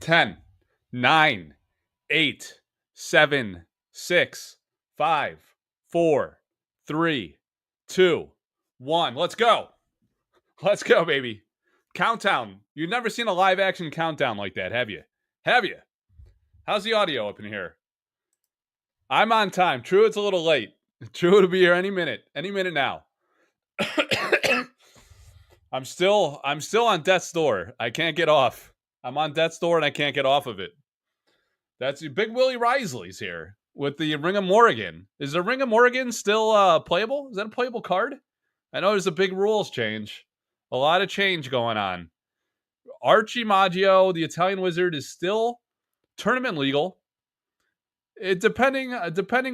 10, 9, 8, 7, 6, 5, 4, 3, 2, 1. Let's go. Let's go, baby. Countdown. You've never seen a live action countdown like that, have you? Have you? How's the audio up in here? I'm on time. Truitt's a little late. Truitt will be here any minute now. I'm still on death's door. I can't get off. I'm on death's door and I can't get off of it. That's Big Willie Risley's here with the Ring of Morrigan. Is the Ring of Morrigan still playable? Is that a playable card? I know there's a big rules change. A lot of change going on. Archie Maggio, the Italian Wizard, is still tournament legal. Depending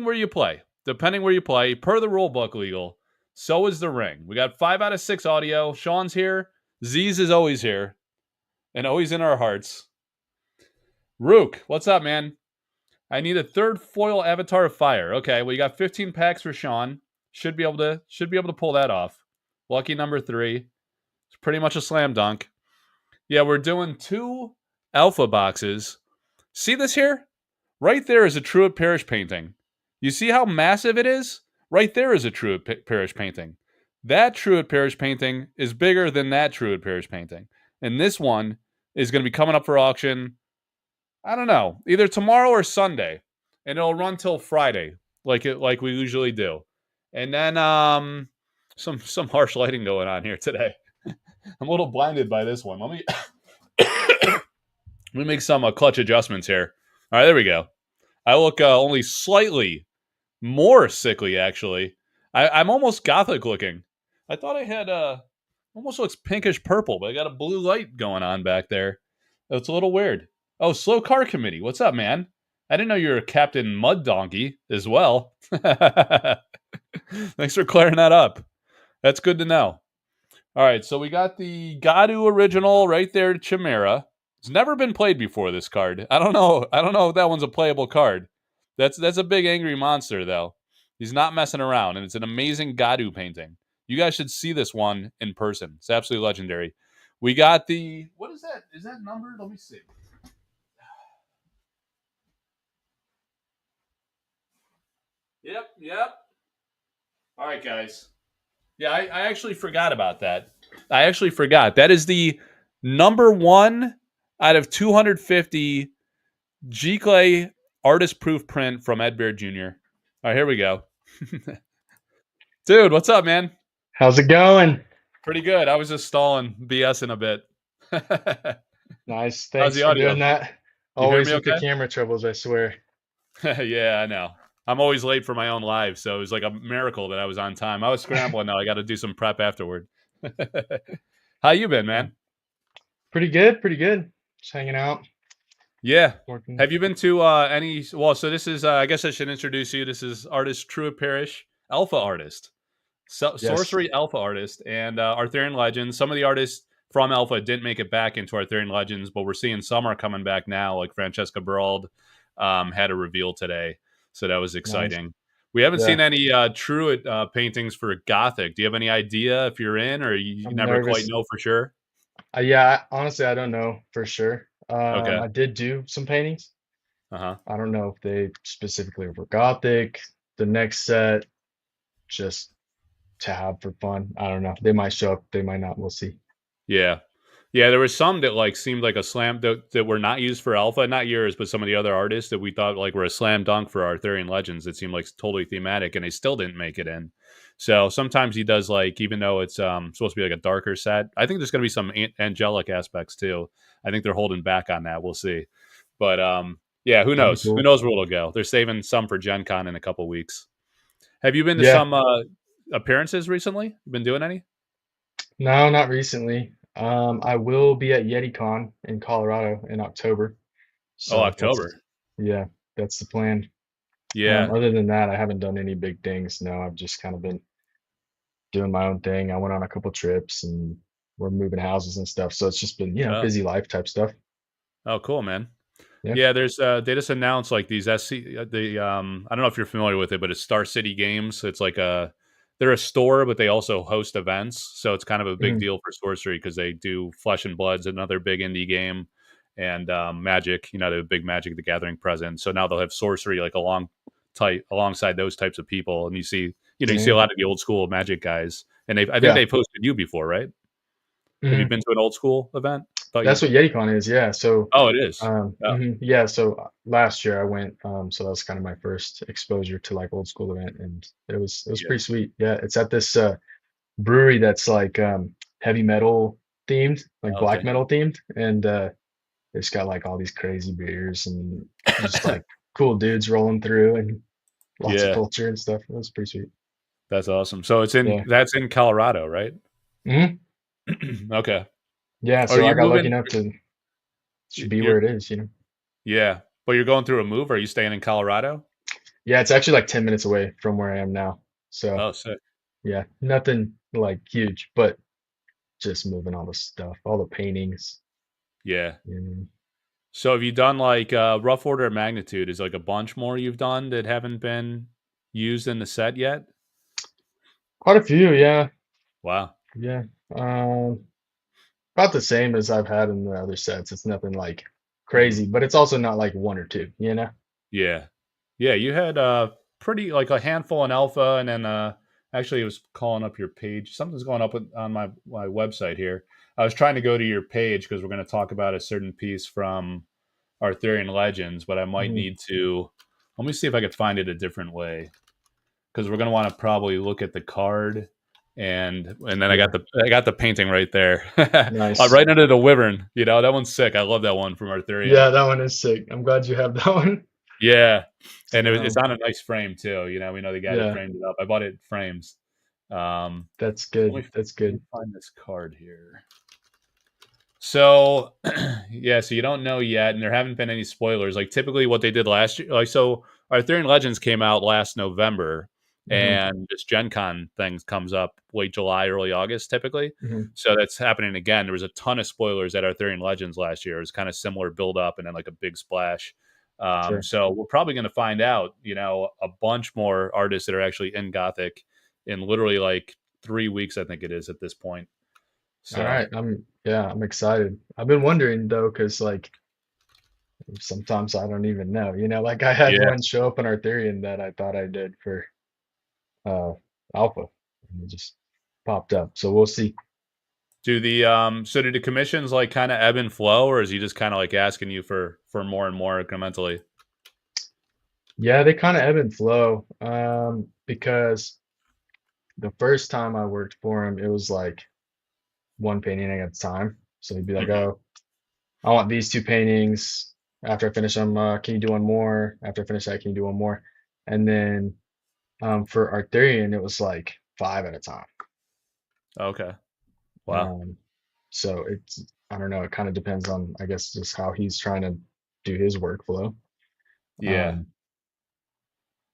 where you play. Depending where you play, per the rule book legal. So is the Ring. We got 5 out of 6 audio. Sean's here. Z's is always here. And always in our hearts. Rook, what's up, man? I need a third foil Avatar of Fire. Okay, well, you got 15 packs for Sean. Should be able to pull that off. Lucky number 3. It's pretty much a slam dunk. Yeah, we're doing 2 alpha boxes. See this here? Right there is a Truitt Parrish painting. You see how massive it is? Right there is a Truitt Parrish painting. That Truitt Parrish painting is bigger than that Truitt Parrish painting. And this one is going to be coming up for auction, I don't know, either tomorrow or Sunday. And it'll run till Friday, like we usually do. And then some harsh lighting going on here today. I'm a little blinded by this one. Let me make some clutch adjustments here. All right, there we go. I look only slightly more sickly, actually. I'm almost gothic looking. I thought I had almost looks pinkish purple, but I got a blue light going on back there. It's a little weird. Oh, Slow Car Committee. What's up, man? I didn't know you were a Captain Mud Donkey as well. Thanks for clearing that up. That's good to know. All right, so we got the Gadu original right there, Chimera. It's never been played before, this card. I don't know if that one's a playable card. That's a big angry monster, though. He's not messing around, and it's an amazing Gadu painting. You guys should see this one in person. It's absolutely legendary. We got the... What is that? Is that numbered? Let me see. Yep. All right, guys. Yeah, I actually forgot about that. That is the number 1 out of 250 G-Clay artist proof print from Ed Bear Jr. All right, here we go. Dude, what's up, man? How's it going? Pretty good. I was just stalling BSing a bit. Nice. How's Thanks the for audio? doing that. You hear Always me with okay? the camera troubles, I swear. Yeah, I know. I'm always late for my own live, so it was like a miracle that I was on time. I was scrambling now. I got to do some prep afterward. How you been, man? Pretty good. Just hanging out, Yeah. working. Have you been to any... Well, so this is... I guess I should introduce you. This is artist Truitt Parrish, alpha artist. Yes. Sorcery alpha artist, and Arthurian Legends. Some of the artists from alpha didn't make it back into Arthurian Legends, but we're seeing some are coming back now, like Francesca Berald had a reveal today. So that was exciting. Nice. We haven't Yeah. seen any Truitt paintings for Gothic. Do you have any idea if you're in, or you I'm never quite nervous. know for sure? Yeah, honestly, I don't know for sure. Okay. I did do some paintings. Uh-huh. I don't know if they specifically were Gothic. The next set, just to have for fun. I don't know. They might show up. They might not. We'll see. Yeah. Yeah, there was some that like seemed like a slam that were not used for alpha, not yours, but some of the other artists that we thought like were a slam dunk for Arthurian Legends. It seemed like totally thematic, and they still didn't make it in. So sometimes he does like, even though it's supposed to be like a darker set, I think there's going to be some angelic aspects too. I think they're holding back on that. We'll see. But yeah, who That'd be knows? Who cool. knows where it'll go? They're saving some for Gen Con in a couple weeks. Have you been to Yeah. some appearances recently? You been doing any? No, not recently. I will be at YetiCon in Colorado in October. Oh, So October. yeah, that's the plan. Yeah. Other than that, I haven't done any big things. No, I've just kind of been doing my own thing. I went on a couple trips and we're moving houses and stuff. So it's just been, Oh, busy life type stuff. oh, cool, man. Yeah. Yeah, there's they just announced like these I don't know if you're familiar with it, but it's Star City Games. It's like they're a store, but they also host events. So it's kind of a big Mhm. deal for Sorcery because they do Flesh and Blood's another big indie game, and Magic. You know, they have a big Magic the Gathering presence. So now they'll have Sorcery like alongside those types of people, and you see a Dang. lot of the old school Magic guys, and I think Yeah. they posted you before, right? Have you Hmm. been to an old school event? Thought That's you. what YetiCon is. Yeah. So, Oh, it is. Oh, yeah. So last year I went. So that was kind of my first exposure to like old school event, and it was yeah. pretty sweet. Yeah. It's at this brewery that's like heavy metal themed, like black Okay. metal themed, and it's got like all these crazy beers and just like cool dudes rolling through and lots of Yeah, culture and stuff. It was pretty sweet. that's awesome. So Yeah. that's in Colorado, right? Hmm. Okay. Yeah. Are So you I got lucky moving? enough to should be You're where it is, you know. yeah, but you're going through a move. Are you staying in Colorado? Yeah, it's actually like 10 minutes away from where I am now. So Oh, sick. yeah, nothing like huge, but just moving all the stuff, all the paintings. Yeah. You know. So have you done like rough order of magnitude? Is like a bunch more you've done that haven't been used in the set yet? Quite a few, yeah. Wow. Yeah. Um, about the same as I've had in the other sets. It's nothing like Mhm. crazy, but it's also not like one or two, you know? Yeah. Yeah, you had pretty like a handful in alpha, and then actually it was calling up your page. Something's going up on my website here. I was trying to go to your page because we're going to talk about a certain piece from Arthurian Legends, but I might Mhm. need to let me see if I could find it a different way because we're going to want to probably look at the card and then Yeah. I got the painting right there. Nice. Right under the wyvern. You know, that one's sick. I love that one from Arthurian. Yeah, that one is sick. I'm glad you have that one. Yeah, and it's Um, on a nice frame too. You know, we know the guy that yeah, framed it up. I bought it in frames. that's Let good. me That's let me good. find this card here. So, yeah, so you don't know yet, and there haven't been any spoilers. Like typically, what they did last year, like so, Arthurian Legends came out last November, Hmm. and this Gen Con thing comes up late July, early August, typically. Hmm. So that's happening again. There was a ton of spoilers at Arthurian Legends last year. It was kind of similar build up, and then like a big splash. Sure. So we're probably going to find out, a bunch more artists that are actually in Gothic in literally like 3 weeks, I think it is at this point. All So right. I'm excited. I've been wondering though, because like sometimes I don't even know. Like I had yeah. one show up in Arthurian that I thought I did for uh Alpha, and it just popped up. So we'll see. Do the commissions like kind of ebb and flow, or is he just kind of like asking you for more and more incrementally? Yeah, they kind of ebb and flow. Because the first time I worked for him, it was like one painting at a time. So he'd be like, Hmm. "Oh, I want these two paintings. After I finish them, can you do one more? After I finish that, can you do one more?" And then for Arthurian, it was like five at a time. Okay. Wow. Um, so I don't know, it kind of depends on, I guess, just how he's trying to do his workflow. Yeah. Um,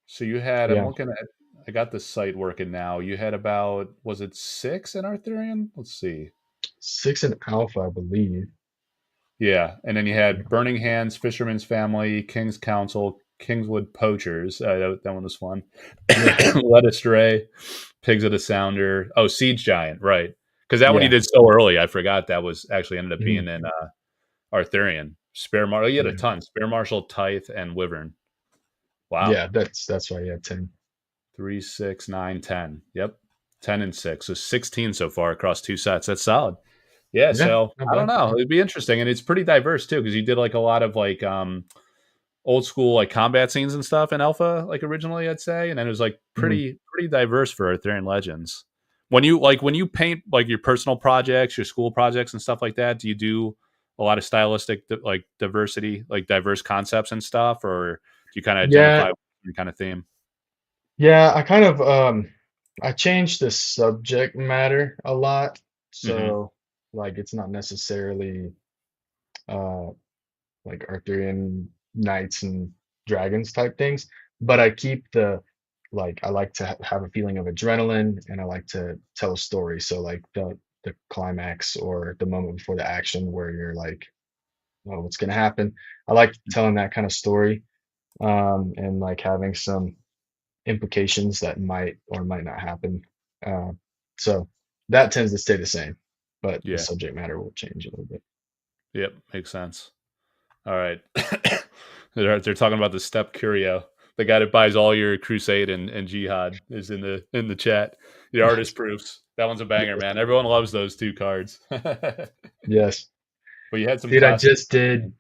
So you had. I'm yeah, looking at. I got the site working now. You had about was it six in Arthurian? Let's see. six in Alpha, I believe. Yeah, and then you Yeah, had Burning Hands, Fisherman's Family, King's Council, Kingswood Poachers. That one was fun. yeah, Led Astray, Pigs of the Sounder. Oh, Siege Giant, right? Because that one you yeah, did so early, I forgot that was actually ended up mhm, being in Arthurian. Spare Marshal, you had a yeah, ton. Spare Marshal, Tithe, and Wyvern. Wow. yeah. That's why. Yeah, 10. 3, 6, 9, 10. Yep. 10 and 6. So 16 so far across two sets. That's solid. Yeah, Yeah, so not I don't bad. know. It'd be interesting. And it's pretty diverse too, because you did like a lot of like old school like combat scenes and stuff in Alpha, like originally, I'd say. And then it was like Mhm. pretty diverse for Arthurian Legends. When you paint like your personal projects, your school projects and stuff like that, do you do a lot of stylistic like diversity, like diverse concepts and stuff, or do you kind of Yeah, identify some kind of theme? yeah. I kind of I changed the subject matter a lot, Hmm. so like it's not necessarily uh like Arthurian knights and dragons type things, but I keep I like to have a feeling of adrenaline, and I like to tell a story. So like the climax or the moment before the action where you're like, oh, what's gonna happen? I like telling that kind of story, and like having some implications that might or might not happen. Uh, so that tends to stay the same, but the Yeah. subject matter will change a little bit. Yep. Makes sense. All right. They're talking about the Step Curio. The guy that buys all your Crusade and Jihad is in the chat. The artist proofs. That one's a banger, Yes, man. Everyone loves those two cards. But yes. you had some Dude, I classic. just did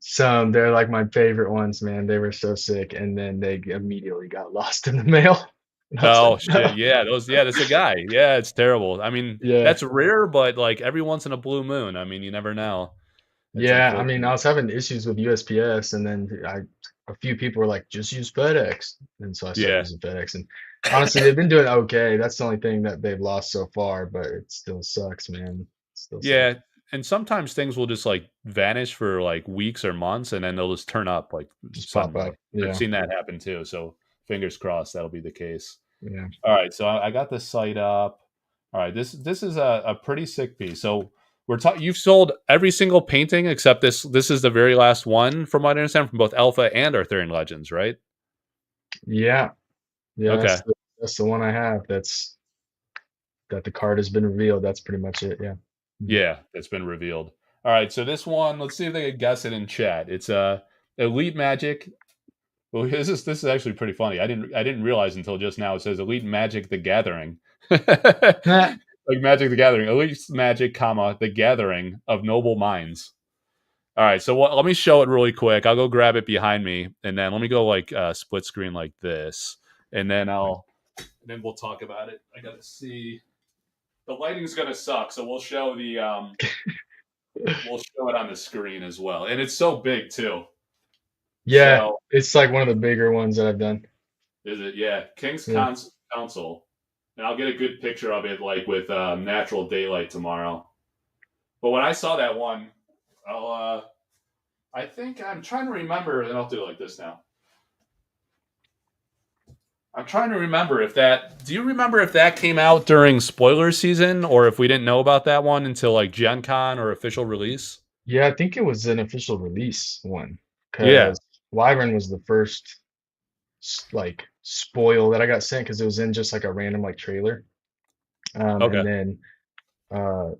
some. They're like my favorite ones, man. They were so sick, and then they immediately got lost in the mail. And I was like, Oh shit, no. yeah, those yeah, that's a guy. Yeah, it's terrible. I mean, Yeah. that's rare, but like every once in a blue moon. I mean, you never know. It's Yeah, I mean, I unfortunate. was having issues with USPS, and then a few people were like, just use FedEx. And so I started Yeah. using FedEx. And honestly, they've been doing okay. That's the only thing that they've lost so far, but it still sucks, man. It still sucks. Yeah, and sometimes things will just, like, vanish for, like, weeks or months, and then they'll just turn up, like, Just pop suddenly. up. I've Yeah. seen that happen too, so fingers crossed that'll be the case. Yeah. Alright, so I got the site up. Alright, this is a pretty sick piece. So we're talking. You've sold every single painting except this is the very last one from what I understand from both Alpha and Arthurian Legends, right? Yeah. Yeah, Okay. that's the one I have. That the card has been revealed. That's pretty much it. Yeah. Mhm. Yeah, it's been revealed. Alright, so this one, let's see if they can guess it in chat. It's, Elite Magic. Well, this is actually pretty funny. I didn't realize until just now. It says Elite Magic: The Gathering, like Magic: The Gathering, Elite Magic, comma The Gathering of Noble Minds. All right, so let me show it really quick. I'll go grab it behind me, and then let me go like split screen like this, and then we'll talk about it. I gotta see. The lighting's gonna suck, so we'll show it on the screen as well, and it's so big too. Yeah, So it's like one of the bigger ones that I've done. is it? Yeah, Yeah. Council, and I'll get a good picture of it, like with natural daylight tomorrow. But when I saw that one, I'll. I think I'm trying to remember, and I'll do it like this now. I'm trying to remember if that. Do you remember if that came out during spoiler season, or if we didn't know about that one until like Gen Con or official release? Yeah, I think it was an official release one Yeah. because Wyvern was the first like spoil that I got sent because it was in just like a random like trailer. Okay. And then uh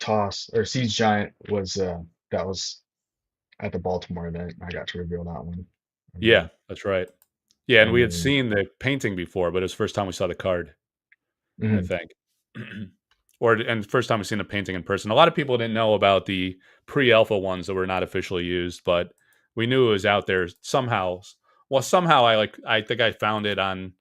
Toss or Siege Giant was that was at the Baltimore event. I got to reveal that one. Yeah, Um, that's right. Yeah, and we and had then seen the painting before, but it was the first time we saw the card. I mhm, think. Or and first time we've seen a painting in person. A lot of people didn't know about the pre-alpha ones that were not officially used, but we knew it was out there somehow. Well, somehow I think I found it on.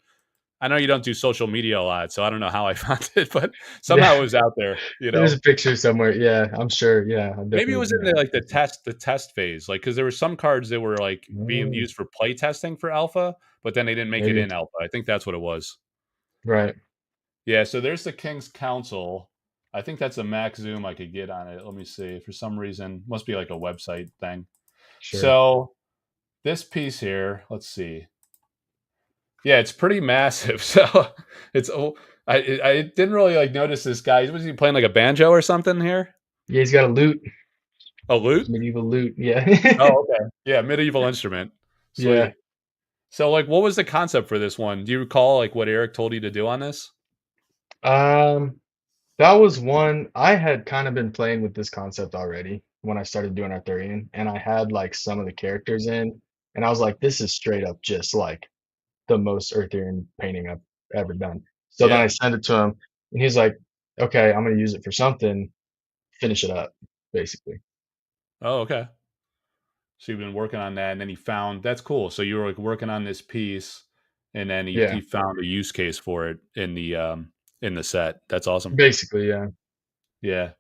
I know you don't do social media a lot, so I don't know how I found it, but somehow yeah, it was out there. You there's know, a picture somewhere. Yeah, I'm sure. Yeah, I maybe it definitely was in have like a picture. the test phase, like because there were some cards that were like being Oh, used for play testing for alpha, but then they didn't make it maybe. in alpha. I think that's what it was. Right. Yeah, so there's the King's Council. I think that's a max zoom I could get on it. Let me see. For some reason, must be like a website thing. Sure. So this piece here, let's see. Yeah, it's pretty massive. So it's oh, I didn't really like notice this guy. Was he playing like a banjo or something here? Yeah, he's got a lute, A lute? medieval lute. Yeah. Oh, okay. Yeah, medieval instrument. Yeah. Sweet. So like, what was the concept for this one? Do you recall like what Eric told you to do on this? Um, that was one I had kind of been playing with this concept already when I started doing Arthurian, and I had like some of the characters in, and I was like, this is straight up just like the most Arthurian painting I've ever done. So then I Yeah. sent it to him, and he's like, okay, I'm gonna use it for something, finish it up, basically. Oh, okay. So you've been working on that, and then he found that's cool. So you were like working on this piece, and then Yeah, he found a use case for it in the set. That's awesome. basically, yeah. Yeah.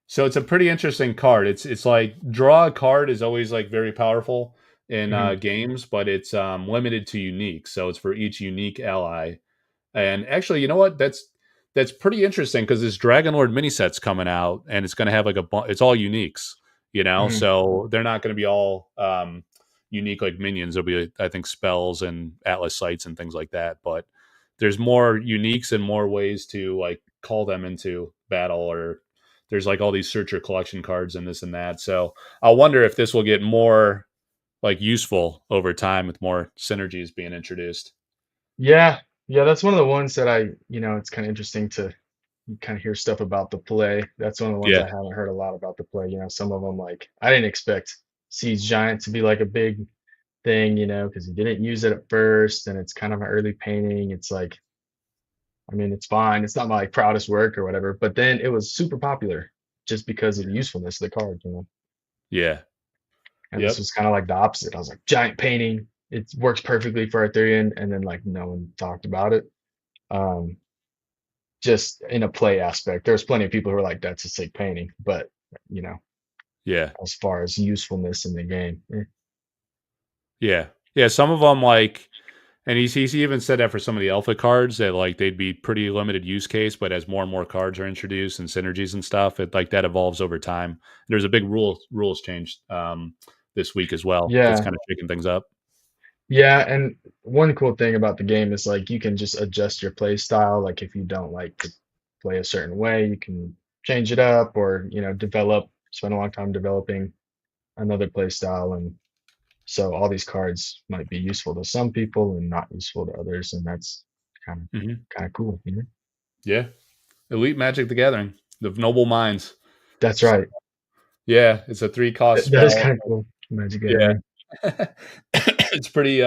So it's a pretty interesting card. It's like draw a card is always like very powerful in Hmm. games, but it's limited to unique. So it's for each unique ally. And actually, you know what? That's pretty interesting because this Dragon Lord mini set's coming out, and it's going to have like it's all uniques, you know. Hmm. So they're not going to be all unique like minions. There'll be, I think, spells and Atlas sites and things like that. But there's more uniques and more ways to like call them into battle, or there's like all these searcher collection cards and this and that. So I wonder if this will get more like useful over time with more synergies being introduced. Yeah, yeah, that's one of the ones that it's kind of interesting to kind of hear stuff about the play. That's one of the ones Yeah. I haven't heard a lot about the play. Some of them like I didn't expect. Siege Giant to be like a big thing, because he didn't use it at first, and it's kind of an early painting. It's like, I mean, it's fine. It's not my like, proudest work or whatever, but then it was super popular just because of the usefulness of the card. Yeah. And this Yep. was kind of like the opposite. I was like, giant painting, it works perfectly for Arthurian, and then like no one talked about it. Um, just in a play aspect, there's plenty of people who are like, that's a sick painting, but you know, Yeah. as far as usefulness in the game, Yeah. Yeah. Some of them like, and he's even said that for some of the alpha cards that like they'd be pretty limited use case, but as more and more cards are introduced and synergies and stuff, it like that evolves over time. There's a big rules change this week as well. That's yeah, kind of shaking things up. yeah. And one cool thing about the game is like you can just adjust your play style. Like if you don't like to play a certain way, you can change it up or develop, spend a long time developing another play style. And so all these cards might be useful to some people and not useful to others, and that's kind of Hmm. kind of cool. Yeah. Elite Magic the Gathering, the Noble Minds. That's So right. yeah, it's a 3 cost That is spell. kind of cool. Magic Yeah. Gathering. It's pretty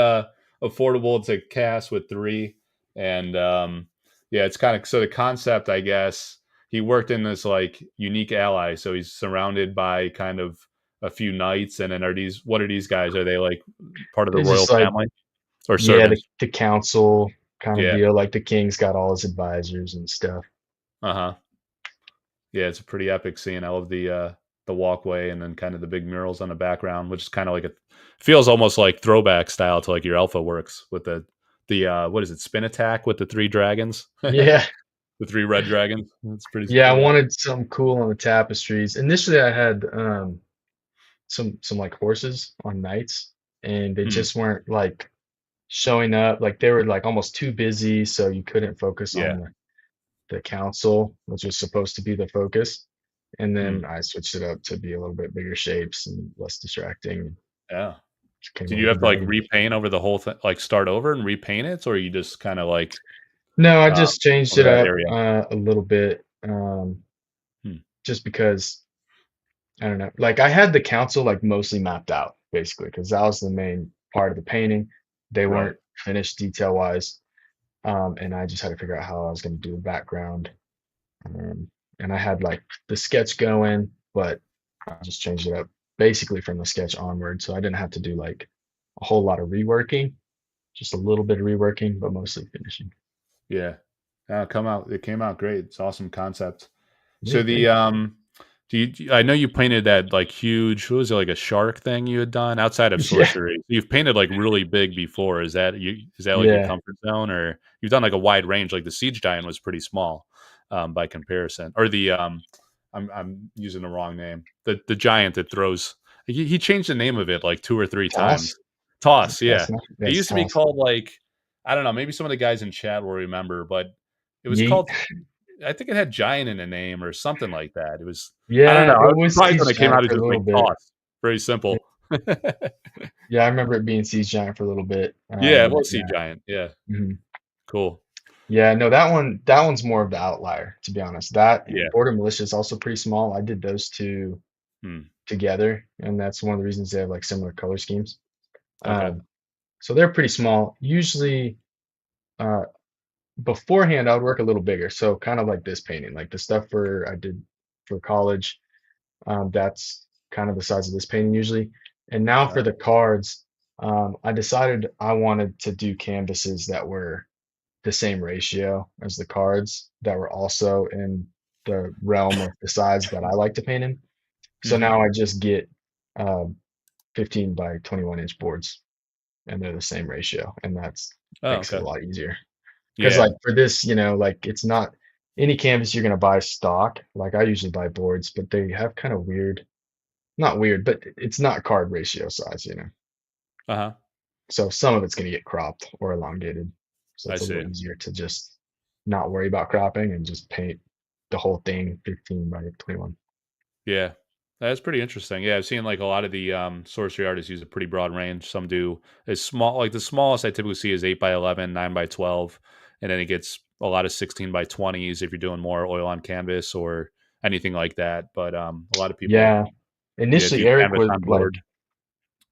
affordable to cast with 3. And yeah, it's kind of so the concept, I guess, he worked in this like unique ally. So he's surrounded by kind of a few knights. And then what are these guys? Are they like part of the It's royal just like, family or yeah, servants? the council kind of Yeah. deal. Like the king's got all his advisors and stuff. Uh-huh. Yeah, it's a pretty epic scene. I love the walkway and then kind of the big murals on the background, which is kind of like feels almost like throwback style to like your alpha works with the what is it, spin attack with the 3 dragons. The Yeah, 3 red dragons. It's yeah. I pretty epic. wanted something cool on the tapestries. Initially, I had some like horses on knights, and they Hmm. just weren't like showing up. Like they were like almost too busy, so you couldn't focus Yeah. on the council, which was supposed to be the focus. And Hmm. then I switched it up to be a little bit bigger shapes and less distracting. Yeah. Just came Did up you with the have to like dragon. repaint over the whole thing, like start over and repaint it, or you just kind of like No, I um, just changed over it that up area? a little bit, Hmm. just because I don't know. Like I had the council like mostly mapped out basically because that was the main part of the painting. They Right. weren't finished detail wise, and I just had to figure out how I was going to do the background. Um, and I had like the sketch going, but I just changed it up basically from the sketch onward, so I didn't have to do like a whole lot of reworking, just a little bit of reworking, but mostly finishing. Yeah. It came out great. It's awesome concept. Yeah, So the thanks. I know you painted that like huge, what was it, like a shark thing you had done outside of Yeah, sorcery? You've painted like really big before. Is that like your yeah, comfort zone, or you've done like a wide range? Like the Siege Giant was pretty small by comparison. Or the I'm using the wrong name. The giant that throws, he changed the name of it like 2 or 3 times. toss. Toss, yeah. That's not. It That's used to be toss. called like, I don't know, maybe some of the guys in chat will remember, but it was Yeet. called, I think it had giant in the name or something like that. It was, I don't Yeah, know. I it was was surprised when Siege it came out Giant as for a just little like bit. toss. Very Yeah, simple. yeah, I remember it being Siege Giant for a little bit. Yeah, But we'll see yeah. giant. Yeah, Mhm. cool. Yeah, no, that one's more of the outlier, to be honest. That and Yeah. Border Militia is also pretty small. I did those two Hmm. together, and that's one of the reasons they have like similar color schemes. Okay. Um, so they're pretty small. Usually, uh, beforehand, I would work a little bigger. So kind of like this painting, like the stuff for I did for college. That's kind of the size of this painting usually. And now for the cards, I decided I wanted to do canvases that were the same ratio as the cards that were also in the realm of the size that I like to paint in. So Hmm. now I just get um, 15 by 21-inch boards, and they're the same ratio, and that's Oh, makes it a okay. lot easier. Because Yeah. like for this, like it's not any canvas you're gonna buy stock. Like I usually buy boards, but they have kind of weird, not weird, but it's not card ratio size. Uh huh. So some of it's gonna get cropped or elongated. So I it's a see. little easier to just not worry about cropping and just paint the whole thing 15 by 21. Yeah. That's pretty interesting. Yeah, I've seen like a lot of the sorcery artists use a pretty broad range. Some do as small, like the smallest I typically see is 8 by 11, 9 by 12, and then it gets a lot of 16 by 20s if you're doing more oil on canvas or anything like that. But a lot of people, Yeah. yeah, Initially, do Eric canvas was on like board.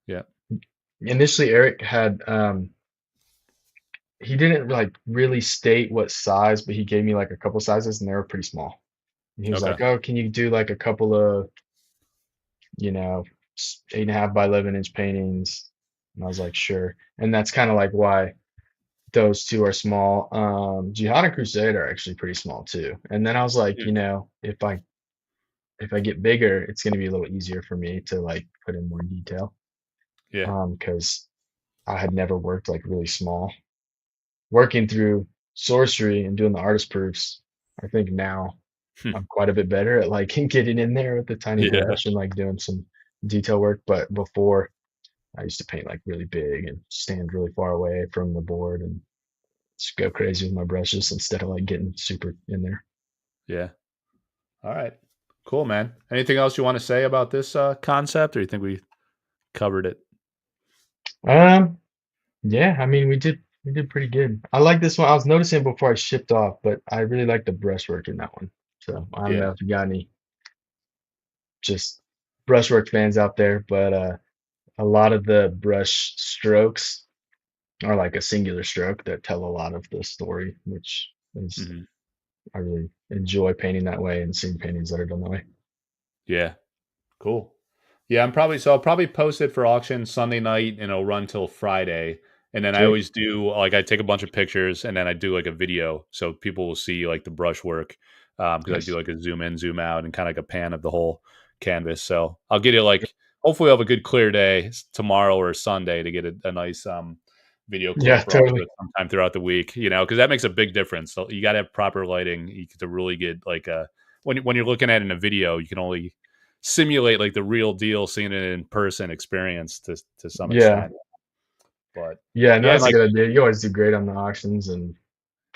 Yeah. Initially, Eric had he didn't like really state what size, but he gave me like a couple sizes and they were pretty small. And he was Okay. like, "Oh, can you do like a couple of, you know, 8.5 by 11-inch paintings?" And I was like, "Sure." And that's kind of like why those two are small. Jihad and Crusade are actually pretty small too. And then I was like, Mm. if I get bigger, it's going to be a little easier for me to like put in more detail. Yeah. Because I had never worked like really small. Working through sorcery and doing the artist proofs, I think now Hmm. I'm quite a bit better at like getting in there with the tiny Yeah. brush and like doing some detail work. But before I used to paint like really big and stand really far away from the board and just go crazy with my brushes instead of like getting super in there. Yeah. All right. Cool, man. Anything else you want to say about this concept, or you think we covered it? Um, yeah, I mean we did pretty good. I like this one. I was noticing before I shipped off, but I really like the brushwork in that one. So I don't know Yeah. if you got any just brushwork fans out there, but a lot of the brush strokes are like a singular stroke that tell a lot of the story, which is Hmm. I really enjoy painting that way and seeing paintings that are done that way. Yeah. Cool. Yeah, I'll probably post it for auction Sunday night and it'll run till Friday. And then I Sweet. always do like I take a bunch of pictures and then I do like a video so people will see like the brushwork. Because I do Nice. like a zoom in, zoom out, and kind of like a pan of the whole canvas. So I'll get it like hopefully I'll have a good clear day tomorrow or Sunday to get a nice video Yeah, clip, or I'll do totally. it sometime throughout the week, because that makes a big difference. So you gotta have proper lighting to really get like a when you're looking at it in a video, you can only simulate like the real deal, seeing it in person experience to some Yeah. extent. But Yeah, no, yeah, that's a like good idea. You always do great on the auctions and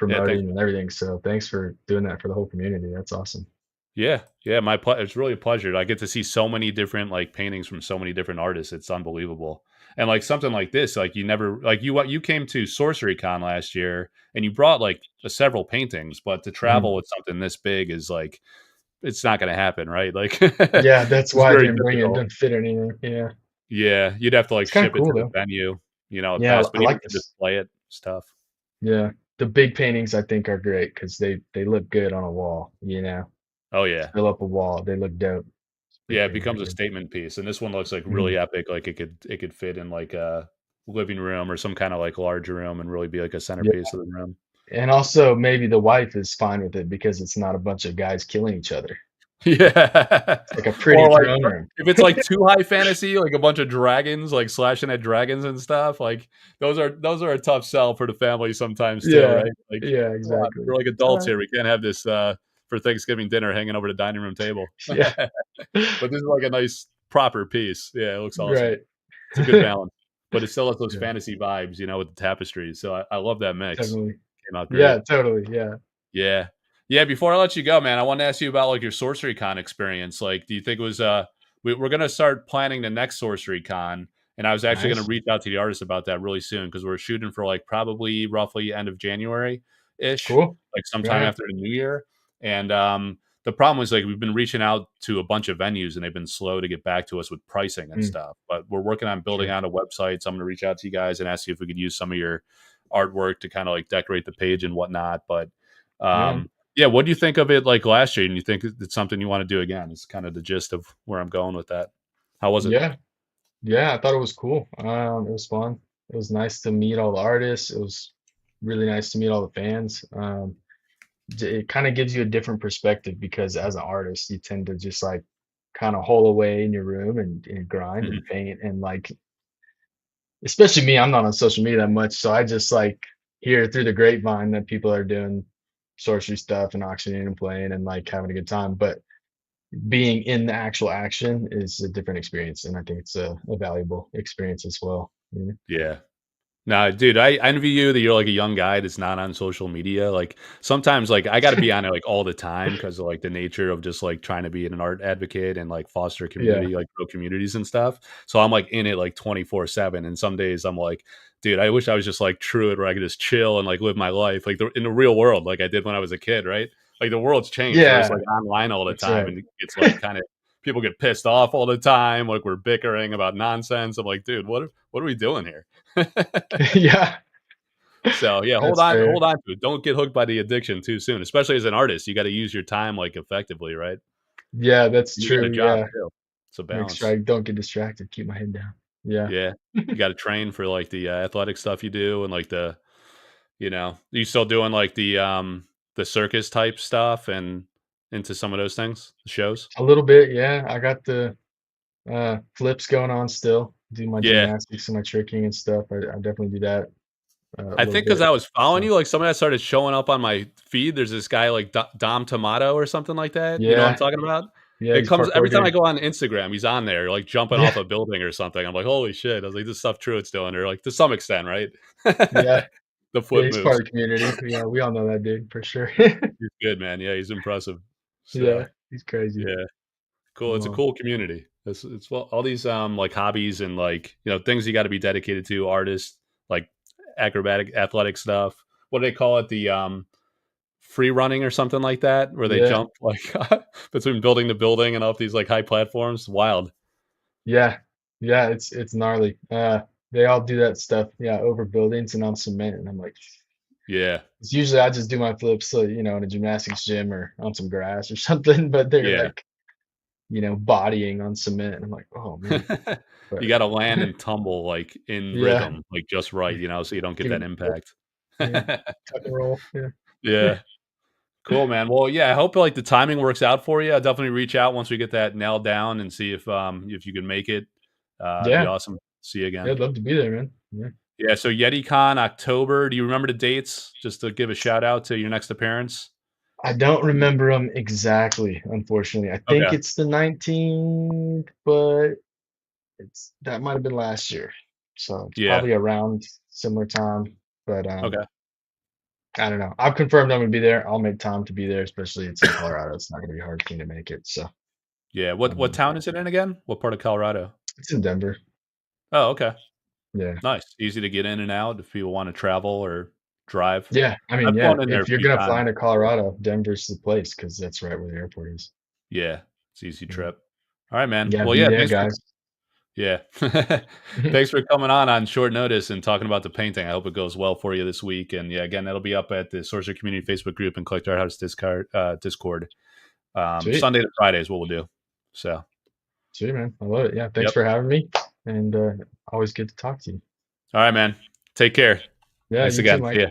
yeah, thanks. promoting and everything. So thanks for doing that for the whole community. That's awesome. Yeah, yeah, it's really a pleasure. I get to see so many different like paintings from so many different artists. It's unbelievable. And like something like this, like you never like you came to Sorcery Con last year and you brought like several paintings, but to Mhm. travel with something this big is like it's not going to happen, right? Like Yeah, that's it's why I very didn't bring it. It difficult. doesn't fit anywhere. Yeah. Yeah, you'd have to like It's kind of ship it cool to the though. venue, at Yeah, best. I But even like to this. display it, it's tough. Yeah. The big paintings I think are great because they look good on a wall, Oh yeah. fill up a wall. They look dope. Big Yeah, it paintings are becomes a good. statement piece, and this one looks, like, Mhm. really epic, like, it could fit in, like, a living room or some kinda, like, large room and really be, like, a Yeah. centerpiece of the room. And also maybe the wife is fine with it because it's not a bunch of guys killing each other. Yeah. It's like a pretty Or, like, throne room. if it's, like, too high fantasy, like a bunch of dragons, like, slashing at dragons and stuff, like, those are a tough sell for the family sometimes too, Yeah. right? Like, Yeah, "Come on, exactly. we're, like, It's all adults right. here, we can't have this, for Thanksgiving dinner hanging over the dining room table." Yeah. But this is, like, a nice proper piece. Yeah, it looks awesome. Right. It's a good balance, but it still has those Yeah, fantasy vibes, with the tapestries, so I love that mix. definitely. Came out great. Yeah, totally. Yeah. Yeah. Yeah, before I let you go, man, I wanted to ask you about, like, your Sorcery Con experience. Like, do you think it was, we're gonna start planning the next Sorcery Con, and I was actually gonna Nice. reach out to the artist about that really soon because 'cause we're shooting for, like, probably roughly end of January-ish, Cool. like, sometime Right. after the New Year, and, the problem was, like, we've been reaching out to a bunch of venues, and they've been slow to get back to us with pricing and Mm, stuff, but we're working on building sure. out a website, so I'm gonna reach out to you guys and ask you if we could use some of your artwork to kinda, like, decorate the page and whatnot, but, Yeah. yeah, what do you think of it, like, last year, and you think it's something you wanna do again? It's kinda the gist of where I'm going with that. How was it? Yeah. Yeah, I thought it was cool. It was fun. It was nice to meet all the artists. It was really nice to meet all the fans. It kind of gives you a different perspective because as an artist, you tend to just like kind of hole away in your room and grind Mhm. and paint and like especially me, I'm not on social media that much, so I just like hear through the grapevine that people are doing sorcery stuff and auctioning and playing and like having a good time. But being in the actual action is a different experience, and I think it's a valuable experience as well. Yeah. Yeah. Nah, dude, I envy you that you're, like, a young guy that's not on social media, like, sometimes, like, I gotta be on it, like, all the time because of, like, the nature of just, like, trying to be an art advocate and, like, foster Yeah. community, like, grow communities and stuff, so I'm, like, in it, like, 24/7, and some days I'm like, "Dude, I wish I was just like Truitt where I could just chill and, like, live my life, like, in the real world like I did when I was a kid," right? Like, the world's changed, so it's, Yeah, like, online all the that's time, right. and it's, like, kinda people get pissed off all the time, like we're bickering about nonsense. I'm like, dude, what are we doing here? Yeah, So yeah, that's fair. hold on to it. Don't get hooked by the addiction too soon. Especially as an artist, you got to use your time like effectively, right? Yeah, that's You got a true. job Yeah, too. It's a make sure balance. I don't get distracted. Keep my head down. Yeah. Yeah, you got to train for like the athletic stuff you do, and like you still doing like the circus type stuff and into some of those things, the shows. A little bit, yeah. I got the flips going on still. Do my Yeah, gymnastics and my tricking and stuff. I definitely do that a I little think because I bit. was following So you, like somebody that started showing up on my feed. There's this guy like Dom Tomato or something like that. You know what I'm yeah, talking about? yeah, It he's a comes parkour every time I dude. go on Instagram. He's on there, like jumping Yeah, off a building or something. I'm like, holy shit! I was like, this stuff Truitt's doing, or like to some extent, right? yeah, The yeah. flip He's part moves. of the community. Yeah, we all know that dude for sure. He's good, man. Yeah, he's impressive. So Yeah, he's crazy. yeah. Cool. It's a Well, cool community. It's well, all these like hobbies and like things you got to be dedicated to. Artists like acrobatic, athletic stuff. What do they call it? The free running or something like that, where they yeah, jump like between building to building and off these like high platforms. Wild. yeah, yeah. It's gnarly. They all do that stuff. Yeah, over buildings and on cement, and I'm like, Yeah. it's usually I just do my flips, so in a gymnastics gym or on some grass or something. But they're Yeah. like, bodying on cement, and I'm like, oh man. But You got to land and tumble like in yeah, rhythm, like just right, so you don't get give that it, impact. yeah, tuck and roll. Yeah, Yeah. Cool, man. Well, yeah, I hope like the timing works out for you. I'll definitely reach out once we get that nailed down and see if you can make it. It'd be yeah, awesome. See you yeah. again. I'd love to be there, man. Yeah. Yeah, so YetiCon October. Do you remember the dates? Just to give a shout out to your next appearance. I don't remember them exactly, unfortunately. I think Okay. it's the 19th, but that might have been last year. So it's Yeah. probably around similar time. But Okay. I don't know. I've confirmed I'm gonna be there. I'll make time to be there, especially it's in Colorado. It's not gonna be hard for me to make it. So Yeah. What um, town is it in again? What part of Colorado? it's in Denver. Oh, okay. Yeah. Nice. Easy to get in and out if people want to travel or drive. Yeah. I mean, I've yeah, flown in there a if you're few gonna fly times. into Colorado, Denver's the place because that's right where the airport is. Yeah. It's an easy Yeah. trip. All right, man. Yeah, Well, be yeah, there, thanks for guys. yeah. Thanks for coming on short notice and talking about the painting. I hope it goes well for you this week. And yeah, again, that'll be up at the Sorcery Community Facebook group and Collector Arthouse Discord. Sweet. Sunday to Friday is what we'll do. So, Sweet, man. I love it. Yeah, thanks yep. for having me. And always good to talk to you. All right, man. Take care. Yeah, Thanks you too, again. See Mike. ya.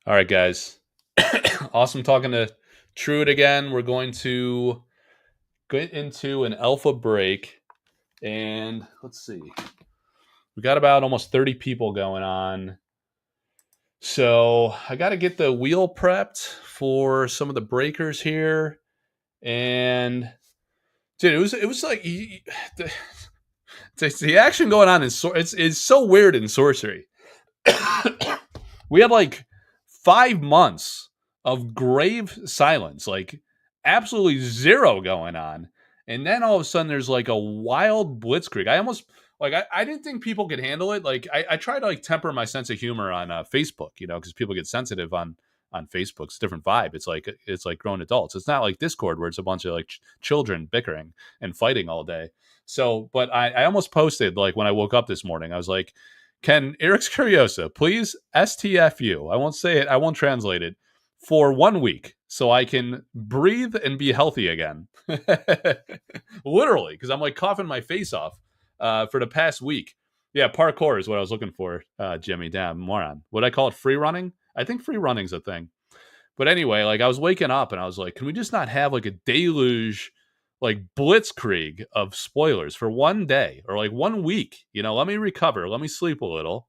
All right, guys. Awesome talking to Truitt again. We're going to get into an alpha break. And let's see. We got about almost 30 people going on. So I got to get the wheel prepped for some of the breakers here. And dude, it was like the action going on in it's so weird in sorcery. We had like 5 months of grave silence, like absolutely zero going on. And then all of a sudden there's like a wild blitzkrieg. I almost like I didn't think people could handle it. Like I try to like temper my sense of humor on Facebook, because people get sensitive on Facebook. It's a different vibe. It's like grown adults. It's not like Discord where it's a bunch of like children bickering and fighting all day. So, but I almost posted like when I woke up this morning, I was like, can Eric's Curiosa please STFU? I won't say it. I won't translate it for 1 week so I can breathe and be healthy again. Literally, because I'm like coughing my face off for the past week. Yeah, parkour is what I was looking for, Jimmy. Damn, moron. Would I call it free running? I think free running's a thing. But anyway, like I was waking up and I was like, can we just not have like a deluge, like blitzkrieg of spoilers for one day or like 1 week? Let me recover. Let me sleep a little,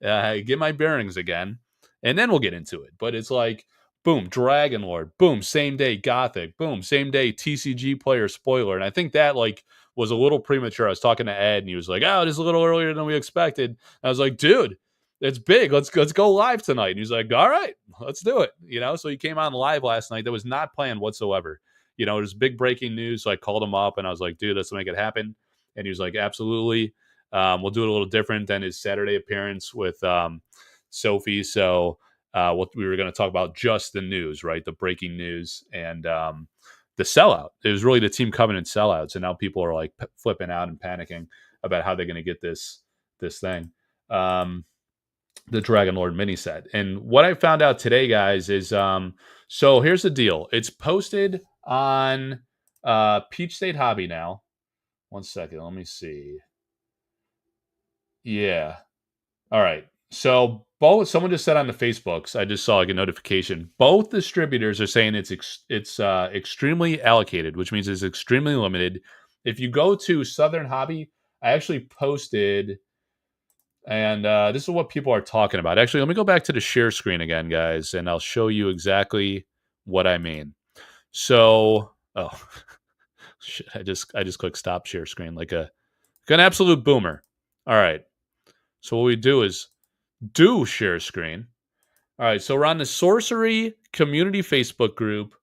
get my bearings again, and then we'll get into it. But it's like, boom, Dragon Lord, boom, same day Gothic, boom, same day TCG player spoiler. And I think that like was a little premature. I was talking to Ed and he was like, oh, it is a little earlier than we expected. And I was like, dude, it's big. Let's go live tonight. And he's like, all right, let's do it. So he came on live last night. That was not planned whatsoever. It was big breaking news. So I called him up and I was like, dude, let's make it happen. And he was like, absolutely. We'll do it a little different than his Saturday appearance with Sophie. So we were going to talk about just the news, right? The breaking news. And the sellout. It was really the Team Covenant sellouts, and now people are like flipping out and panicking about how they're going to get this thing. The Dragon Lord mini set. And what I found out today, guys, is so here's the deal. It's posted on Peach State Hobby now. One second, let me see. Yeah. All right. So both someone just said on the Facebooks, I just saw like a notification. Both distributors are saying it's extremely allocated, which means it's extremely limited. If you go to Southern Hobby, I actually posted, and this is what people are talking about. Actually, let me go back to the share screen again, guys, and I'll show you exactly what I mean. So, oh, shit, I just clicked stop share screen like an absolute boomer. All right. So what we do is do share screen. All right, so we're on the Sorcery Community Facebook group.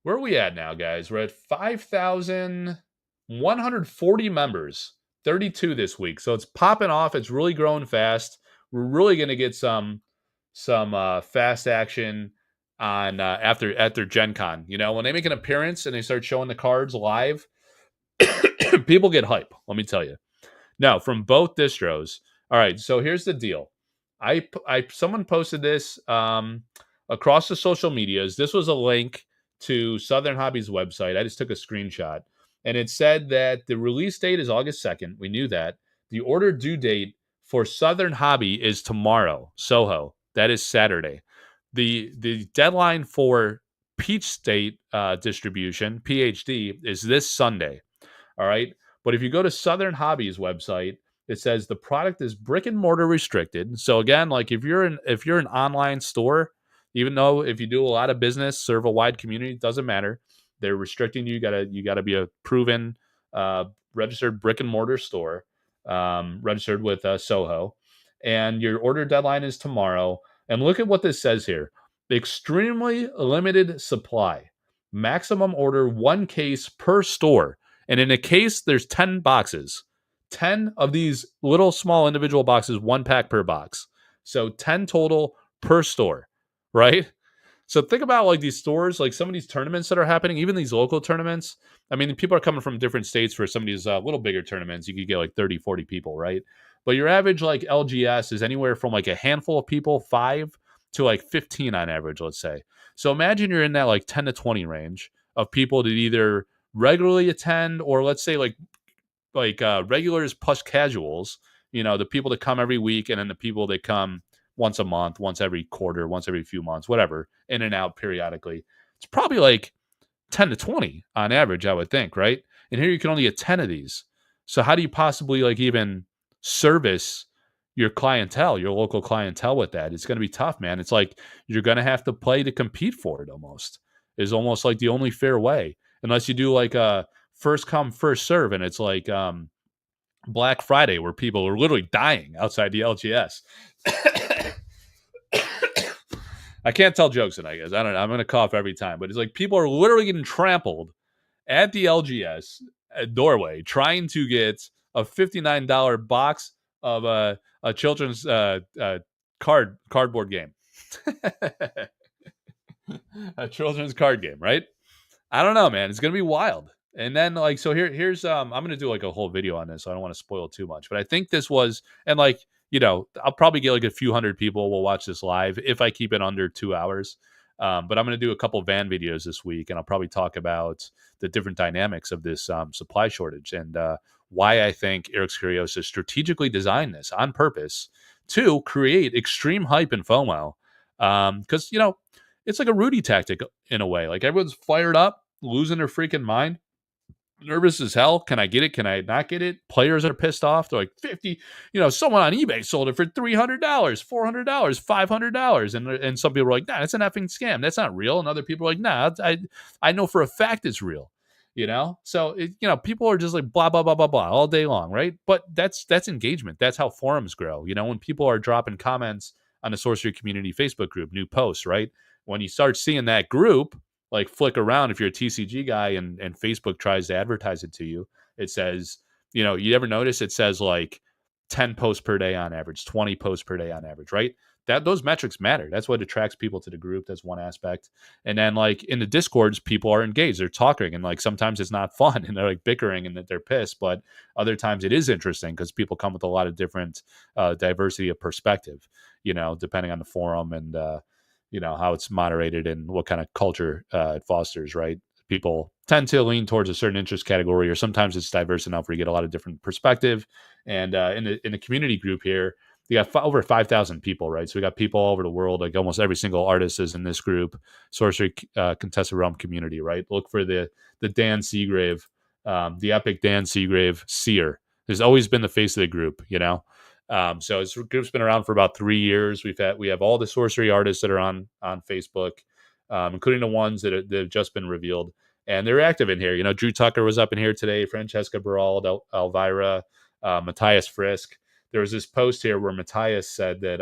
Where are we at now, guys? We're at 5,140 members, 32 this week. So it's popping off. It's really growing fast. We're really going to get some fast action on after Gen Con. You know, when they make an appearance and they start showing the cards live, people get hype. Let me tell you. Now, from both distros. All right, so here's the deal. Someone posted this across the social medias. This was a link to Southern Hobby's website. I just took a screenshot, and it said that the release date is August 2nd. We knew that. The order due date for Southern Hobby is tomorrow, Soho. That is Saturday. The deadline for Peach State distribution, PhD, is this Sunday. All right. But if you go to Southern Hobby's website, it says the product is brick and mortar restricted. So again, like if you're an online store, even though if you do a lot of business, serve a wide community, it doesn't matter. They're restricting you. You gotta be a proven registered brick and mortar store, registered with Soho, and your order deadline is tomorrow. And look at what this says here: extremely limited supply, maximum order 1 case per store. And in a case, there's 10 boxes. 10 of these little small individual boxes, 1 pack per box. So 10 total per store, right? So think about like these stores, like some of these tournaments that are happening, even these local tournaments. I mean, people are coming from different states for some of these little bigger tournaments. You could get like 30, 40 people, right? But your average like LGS is anywhere from like a handful of people, 5 to like 15 on average, let's say. So imagine you're in that like 10 to 20 range of people that either regularly attend, or let's say like regulars plus casuals, you know, the people that come every week, and then the people that come once a month, once every quarter, once every few months, whatever, in and out periodically. It's probably like 10 to 20 on average, I would think, right? And here you can only get 10 of these. So how do you possibly like even service your clientele, your local clientele with that? It's going to be tough, man. It's like you're going to have to play to compete for it almost. Is almost like the only fair way. Unless you do like a first come, first serve, and it's like Black Friday where people are literally dying outside the LGS. I can't tell jokes tonight, guys. I don't know. I'm going to cough every time, but it's like people are literally getting trampled at the LGS doorway trying to get a $59 box of a children's cardboard game. A children's card game, right? I don't know, man. It's gonna be wild. And then like so here's I'm gonna do like a whole video on this, so I don't want to spoil too much. But I think this was, and like, you know, I'll probably get like a few hundred people will watch this live if I keep it under 2 hours. But I'm gonna do a couple van videos this week, and I'll probably talk about the different dynamics of this supply shortage, and why I think Eric's Curiosa strategically designed this on purpose to create extreme hype and FOMO. Because you know, it's like a Rudy tactic in a way. Like everyone's fired up, losing their freaking mind, nervous as hell. Can I get it? Can I not get it? Players are pissed off. They're like 50. You know, someone on eBay sold it for $300, $400, $500, and some people are like, nah, that's an effing scam. That's not real. And other people are like, nah, I know for a fact it's real. You know, so you know, people are just like blah blah blah blah blah all day long, right? But that's engagement. That's how forums grow. You know, when people are dropping comments on the Sorcery Community Facebook group, new posts, right? When you start seeing that group like flick around, if you're a TCG guy and Facebook tries to advertise it to you, it says, you know, you ever notice it says like 10 posts per day on average, 20 posts per day on average, right? those metrics matter. That's what attracts people to the group. That's one aspect. And then like in the discords, people are engaged, they're talking, and like sometimes it's not fun and they're like bickering and that they're pissed, but other times it is interesting because people come with a lot of different diversity of perspective, depending on the forum and how it's moderated and what kind of culture it fosters, right? People tend to lean towards a certain interest category, or sometimes it's diverse enough where you get a lot of different perspective. And in the community group here, you got over 5,000 people, right? So we got people all over the world. Like almost every single artist is in this group, Sorcery Contested Realm community, right? Look for the Dan Seagrave, the epic Dan Seagrave seer. There's always been the face of the group, So this group's been around for about 3 years. We have all the sorcery artists that are on Facebook, including the ones that have just been revealed, and they're active in here. Drew Tucker was up in here today, Francesca Barald, Elvira, Matthias Frisk. There was this post here where Matthias said that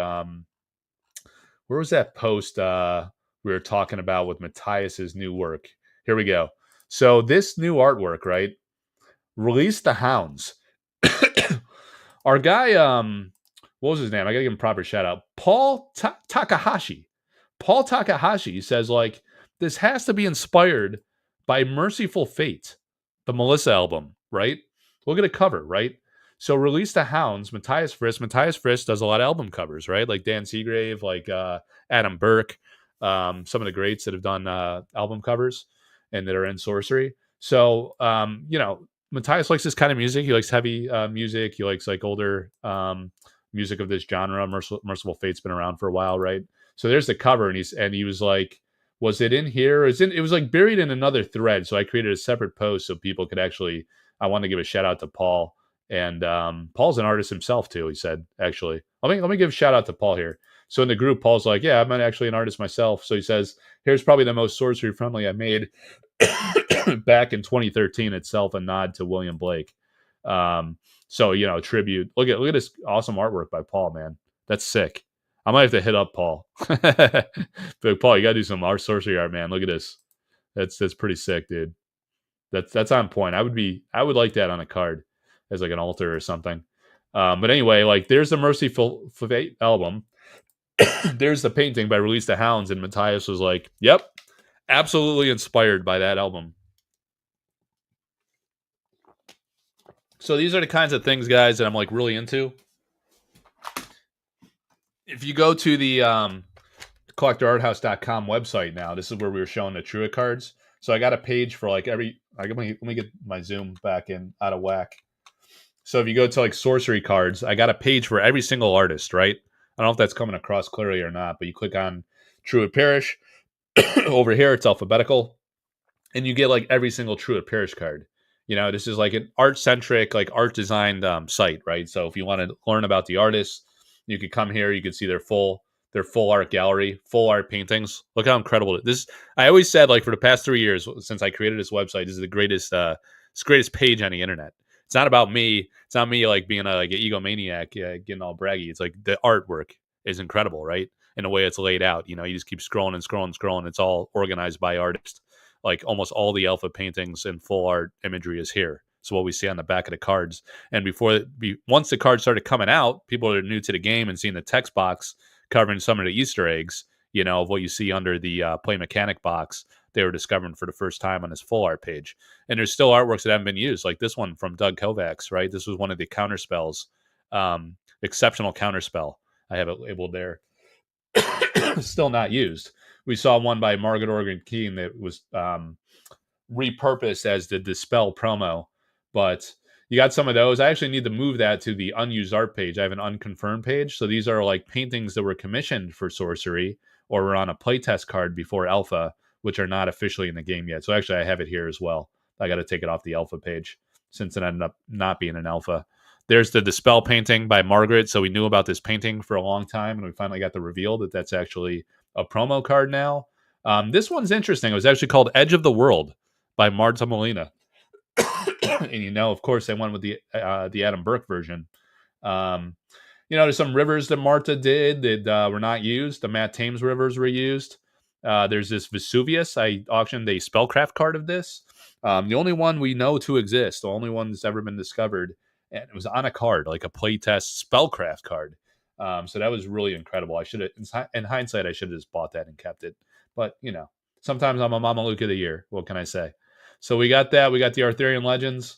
where was that post we were talking about with Matthias's new work? Here we go. So this new artwork, right? Release the Hounds. Our guy, what was his name? I gotta give him a proper shout out. Paul Takahashi. Paul Takahashi says, like, this has to be inspired by Merciful Fate, the Melissa album, right? Look at the cover, right? So Release the Hounds, Matthias Frisk. Matthias Frisk does a lot of album covers, right? Like Dan Seagrave, like Adam Burke, some of the greats that have done album covers and that are in sorcery. So, Matthias likes this kind of music. He likes heavy music. He likes like older music of this genre. Merciful Fate's been around for a while, right? So there's the cover, and he was like, "Was it in here? It was like buried in another thread." So I created a separate post so people could actually. I want to give a shout out to Paul, and Paul's an artist himself too. He said, actually, let me give a shout out to Paul here. So in the group, Paul's like, "Yeah, I'm actually an artist myself." So he says, "Here's probably the most sorcery friendly I made." Back in 2013 itself, a nod to William Blake. So tribute. Look at this awesome artwork by Paul, man. That's sick. I might have to hit up Paul. But Paul, you gotta do some art sorcery art, man. Look at this. That's pretty sick, dude. That's on point. I would like that on a card as like an altar or something. But anyway, like there's the Merciful Fate album. There's the painting by Release the Hounds, and Matthias was like, "Yep, absolutely inspired by that album." So these are the kinds of things, guys, that I'm like really into. If you go to the collectorarthouse.com website now, this is where we were showing the Truitt cards. So I got a page for like every. Let me get my zoom back in out of whack. So if you go to like sorcery cards, I got a page for every single artist, right? I don't know if that's coming across clearly or not, but you click on Truitt Parrish. Over here, it's alphabetical, and you get like every single Truitt Parrish card. This is like an art-centric, like art-designed site, right? So if you want to learn about the artists, you could come here. You could see their full art gallery, full art paintings. Look how incredible this. I always said, like, for the past 3 years since I created this website, this is the greatest page on the internet. It's not about me. It's not me like being like an egomaniac, getting all braggy. It's like the artwork is incredible, right? In the way it's laid out. You just keep scrolling and scrolling and scrolling. It's all organized by artists. Like almost all the alpha paintings and full art imagery is here. So what we see on the back of the cards. And once the cards started coming out, people that are new to the game and seeing the text box covering some of the Easter eggs, of what you see under the play mechanic box, they were discovering for the first time on this full art page. And there's still artworks that haven't been used, like this one from Doug Kovacs, right? This was one of the counter spells, exceptional counter spell. I have it labeled there. Still not used. We saw one by Margaret Organ Keene that was repurposed as the Dispel promo, but you got some of those. I actually need to move that to the unused art page. I have an unconfirmed page. So these are like paintings that were commissioned for sorcery or were on a playtest card before alpha, which are not officially in the game yet. So actually I have it here as well. I got to take it off the alpha page since it ended up not being an alpha. There's the Dispel painting by Margaret. So we knew about this painting for a long time, and we finally got the reveal that that's actually a promo card now. This one's interesting. It was actually called Edge of the World by Marta Molina. And of course, they went with the Adam Burke version. There's some rivers that Marta did that were not used. The Matt Thames rivers were used. There's this Vesuvius. I auctioned a spellcraft card of this. The only one we know to exist, the only one that's ever been discovered, and it was on a card, like a playtest spellcraft card. So that was really incredible. I should have, in hindsight, I should have just bought that and kept it. But sometimes I'm a Mama Luke of the year. What can I say? So we got that. We got the Arthurian Legends,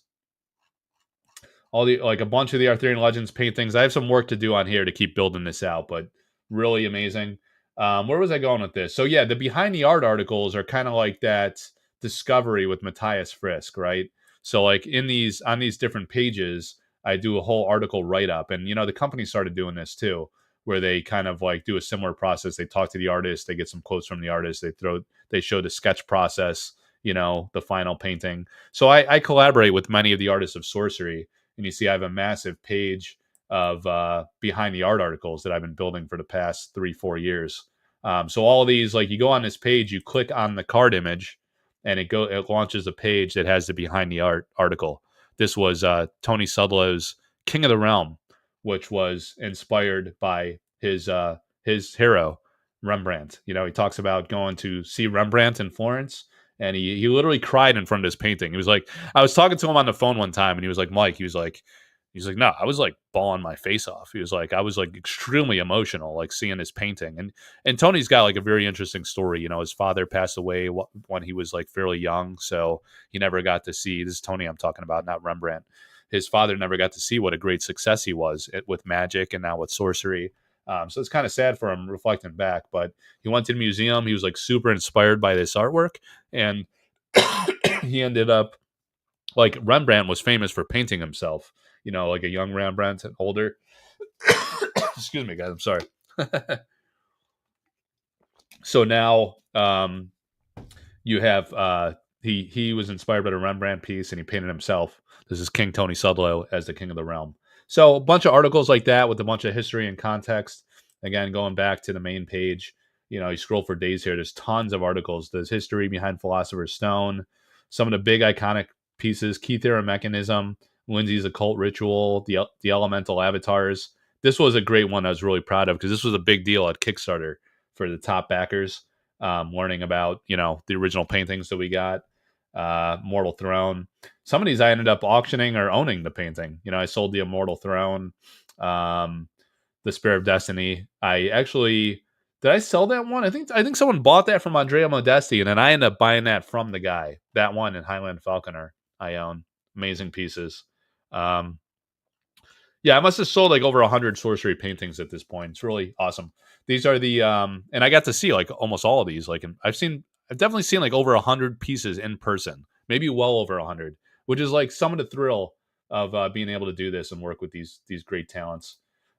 all the like a bunch of the Arthurian Legends paintings. I have some work to do on here to keep building this out, but really amazing. Where was I going with this? So yeah, the behind the art articles are kind of like that discovery with Matthias Frisk, right? So like in these on these different pages, I do a whole article write up, and the company started doing this too, where they kind of like do a similar process. They talk to the artist, they get some quotes from the artist, they show the sketch process, the final painting. So I collaborate with many of the artists of sorcery, and you see I have a massive page of behind the art articles that I've been building for the past 3-4 years. So all of these, like you go on this page, you click on the card image, and it launches a page that has the behind the art article. This was Tony Sudlow's King of the Realm, which was inspired by his hero Rembrandt. He talks about going to see Rembrandt in Florence, and he literally cried in front of his painting. He was like, I was talking to him on the phone one time, and he was like, Mike, he's like, no, I was like bawling my face off. He was like, I was like extremely emotional, like seeing his painting. And Tony's got like a very interesting story. His father passed away when he was like fairly young, so he never got to see. This is Tony I'm talking about, not Rembrandt. His father never got to see what a great success he was with magic and now with sorcery. So it's kind of sad for him reflecting back, but he went to the museum. He was like super inspired by this artwork, and he ended up like Rembrandt was famous for painting himself, like a young Rembrandt and older. Excuse me, guys. I'm sorry. So now you have he was inspired by the Rembrandt piece, and he painted himself. This is King Tony Sudlow as the King of the Realm. So a bunch of articles like that with a bunch of history and context. Again, going back to the main page, you scroll for days here. There's tons of articles. There's history behind Philosopher's Stone, some of the big iconic pieces, Key Theorem Mechanism, Lindsay's Occult Ritual, the Elemental Avatars. This was a great one I was really proud of because this was a big deal at Kickstarter for the top backers. Learning about the original paintings that we got, Mortal Throne. Some of these I ended up auctioning or owning the painting. I sold the Immortal Throne, the Spear of Destiny. I actually did I sell that one? I think someone bought that from Andrea Modesti, and then I ended up buying that from the guy. That one in Highland Falconer I own. Amazing pieces. Um, yeah, I must have sold like over 100 sorcery paintings at this point. It's really awesome. These are the and I got to see like almost all of these. Like I've definitely seen like over 100 pieces in person, maybe well over 100, which is like some of the thrill of being able to do this and work with these great talents.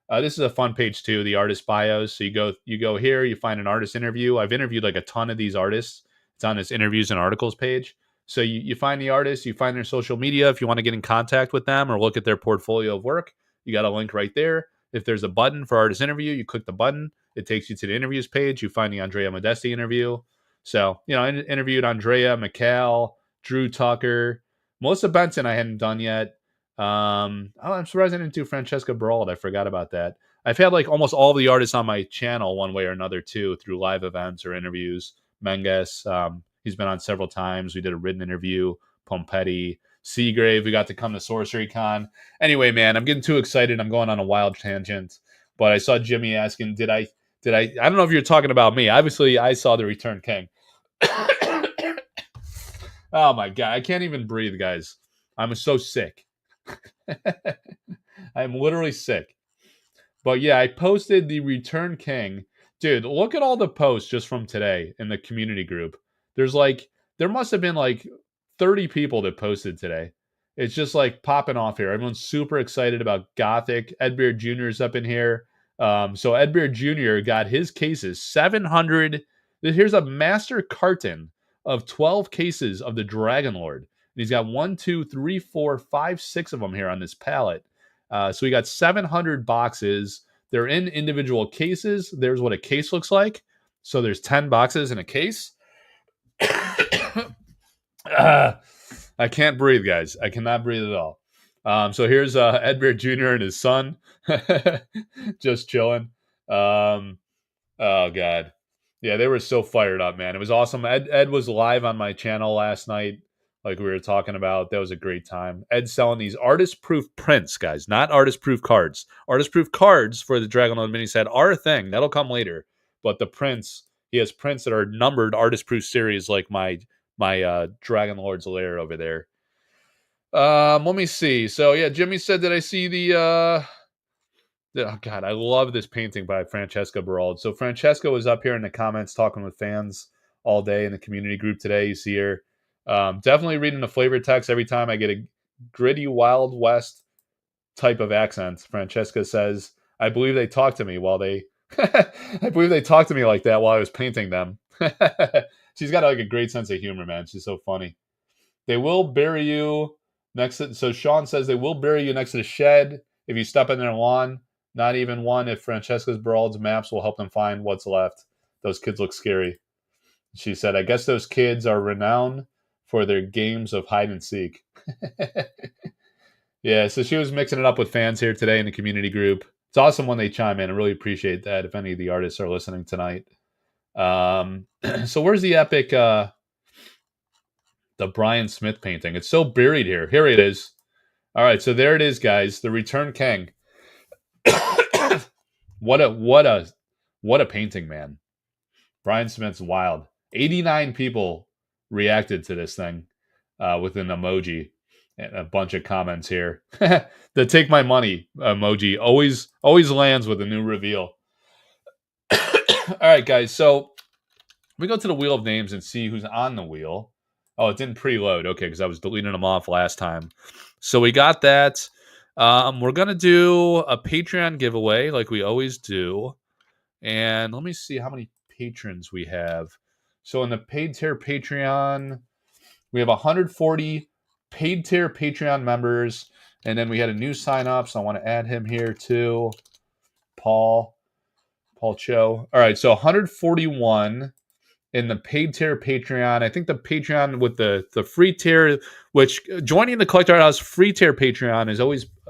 This is a fun page too, the artist bios. So you go here, you find an artist interview. I've interviewed like a ton of these artists. It's on this interviews and articles page. So you find the artist, you find their social media if you want to get in contact with them or look at their portfolio of work. You got a link right there. If there's a button for artist interview, you click the button. It takes you to the interviews page. You find the Andrea Modesti interview. So, I interviewed Andrea, McCall, Drew Tucker, Melissa Benson I hadn't done yet. I'm surprised I didn't do Francesca Brault. I forgot about that. I've had like almost all the artists on my channel one way or another too, through live events or interviews. Menges, he's been on several times. We did a written interview. Pompetti, Seagrave, we got to come to Sorcery Con. Anyway, man, I'm getting too excited. I'm going on a wild tangent. But I saw Jimmy asking, I don't know if you're talking about me. Obviously, I saw the Return King. Oh my god, I can't even breathe, guys. I'm so sick. I'm literally sick. But yeah, I posted the Return King. Dude, look at all the posts just from today in the community group. There must have been like 30 people that posted today. It's just like popping off here. Everyone's super excited about Gothic. Ed Beard Jr. is up in here. So Ed Beard Jr. got his cases 700. Here's a master carton of 12 cases of the Dragon Lord. And he's got 1, 2, 3, 4, 5, 6 of them here on this palette. So we got 700 boxes. They're in individual cases. There's what a case looks like. So there's 10 boxes in a case. I can't breathe, guys. I cannot breathe at all. So here's Ed Beard Jr. and his son just chilling. Oh, God. Yeah, they were so fired up, man. It was awesome. Ed was live on my channel last night like we were talking about. That was a great time. Ed's selling these artist-proof prints, guys, not artist-proof cards. Artist-proof cards for the Dragon Lord mini set are a thing. That'll come later. But the prints, he has prints that are numbered artist-proof series, like my Dragon Lord's Lair over there. Let me see. So yeah, Jimmy said that I see the oh god, I love this painting by Francesca Berald. So Francesca was up here in the comments talking with fans all day in the community group today. You see her. Definitely reading the flavor text every time I get a gritty Wild West type of accent. Francesca says, I believe they talked to me while they I believe they talked to me like that while I was painting them. She's got like a great sense of humor, man. She's so funny. They will bury you next to, so Sean says they will bury you next to the shed if you step in their lawn. Not even one if Francesca's Berald's maps will help them find what's left. Those kids look scary. She said, I guess those kids are renowned for their games of hide and seek. Yeah, so she was mixing it up with fans here today in the community group. It's awesome when they chime in. I really appreciate that if any of the artists are listening tonight. So where's the epic the Brian Smith painting? It's so buried here. Here it is. All right, so there it is, guys. The Return King. what a painting, man. Brian Smith's wild. 89 people reacted to this thing with an emoji and a bunch of comments here. The take my money emoji always lands with a new reveal. All right, guys. So we go to the wheel of names and see who's on the wheel. Oh, it didn't preload. Okay, because I was deleting them off last time. So we got that. We're going to do a Patreon giveaway like we always do. And let me see how many patrons we have. So in the paid tier Patreon, we have 140 paid tier Patreon members. And then we had a new sign up. So I want to add him here too. Paul Cho. All right, so 141 in the paid tier Patreon. I think the Patreon with the free tier, which joining the Collector Arthouse free tier Patreon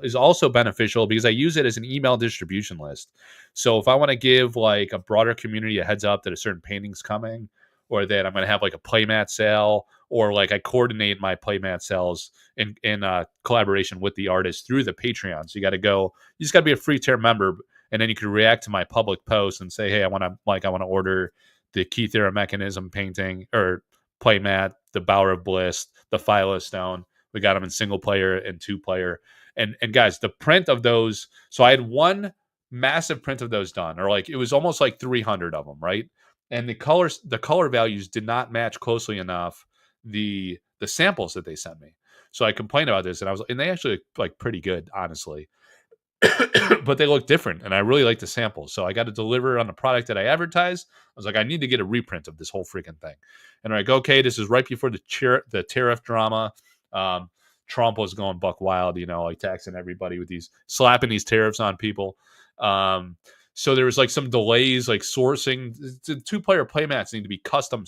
is also beneficial because I use it as an email distribution list. So if I want to give like a broader community a heads up that a certain painting's coming, or that I'm going to have like a playmat sale, or like I coordinate my playmat sales in collaboration with the artist through the Patreon. So you just got to be a free tier member, and then you can react to my public posts and say, hey, I want to order the Keith Era Mechanism painting or playmat, the Bower of Bliss, the Philo Stone. We got them in single player and 2-player. And guys, the print of those. So I had one massive print of those done, or like it was almost like 300 of them, right? And the color values did not match closely enough the samples that they sent me. So I complained about this, and they actually look like pretty good, honestly. But they look different, and I really like the samples. So I got to deliver on the product that I advertised. I was like, I need to get a reprint of this whole freaking thing. And I'm like, okay, this is right before the tariff drama. Trump was going buck wild, like taxing everybody with slapping these tariffs on people. So there was like some delays, like sourcing. The 2-player playmats need to be custom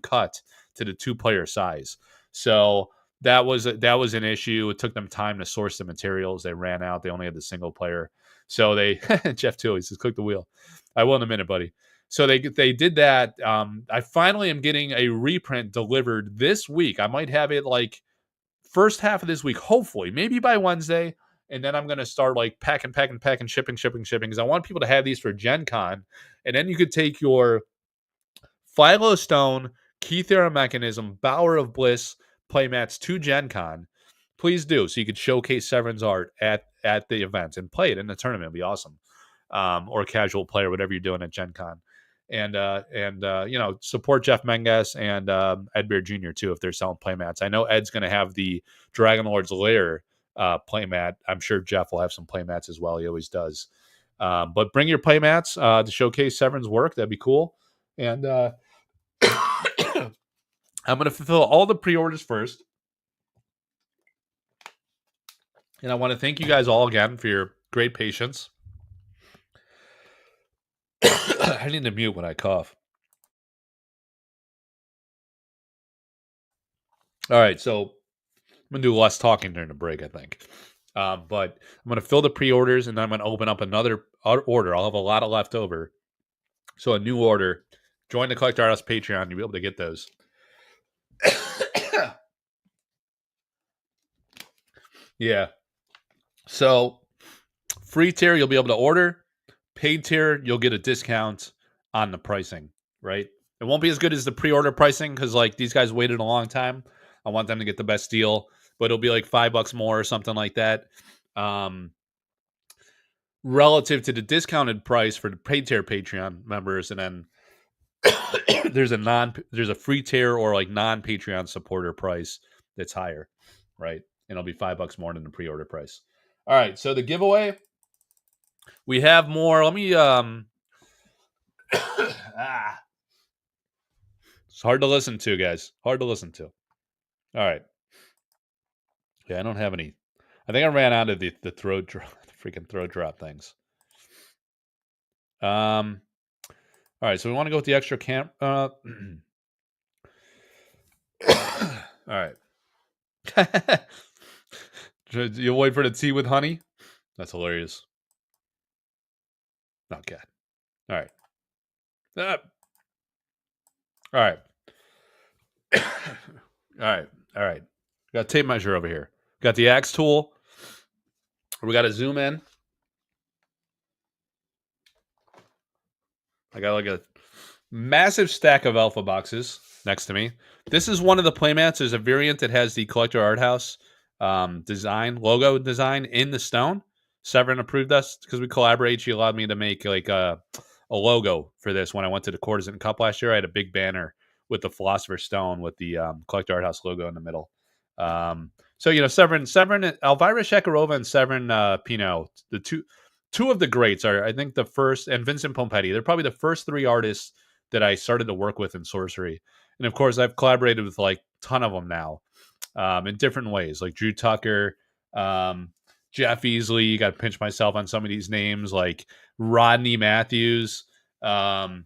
cut to the 2-player size. So that was an issue. It took them time to source the materials. They ran out. They only had the single player. So they Jeff Tilley says, click the wheel. I will in a minute, buddy. So they did that. I finally am getting a reprint delivered this week. I might have it like first half of this week, hopefully, maybe by Wednesday. And then I'm going to start like packing, shipping. Because I want people to have these for Gen Con. And then you could take your Philo Stone, Keith Era Mechanism, Bower of Bliss playmats to Gen Con. Please do, so you could showcase Severin's art at the event and play it in the tournament. It'd be awesome. Or casual play or whatever you're doing at Gen Con. And support Jeff Menges and Ed Bear Jr. too if they're selling playmats. I know Ed's going to have the Dragon Lord's Lair playmat. I'm sure Jeff will have some playmats as well. He always does. But bring your playmats to showcase Severin's work. That'd be cool. And I'm going to fulfill all the pre-orders first. And I want to thank you guys all again for your great patience. I need to mute when I cough. All right, so I'm going to do less talking during the break, I think. But I'm going to fill the pre-orders, and then I'm going to open up another order. I'll have a lot of left over. So a new order. Join the Collector Arthouse Patreon. You'll be able to get those. Yeah. So free tier, you'll be able to order. Paid tier, you'll get a discount on the pricing, right? It won't be as good as the pre-order pricing because like these guys waited a long time. I want them to get the best deal, but it'll be like $5 more or something like that. Relative to the discounted price for the paid tier Patreon members, and then there's a free tier or like non-Patreon supporter price that's higher, right? And it'll be $5 more than the pre-order price. All right, so the giveaway, we have more. Let me it's hard to listen to, guys. Hard to listen to. All right. Yeah, I don't have any. I think I ran out of the throat drop, the freaking throat drop things. All right, so we want to go with the extra camp. All right. You wait for the tea with honey? That's hilarious. Oh, God. All right. All right. All right. All right. Got a tape measure over here. Got the axe tool. We got to zoom in. I got like a massive stack of alpha boxes next to me. This is one of the playmats. There's a variant that has the Collector Arthouse logo design in the stone. Severin approved us because we collaborate. She allowed me to make like a logo for this when I went to the Courtesan Cup last year. I had a big banner with the Philosopher's Stone with the Collector Arthouse logo in the middle. So Severin, Elvira Shekharova and Severin Pino, the two of the greats are, I think, the first, and Vincent Pompetti. They're probably the first three artists that I started to work with in Sorcery. And of course, I've collaborated with like a ton of them now in different ways, like Drew Tucker, Jeff Easley. You got to pinch myself on some of these names, like Rodney Matthews. Dude,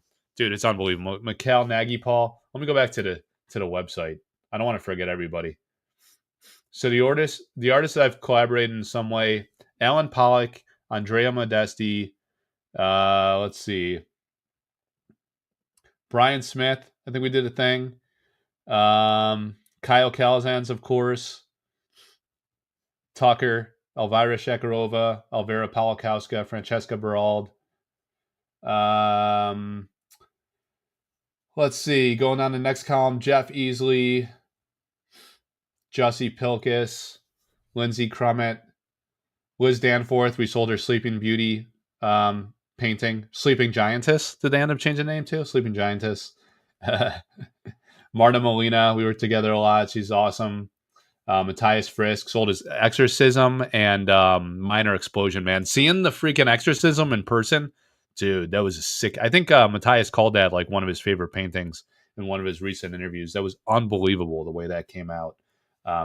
it's unbelievable. Mikhail Nagy-Paul. Let me go back to the website. I don't want to forget everybody. So the artists that I've collaborated in some way: Alan Pollock, Andrea Modesti. Let's see. Brian Smith. I think we did a thing. Kyle Calzans, of course. Tucker, Elvira Shekharova, Elvira Palakowska, Francesca Berald. Let's see. Going down the next column, Jeff Easley, Jussie Pilkis, Lindsay Crummett, Liz Danforth. We sold her Sleeping Beauty painting. Sleeping Giantess. Did they end up changing the name to? Sleeping Giantess. Marta Molina. We worked together a lot. She's awesome. Matthias Frisk sold his Exorcism and Minor Explosion, man. Seeing the freaking Exorcism in person, dude, that was a sick. I think Matthias called that like one of his favorite paintings in one of his recent interviews. That was unbelievable the way that came out.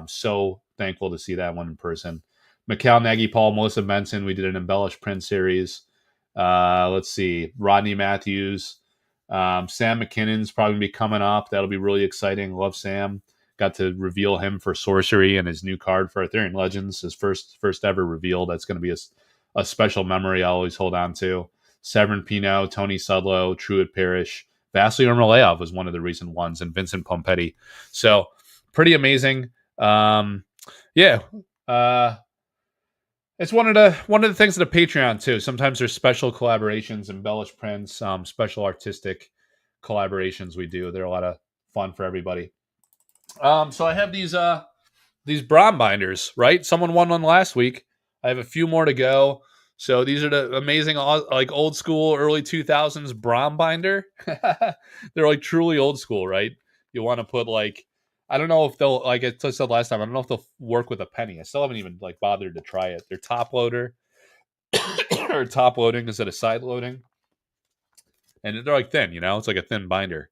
So thankful to see that one in person. Mikhail Nagy-Paul, Melissa Benson, we did an embellished print series. Let's see, Rodney Matthews, Sam McKinnon's probably gonna be coming up. That'll be really exciting. Love Sam. Got to reveal him for Sorcery and his new card for Arthurian Legends, his first ever reveal. That's going to be a special memory I always hold on to. Severin Pino, Tony Sudlow, Truitt Parrish, Vasily Ermolayev was one of the recent ones, and Vincent Pompetti. So pretty amazing. Yeah. It's one of the things of the Patreon too. Sometimes there's special collaborations, embellished prints, special artistic collaborations we do. They're a lot of fun for everybody. So I have these Brom binders, right? Someone won one last week. I have a few more to go. So these are the amazing, like old school, early 2000s Brom binder. They're like truly old school, right? You want to put like, I don't know if they'll, like I said last time, I don't know if they'll work with a penny. I still haven't even like bothered to try it. They're top loader or top loading instead of side loading. And they're like thin, it's like a thin binder.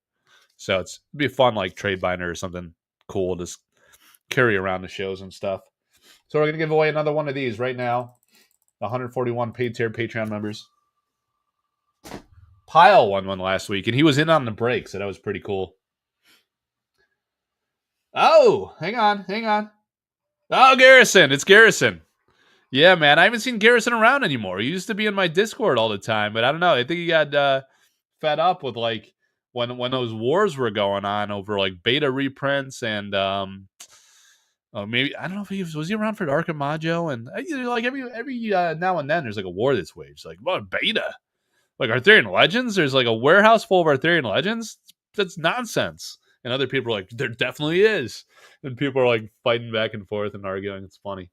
So it'd be a fun like trade binder or something cool to carry around the shows and stuff. So we're going to give away another one of these right now. 141 paid tier Patreon members. Pyle won one last week, and he was in on the break, so that was pretty cool. Oh, hang on. Oh, Garrison. It's Garrison. Yeah, man. I haven't seen Garrison around anymore. He used to be in my Discord all the time, but I don't know. I think he got fed up with like when those wars were going on over like beta reprints and Oh, maybe I don't know if was he around for Archimaggio, and like every now and then there's like a war that's waged. Like what beta? Like Arthurian Legends? There's like a warehouse full of Arthurian Legends? That's nonsense. And other people are like, there definitely is. And people are like fighting back and forth and arguing. It's funny.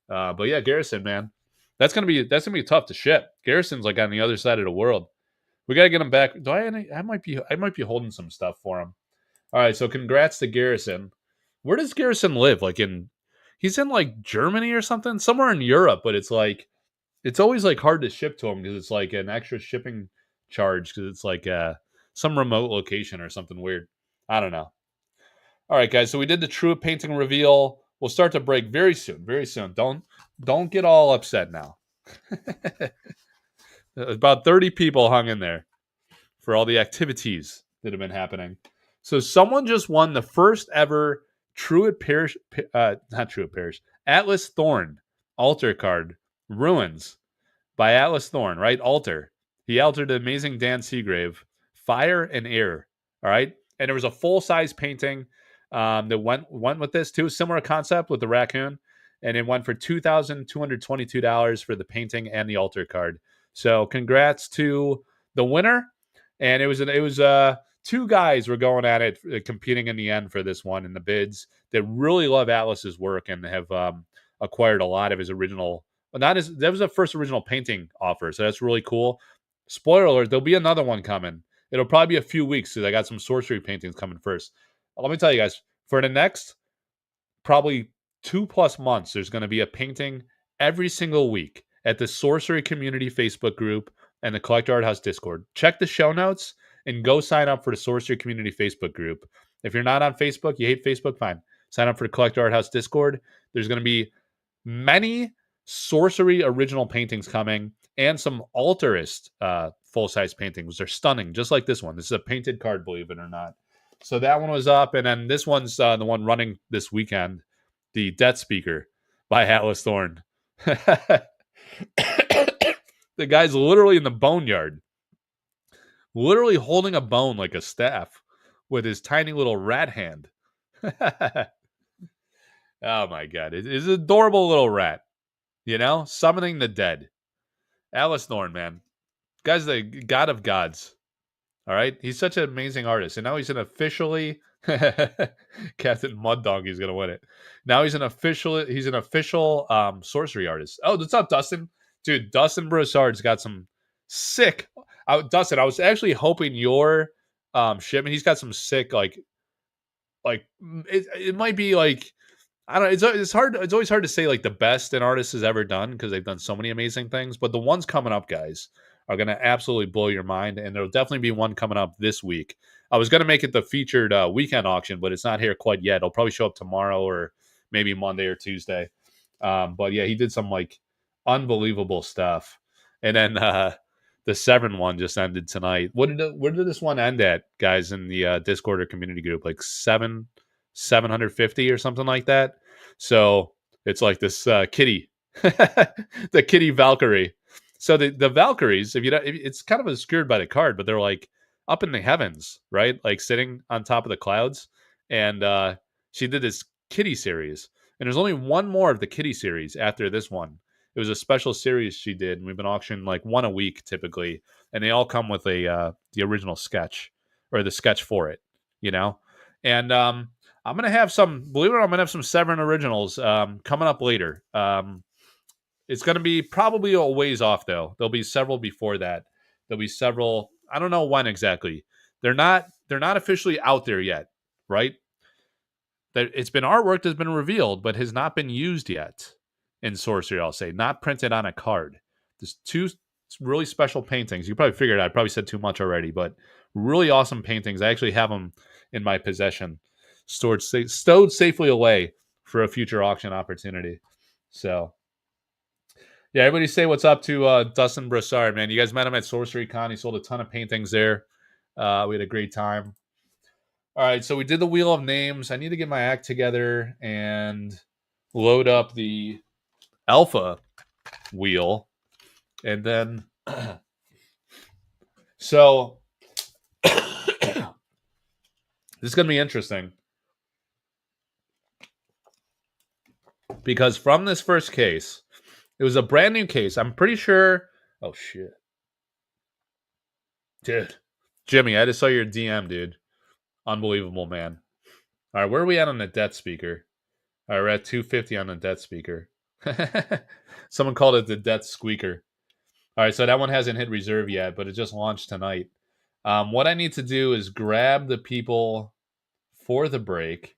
But yeah, Garrison, man. That's gonna be tough to ship. Garrison's like on the other side of the world. We gotta get him back. I might be holding some stuff for him. All right, so congrats to Garrison. Where does Garrison live? He's in like Germany or something, somewhere in Europe, but it's always like hard to ship to him because it's like an extra shipping charge because it's like some remote location or something weird. I don't know. All right, guys. So we did the Truitt painting reveal. We'll start to break very soon. Very soon. Don't get all upset now. About 30 people hung in there for all the activities that have been happening. So someone just won the first ever Truitt Parrish, not Truitt Parrish, Atlas Thorn altar card, Ruins by Atlas Thorn, right? Altar. He altered the amazing Dan Seagrave, Fire and Air. All right. And there was a full size painting that went with this too. Similar concept with the raccoon. And it went for $2,222 for the painting and the altar card. So congrats to the winner. And it was two guys were going at it, competing in the end for this one in the bids that really love Atlas's work and have acquired a lot of his original. That was the first original painting offer, so that's really cool. Spoiler alert: there'll be another one coming. It'll probably be a few weeks because I got some sorcery paintings coming first. Let me tell you guys, for the next probably 2+ months, there's going to be a painting every single week at the Sorcery Community Facebook group and the Collector Arthouse Discord. Check the show notes and go sign up for the Sorcery Community Facebook group. If you're not on Facebook, you hate Facebook, fine. Sign up for the Collector Arthouse Discord. There's going to be many sorcery original paintings coming and some altarist full-size paintings. They're stunning, just like this one. This is a painted card, believe it or not. So that one was up, and then this one's the one running this weekend, the Death Speaker by Atlas Thorn. The guy's literally in the boneyard, literally holding a bone like a staff with his tiny little rat hand. Oh my god, it's an adorable little rat. Summoning the dead. Atlas Thorn, man. Guy's the god of gods. All right? He's such an amazing artist. And now he's an officially Captain Mud Donkey's gonna win it. Now he's an official sorcery artist. Oh, what's up, Dustin? Dude, Dustin Broussard's got some sick. Dustin, I was actually hoping your shipment. He's got some sick it might be like I don't know. It's hard. It's always hard to say like the best an artist has ever done because they've done so many amazing things. But the ones coming up, guys, are going to absolutely blow your mind. And there'll definitely be one coming up this week. I was going to make it the featured weekend auction, but it's not here quite yet. It'll probably show up tomorrow or maybe Monday or Tuesday. But yeah, he did some like unbelievable stuff. And then the Severn one just ended tonight. Where did this one end at, guys, in the Discord or community group? Like 750 or something like that. So it's like this kitty, the kitty Valkyrie. So the Valkyries, it's kind of obscured by the card, but they're like up in the heavens, right? Like sitting on top of the clouds. And she did this kitty series, and there's only one more of the kitty series after this one. It was a special series she did, and we've been auctioning like one a week typically, and they all come with the original sketch or the sketch for it, And I'm gonna have some. Believe it or not, I'm gonna have some Severn originals coming up later. It's gonna be probably a ways off though. There'll be several before that. There'll be several. I don't know when exactly. They're not officially out there yet, right? It's been artwork that's been revealed, but has not been used yet in Sorcery. I'll say not printed on a card. There's two really special paintings. You probably figured I probably said too much already, but really awesome paintings. I actually have them in my possession, stowed safely away for a future auction opportunity. So, yeah, everybody say what's up to Dustin Broussard, man. You guys met him at Sorcery Con. He sold a ton of paintings there. We had a great time. All right, so we did the Wheel of Names. I need to get my act together and load up the Alpha wheel. And then, so this is going to be interesting. because from this first case, it was a brand new case. I'm pretty sure. Oh shit, dude, Jimmy, I just saw your DM, dude. Unbelievable, man. All right, where are we at on the death speaker? All right, we're at 250 on the death speaker. Someone called it the death squeaker. All right, so that one hasn't hit reserve yet, but it just launched tonight. What I need to do is grab the people for the break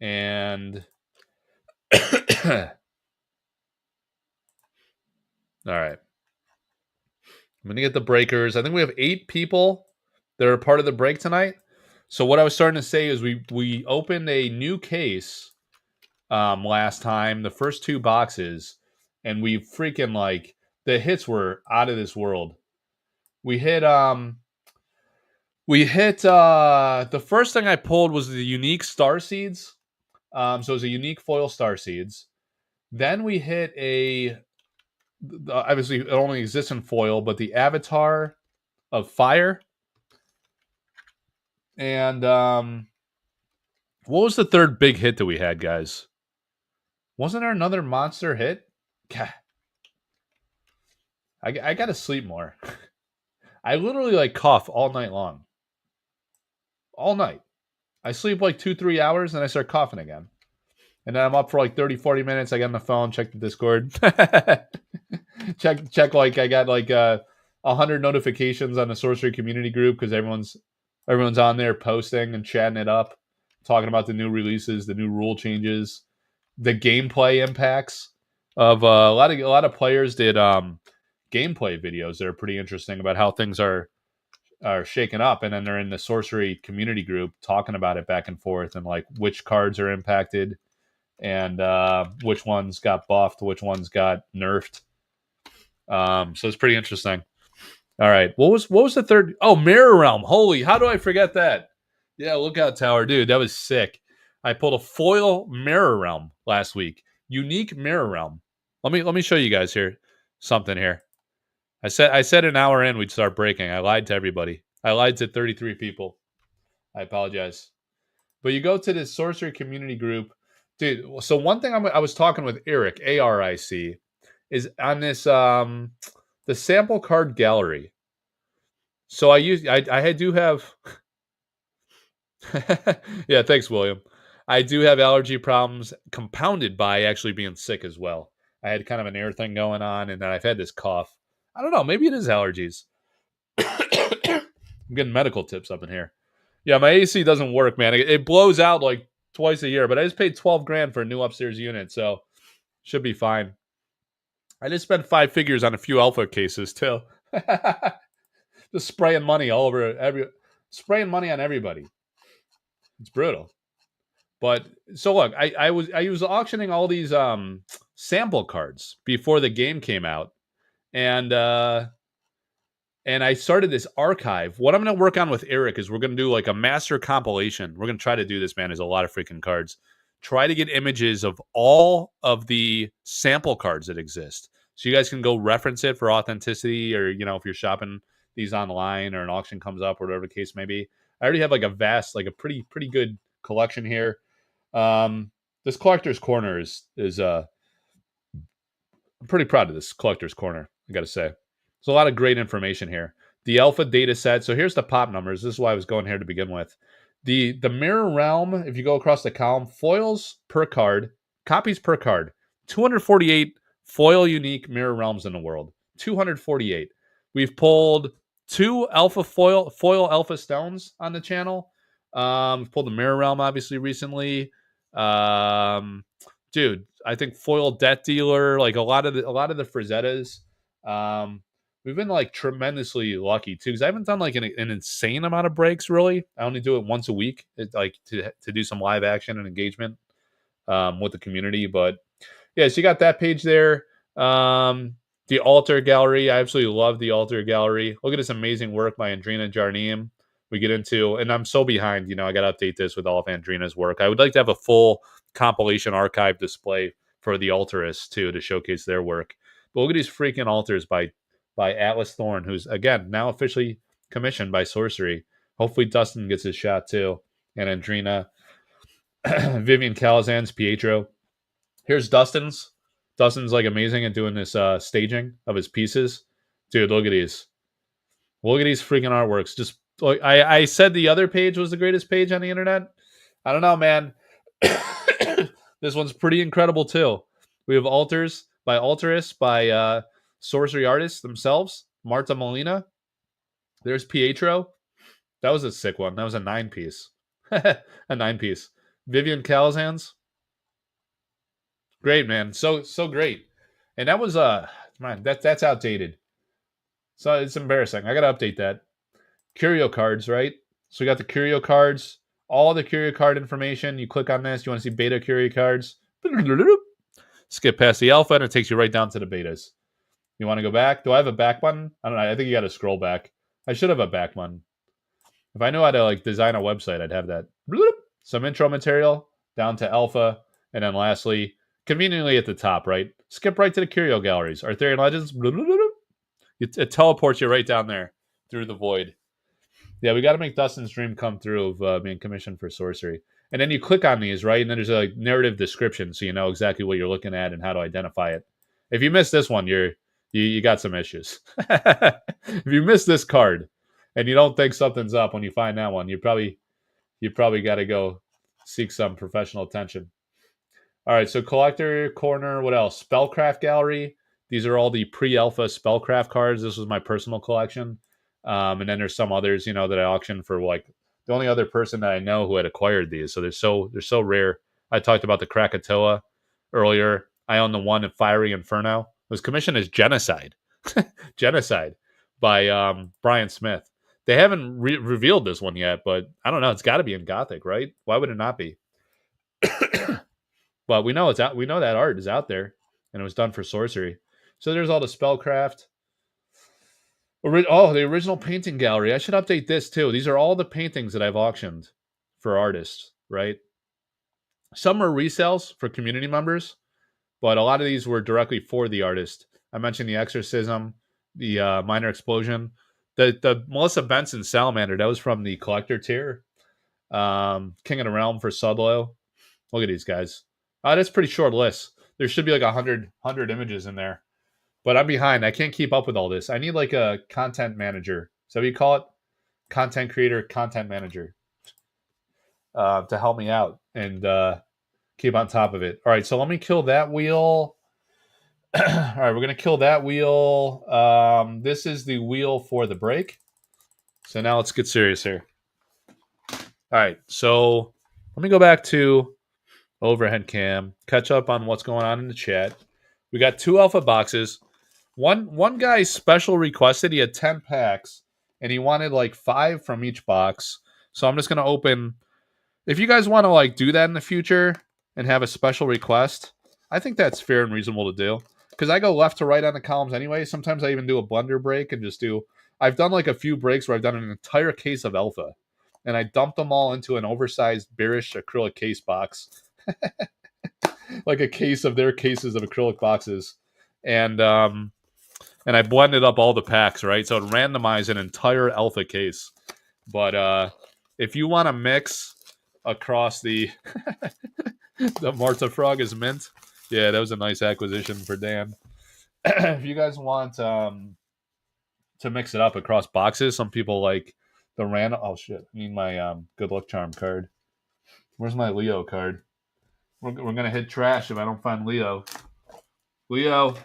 and all right. I'm gonna get the breakers. I think we have 8 people that are part of the break tonight. So what I was starting to say is we opened a new case last time, the first 2 boxes, and we freaking like the hits were out of this world. We hit the first thing I pulled was the unique star seeds. So it was a unique foil star seeds. Then we hit obviously it only exists in foil, but the avatar of fire. And what was the third big hit that we had, guys? Wasn't there another monster hit? God, I gotta sleep more. I literally like cough all night long. All night. I sleep like 2-3 hours and I start coughing again. And then I'm up for like 30-40 minutes. I get on the phone, check the Discord. check like I got like 100 notifications on the Sorcery community group because everyone's on there posting and chatting it up, talking about the new releases, the new rule changes, the gameplay impacts of a lot of players did gameplay videos that are pretty interesting about how things are shaken up, and then they're in the Sorcery community group talking about it back and forth and like which cards are impacted and which ones got buffed, which ones got nerfed. So it's pretty interesting. All right, what was the third? Oh, Mirror Realm. Holy, how do I forget that? Yeah, Lookout Tower, dude, that was sick. I pulled a foil Mirror Realm last week. Unique Mirror Realm. Let me show you guys here something here. I said an hour in we'd start breaking. I lied to everybody. I lied to 33 people. I apologize. But you go to this Sorcery community group, dude. So one thing I was talking with Eric, ARIC, is on this the sample card gallery. So I do have yeah, thanks, William. I do have allergy problems compounded by actually being sick as well. I had kind of an air thing going on, and then I've had this cough. I don't know. Maybe it is allergies. I'm getting medical tips up in here. Yeah, my AC doesn't work, man. It blows out like twice a year, but I just paid 12 grand for a new upstairs unit, so should be fine. I just spent 5 figures on a few alpha cases too. Just spraying money all over spraying money on everybody. It's brutal. But so look, I was auctioning all these sample cards before the game came out, and I started this archive. What I'm going to work on with Eric is we're going to do like a master compilation. We're going to try to do this, man. There's a lot of freaking cards. Try to get images of all of the sample cards that exist, so you guys can go reference it for authenticity, or if you're shopping these online or an auction comes up or whatever the case may be. I already have like a pretty good collection here. This collector's corner is I'm pretty proud of this collector's corner. I got to say, there's a lot of great information here. The alpha data set. So here's the pop numbers. This is why I was going here to begin with. The Mirror Realm. If you go across the column, foils per card, copies per card. 248 foil unique Mirror Realms in the world. 248. We've pulled 2 alpha foil alpha stones on the channel. We've pulled the Mirror Realm obviously recently. Dude, I think foil debt dealer, like a lot of the Frazettas. We've been like tremendously lucky too, because I haven't done like an insane amount of breaks. Really, I only do it once a week, like to do some live action and engagement with the community. But yeah, so you got that page there. The altar gallery, I absolutely love the altar gallery. Look at this amazing work by Andrina Jarnim. We get into, and I'm so behind. I got to update this with all of Andrina's work. I would like to have a full compilation archive display for the altarists too, to showcase their work. But look at these freaking altars by Atlas Thorn, who's again now officially commissioned by Sorcery. Hopefully Dustin gets his shot too, and Andrina, Vivian Calazans, Pietro. Here's Dustin's. Dustin's like amazing at doing this staging of his pieces. Dude, look at these. Look at these freaking artworks. Just like I said the other page was the greatest page on the internet. I don't know, man. This one's pretty incredible too. We have Altars by Alteris by Sorcery Artists themselves. Marta Molina. There's Pietro. That was a sick one. That was a 9-piece. A 9-piece. Vivian Calazans. Great, man. So great. And that was man, that's outdated. So it's embarrassing. I gotta update that. Curio cards, right? So we got the curio cards, all the curio card information. You click on this, you want to see beta curio cards. Skip past the alpha and it takes you right down to the betas. You want to go back? Do I have a back button? I don't know. I think you got to scroll back. I should have a back button. If I knew how to like design a website, I'd have that. Some intro material down to alpha, and then lastly, conveniently at the top, right? Skip right to the curio galleries. Arthurian Legends. It teleports you right down there through the void. Yeah, we got to make Dustin's dream come through of being commissioned for sorcery. And then you click on these, right? And then there's a narrative description, so you know exactly what you're looking at and how to identify it. If you miss this one, you got some issues. If you miss this card and you don't think something's up when you find that one, you probably got to go seek some professional attention. All right, so collector corner. What else? Spellcraft gallery. These are all the pre-alpha spellcraft cards. This was my personal collection. And then there's some others, that I auctioned for like the only other person that I know who had acquired these. So they're so rare. I talked about the Krakatoa earlier. I own the one at Fiery Inferno. It was commissioned as Genocide. Genocide by Brian Smith. They haven't revealed this one yet, but I don't know. It's got to be in Gothic, right? Why would it not be? But we know it's out. We know that art is out there, and it was done for sorcery. So there's all the spellcraft. The original painting gallery. I should update this too. These are all the paintings that I've auctioned for artists, right? Some are resales for community members, but a lot of these were directly for the artist. I mentioned the Exorcism, the Minor Explosion, the Melissa Benson Salamander. That was from the collector tier. King of the Realm for Sudlow. Look at these guys. That's a pretty short list. There should be like 100 images in there. But I'm behind. I can't keep up with all this. I need like a content manager. So we call it content creator, content manager to help me out and keep on top of it. All right, so let me kill that wheel. All right, we're going to kill that wheel. This is the wheel for the break. So now let's get serious here. All right, so let me go back to overhead cam, catch up on what's going on in the chat. We got 2 alpha boxes. One guy special requested, he had 10 packs, and he wanted like 5 from each box. So I'm just going to open. If you guys want to like do that in the future and have a special request, I think that's fair and reasonable to do. Because I go left to right on the columns anyway. Sometimes I even do a blender break and I've done like a few breaks where I've done an entire case of alpha. And I dumped them all into an oversized bearish acrylic case box. Like a case of their cases of acrylic boxes. And I blended up all the packs, right? So it randomized an entire alpha case. But if you want to mix across the the Marta Frog is mint, yeah, that was a nice acquisition for Dan. If you guys want to mix it up across boxes, some people like the random. Oh shit! I need my good luck charm card. Where's my Leo card? We're gonna hit trash if I don't find Leo. Leo.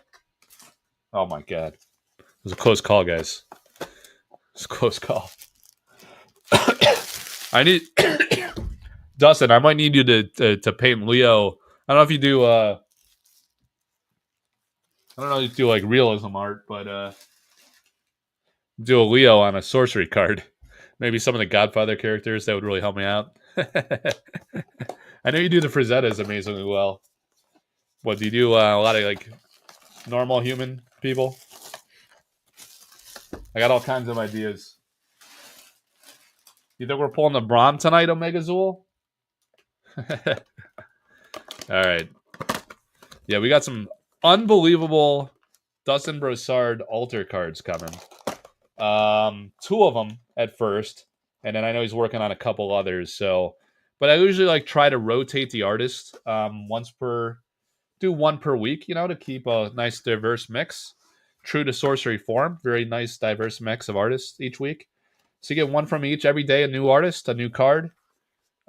Oh my god. It was a close call, guys. It's a close call. I need Dustin, I might need you to paint Leo. I don't know if you do I don't know if you do like realism art, but do a Leo on a sorcery card. Maybe some of the Godfather characters, that would really help me out. I know you do the Frazettas amazingly well. What, do you do a lot of like normal human people? I got all kinds of ideas. You think we're pulling the Braum tonight, Omega Zool? All right. Yeah, we got some unbelievable Dustin Brossard altar cards coming. 2 of them at first, and then I know he's working on a couple others. So, but I usually like try to rotate the artist once per do one per week, to keep a nice diverse mix. True to Sorcery form, very nice diverse mix of artists each week. So you get one from each every day, a new artist, a new card,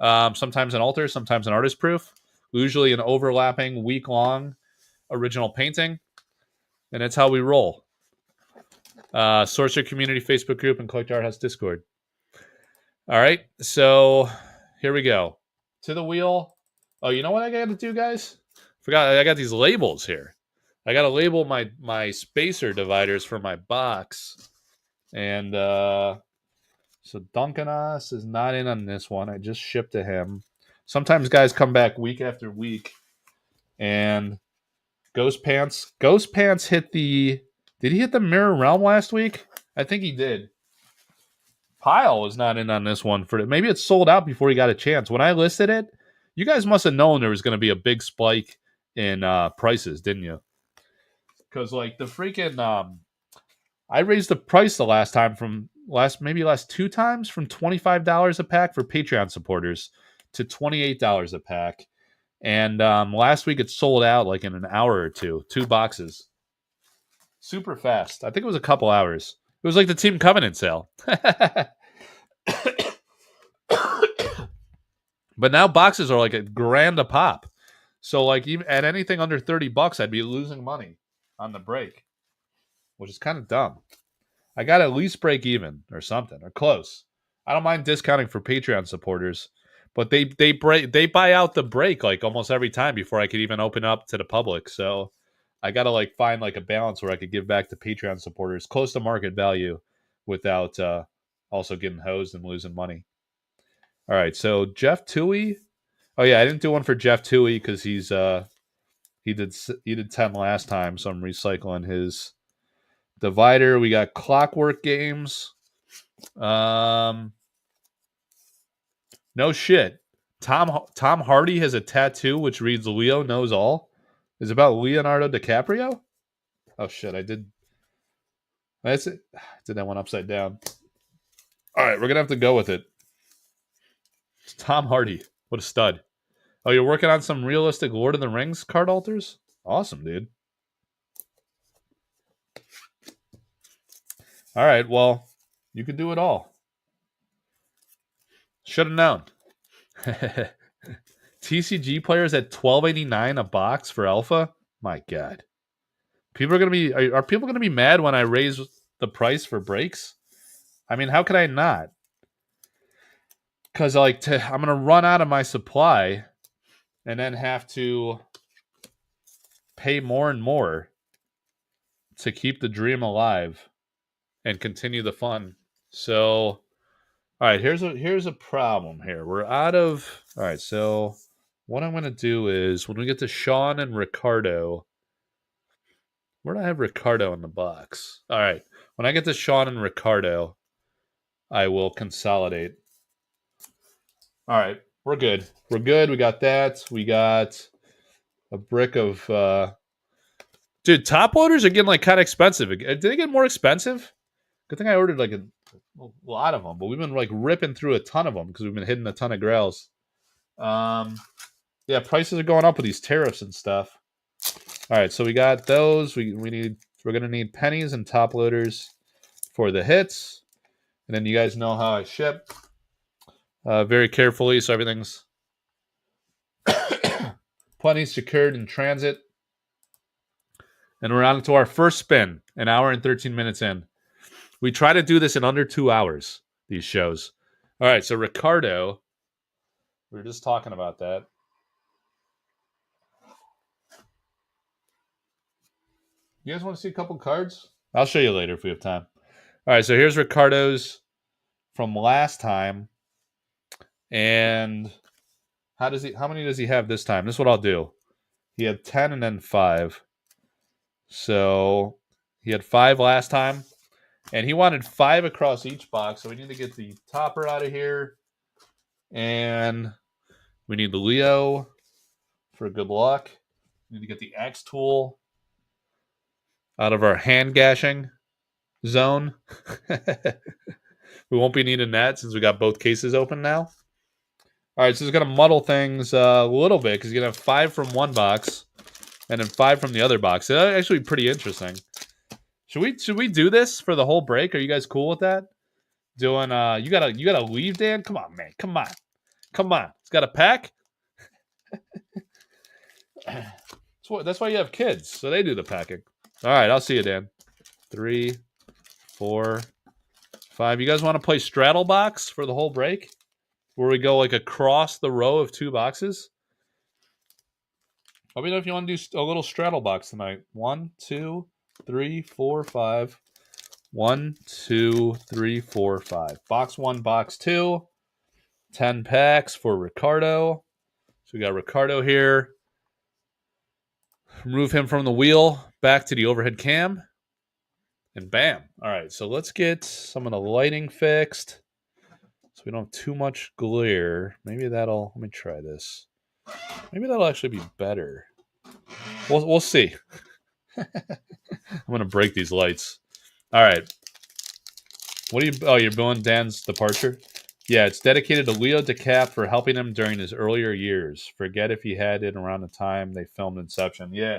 sometimes an altar, sometimes an artist proof, usually an overlapping week-long original painting, and that's how we roll. Sorcery Community Facebook group and Collector Arthouse Discord. All right, so here we go. To the wheel. Oh, you know what I got to do, guys? Forgot I got these labels here. I got to label my spacer dividers for my box. And so Duncanos is not in on this one. I just shipped to him. Sometimes guys come back week after week. And Ghost Pants hit the... Did he hit the Mirror Realm last week? I think he did. Pyle is not in on this one. Maybe it sold out before he got a chance. When I listed it, you guys must have known there was going to be a big spike in prices, didn't you? Because like the freaking... I raised the price the last time last 2 times from $25 a pack for Patreon supporters to $28 a pack. And last week it sold out like in an hour or two. 2 boxes. Super fast. I think it was a couple hours. It was like the Team Covenant sale. But now boxes are like $1,000 a pop. So like even at anything under $30, I'd be losing money on the break, which is kind of dumb. I got to at least break even or something or close. I don't mind discounting for Patreon supporters, but they buy out the break like almost every time before I could even open up to the public. So I got to like find like a balance where I could give back to Patreon supporters close to market value without also getting hosed and losing money. All right, so Jeff Toohey. Oh yeah, I didn't do one for Jeff Toohey because he did 10 last time, so I'm recycling his divider. We got Clockwork Games. No shit. Tom Hardy has a tattoo which reads "Leo knows all." Is it about Leonardo DiCaprio? Oh shit, I did. That's it. I did that one upside down. All right, we're gonna have to go with it. It's Tom Hardy. What a stud. Oh, you're working on some realistic Lord of the Rings card alters? Awesome, dude. All right, well, you can do it all. Should have known. TCG players at $12.89 a box for alpha? My God. People are people gonna be mad when I raise the price for breaks? I mean, how could I not? Because I'm gonna run out of my supply and then have to pay more and more to keep the dream alive and continue the fun. So, all right, here's a problem here. We're out of... All right, so what I'm going to do is when we get to Sean and Ricardo... Where do I have Ricardo in the box? All right, when I get to Sean and Ricardo, I will consolidate. All right, we're good. We're good. We got that. We got a brick of... Dude, top loaders are getting like kind of expensive. Did they get more expensive? Good thing I ordered like a lot of them, but we've been like ripping through a ton of them because we've been hitting a ton of grails. Yeah, prices are going up with these tariffs and stuff. All right, so we got those. We're gonna need pennies and top loaders for the hits, and then you guys know how I ship very carefully, so everything's plenty secured in transit. And we're on to our first spin, an hour and 13 minutes in. We try to do this in under 2 hours, these shows. All right, so Ricardo, we were just talking about that. You guys want to see a couple cards? I'll show you later if we have time. All right, so here's Ricardo's from last time. And how many does he have this time? This is what I'll do. He had 10 and then 5. So he had 5 last time. And he wanted 5 across each box. So we need to get the topper out of here. And we need the Leo for good luck. We need to get the X tool out of our hand gashing zone. We won't be needing that since we got both cases open now. All right, so it's going to muddle things a little bit because you're going to have 5 from one box and then 5 from the other box. That's actually pretty interesting. Should we do this for the whole break? Are you guys cool with that? Doing you gotta leave, Dan? Come on, man. Come on. Come on. It's got a pack. That's why you have kids, so they do the packing. All right, I'll see you, Dan. 3, 4, 5. You guys want to play straddle box for the whole break? Where we go like across the row of 2 boxes? Let me know if you want to do a little straddle box tonight. 1, 2, 3, 4, 5. 1, 2, 3, 4, 5. Box 1, box 2. 10 packs for Ricardo. So we got Ricardo here. Remove him from the wheel. Back to the overhead cam. And bam. All right, so let's get some of the lighting fixed so we don't have too much glare. Maybe that'll... Let me try this. Maybe that'll actually be better. We'll see. I'm going to break these lights. All right. What are you... Oh, you're doing Dan's departure? Yeah, it's dedicated to Leo DeCap for helping him during his earlier years. Forget if he had it around the time they filmed Inception. Yeah.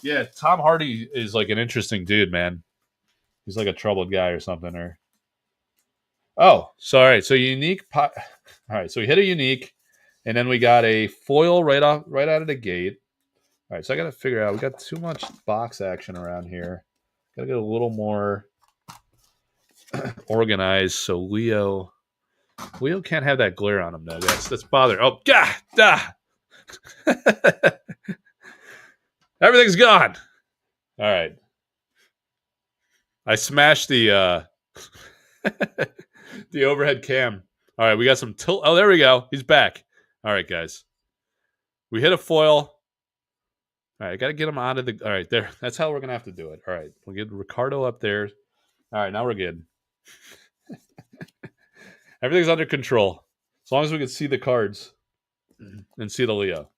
Yeah, Tom Hardy is like an interesting dude, man. He's like a troubled guy or something. Or oh, sorry. So unique. All right, so we hit a unique, and then we got a foil right out of the gate. All right, so I got to figure out. We got too much box action around here. Got to get a little more organized. So Leo can't have that glare on him though. That's bothering. Oh, God, everything's gone. All right. I smashed the the overhead cam. All right, we got some tilt. Oh, there we go. He's back. All right, guys. We hit a foil. All right, I got to get him out of the... All right, there. That's how we're going to have to do it. All right, we'll get Ricardo up there. All right, now we're good. Everything's under control. As long as we can see the cards and see the Leo.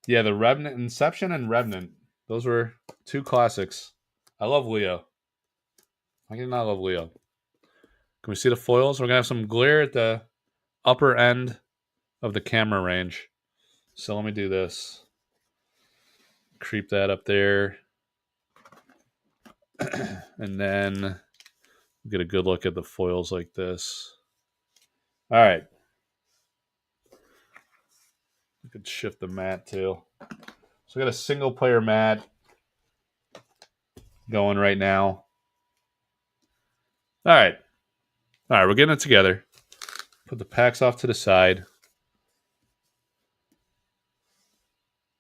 Yeah, the Revenant, Inception and Revenant. Those were 2 classics. I love Leo. I can not love Leo. Can we see the foils? We're going to have some glare at the upper end of the camera range. So let me do this. Creep that up there. And then get a good look at the foils like this. All right. We could shift the mat too. So I got a single player mat going right now. All right. All right, we're getting it together. Put the packs off to the side.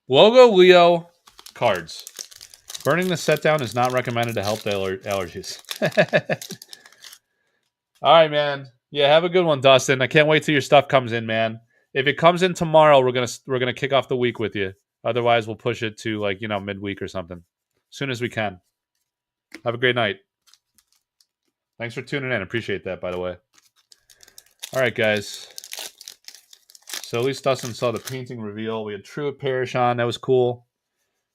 Logo Leo cards. Burning the set down is not recommended to help the allergies. All right, man. Yeah, have a good one, Dustin. I can't wait till your stuff comes in, man. If it comes in tomorrow, we're gonna kick off the week with you. Otherwise, we'll push it to like midweek or something. As soon as we can. Have a great night. Thanks for tuning in. Appreciate that, by the way. All right, guys. So at least Dustin saw the painting reveal. We had Truitt Parrish on. That was cool.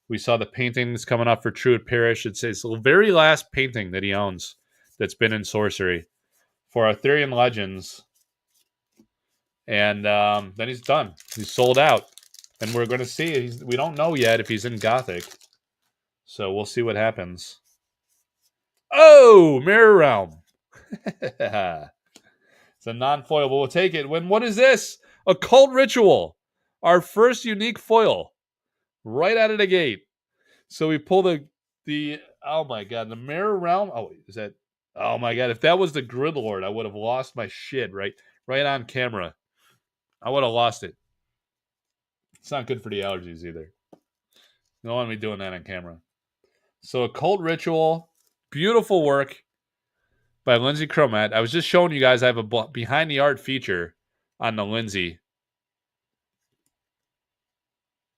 We saw the paintings coming up for Truitt Parrish. It's his very last painting that he owns that's been in Sorcery for Arthurian Legends. And then he's done. He's sold out. And we're going to see. We don't know yet if he's in Gothic. So we'll see what happens. Oh, Mirror Realm. It's a non-foil, but we'll take it. What is this? Occult Ritual. Our first unique foil. Right out of the gate. So we pull the oh my god, the Mirror Realm. Oh, is that... Oh my god, if that was the Grid Lord, I would have lost my shit right on camera. I would have lost it. It's not good for the allergies either. You don't want me doing that on camera. So Occult Ritual, beautiful work by Lindsay Cromet. I was just showing you guys I have a behind the art feature on the Lindsay.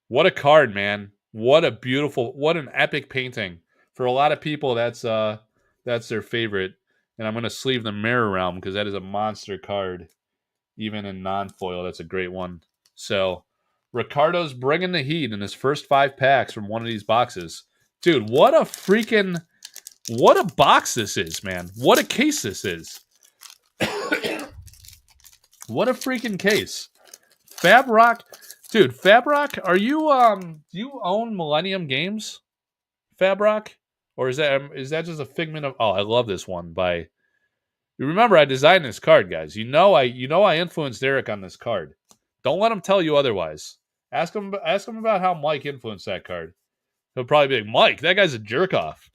What a card, man. What an epic painting. For a lot of people, that's their favorite. And I'm going to sleeve the Mirror Realm because that is a monster card. Even in non-foil, that's a great one. So, Ricardo's bringing the heat in his first 5 packs from one of these boxes. Dude, what a box this is, man. What a case this is. What a freaking case. Fab Rock Dude, Fabrock, are you do you own Millennium Games, Fabrock? Or is that just a figment of I love this one by you remember I designed this card, guys. I influenced Eric on this card. Don't let him tell you otherwise. Ask him about how Mike influenced that card. He'll probably be like, Mike, that guy's a jerk off.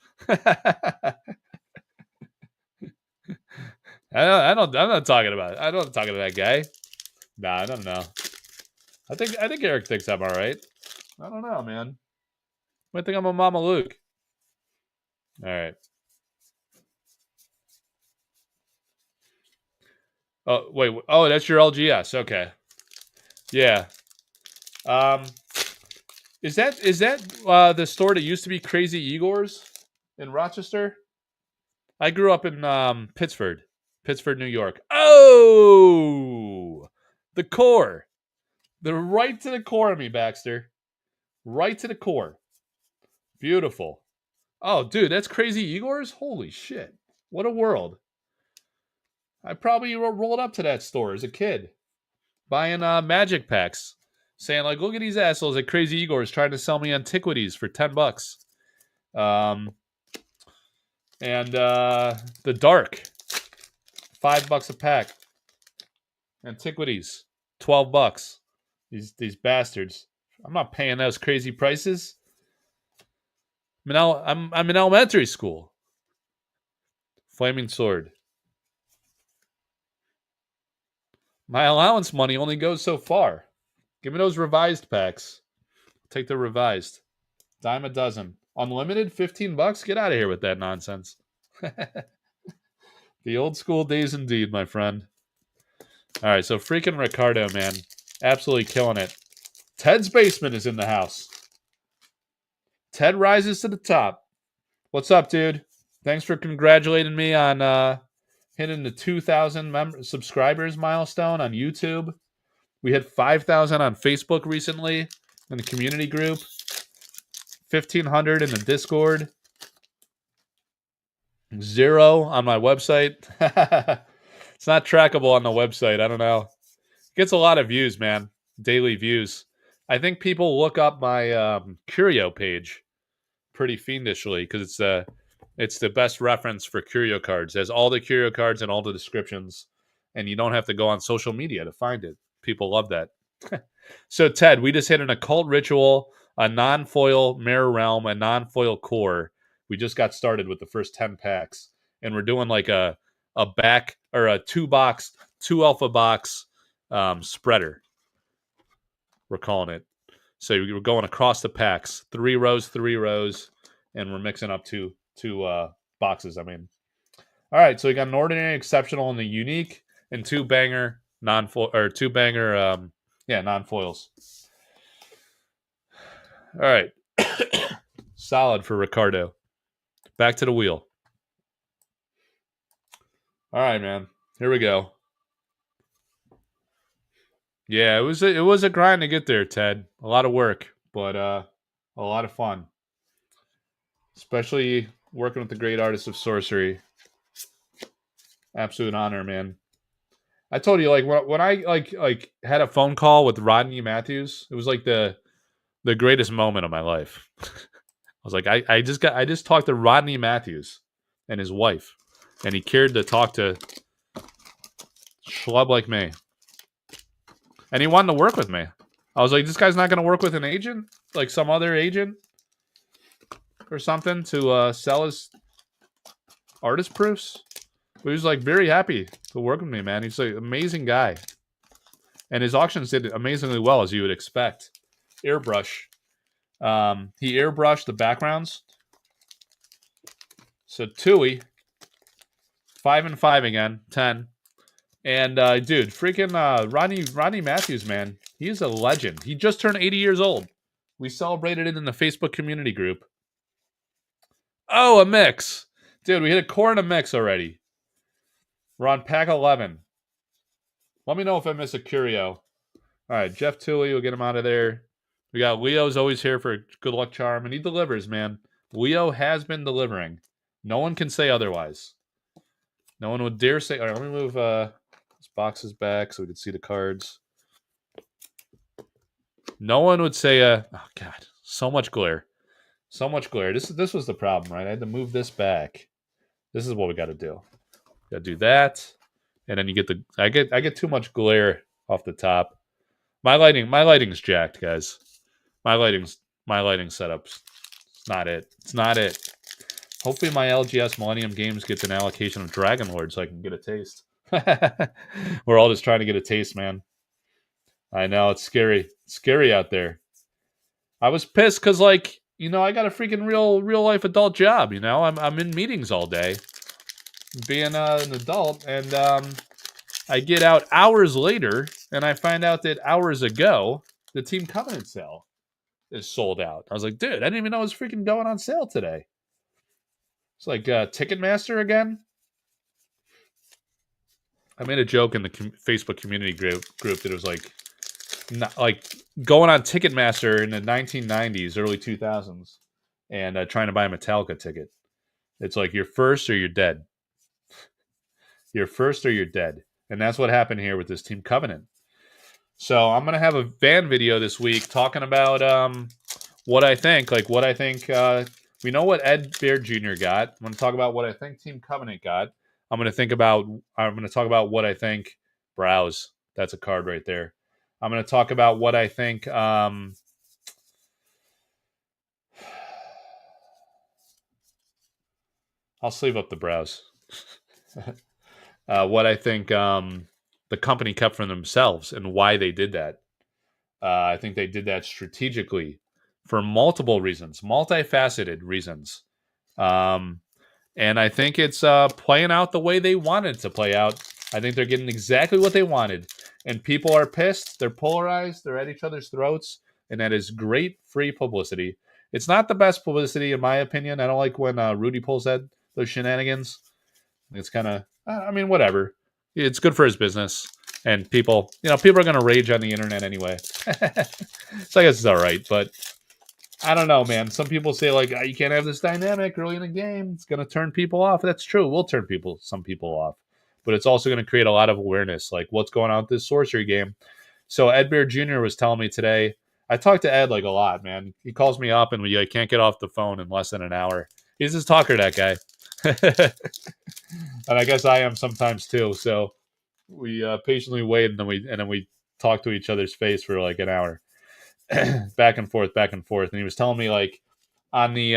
I'm not talking about it. I don't talking to that guy. Nah, I don't know. I think Eric thinks I'm all right. I don't know, man. I think I'm a Mama Luke. All right. Oh wait. Oh, that's your LGS. Okay. Yeah. Um. Is that the store that used to be Crazy Igor's in Rochester? I grew up in Pittsford, New York. Oh, the core. The right to the core of me, Baxter. Right to the core. Beautiful. Oh, dude, that's Crazy Igor's? Holy shit. What a world. I probably rolled up to that store as a kid, buying magic packs, saying, like, look at these assholes at Crazy Igor's trying to sell me antiquities for $10. And the Dark, $5 a pack. Antiquities, $12. These bastards. I'm not paying those crazy prices. I'm in elementary school. Flaming Sword. My allowance money only goes so far. Give me those revised packs. Take the revised. Dime a dozen. Unlimited, $15? Get out of here with that nonsense. The old school days indeed, my friend. All right, so freaking Ricardo, man. Absolutely killing it. Ted's basement is in the house. Ted rises to the top. What's up, dude? Thanks for congratulating me on hitting the 2,000 subscribers milestone on YouTube. We hit 5,000 on Facebook recently in the community group. 1,500 in the Discord. 0 on my website. It's not trackable on the website. I don't know. It gets a lot of views, man. Daily views. I think people look up my Curio page pretty fiendishly because it's the best reference for Curio cards. It has all the Curio cards and all the descriptions, and you don't have to go on social media to find it. People love that. So, Ted, we just hit an occult ritual, a non-foil mirror realm, a non-foil core. We just got started with the first 10 packs, and we're doing like a back or a 2 alpha box spreader. We're calling it. So we're going across the packs, 3 rows, and we're mixing up two boxes. I mean, all right. So we got an ordinary, exceptional, and the unique, and 2 banger non-foil or 2 banger non-foils. All right. Solid for Ricardo. Back to the wheel. All right, man. Here we go. Yeah, it was a grind to get there, Ted. A lot of work, but a lot of fun. Especially working with the great artists of sorcery. Absolute honor, man. I told you, like when I like had a phone call with Rodney Matthews, it was like the greatest moment of my life. I was like, I just talked to Rodney Matthews and his wife, and he cared to talk to schlub like me, and he wanted to work with me. I was like, this guy's not going to work with an agent, like some other agent or something, to sell his artist proofs. But he was like very happy to work with me, man. He's like an amazing guy, and his auctions did amazingly well, as you would expect. Airbrush. He airbrushed the backgrounds. So Tui, 5 and 5 again, 10. And dude, freaking Rodney Matthews, man, he's a legend. He just turned 80 years old. We celebrated it in the Facebook community group. Oh, a mix, dude. We hit a core and a mix already. We're on pack 11. Let me know if I miss a curio. All right, Jeff Tui, we'll get him out of there. We got Leo's always here for good luck charm, and he delivers, man. Leo has been delivering. No one can say otherwise. No one would dare say. All right, let me move this boxes back so we can see the cards. No one would say, oh God, so much glare. So much glare. This was the problem, right? I had to move this back. This is what we got to do. Got to do that, and then you get the. I get too much glare off the top. My lighting's jacked, guys. My lighting setup's not it. It's not it. Hopefully my LGS Millennium Games gets an allocation of Dragon Lord so I can get a taste. We're all just trying to get a taste, man. I know, it's scary. It's scary out there. I was pissed because, like, you know, I got a freaking real life adult job, you know? I'm in meetings all day being an adult, and I get out hours later, and I find out that hours ago, the Team Covenant sale is sold out. I was like, dude, I didn't even know it was freaking going on sale today. It's like Ticketmaster again. I made a joke in the Facebook community group that it was like, not, like going on Ticketmaster in the 1990s, early 2000s, and trying to buy a Metallica ticket. It's like you're first or you're dead. You're first or you're dead. And that's what happened here with this Team Covenant. So I'm going to have a van video this week talking about what I think. Like what I think, we know what Ed Bear Jr. got. I'm going to talk about what I think Team Covenant got. I'm going to talk about what I think Browse. That's a card right there. I'm going to talk about what I think I'll sleeve up the Browse. What I think the company kept for themselves and why they did that. I think they did that strategically for multiple reasons, multifaceted reasons. And I think it's playing out the way they wanted to play out. I think they're getting exactly what they wanted. And people are pissed. They're polarized. They're at each other's throats. And that is great free publicity. It's not the best publicity, in my opinion. I don't like when Rudy pulls those shenanigans. It's kind of, I mean, whatever. It's good for his business. And people are going to rage on the internet anyway. So I guess it's all right. But I don't know, man. Some people say, like, you can't have this dynamic early in the game. It's going to turn people off. That's true. We'll turn some people off. But it's also going to create a lot of awareness, like what's going on with this sorcery game. So Ed Bear Jr. was telling me today, I talk to Ed like a lot, man. He calls me up and we can't get off the phone in less than an hour. He's his talker, that guy. And I guess I am sometimes too. So we patiently wait and then we talk to each other's face for like an hour. back and forth. And he was telling me, like, on the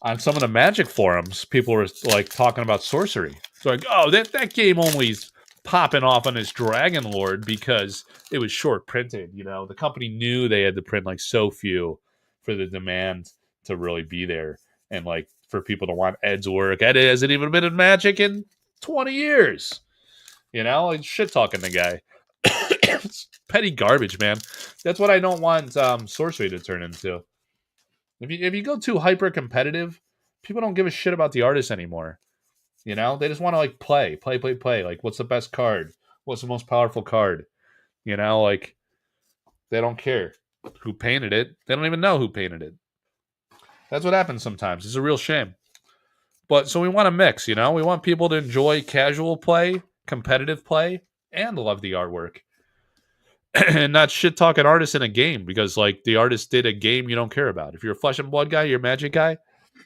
on some of the Magic forums, people were like talking about sorcery. It's like, oh, that game only is popping off on this Dragon Lord because it was short printed. You know, the company knew they had to print like so few for the demand to really be there, and like for people to want Ed's work. Ed hasn't even been in Magic in 20 years. You know, like shit talking the guy. It's petty garbage, man. That's what I don't want sorcery to turn into. If you go too hyper competitive, people don't give a shit about the artist anymore. You know, they just want to like play. Like, what's the best card? What's the most powerful card? You know, like they don't care who painted it. They don't even know who painted it. That's what happens sometimes. It's a real shame. But so we want to mix. You know, we want people to enjoy casual play, competitive play, and love the artwork. And not shit talking artists in a game because like the artist did a game you don't care about. If you're a Flesh and Blood guy, you're a Magic guy,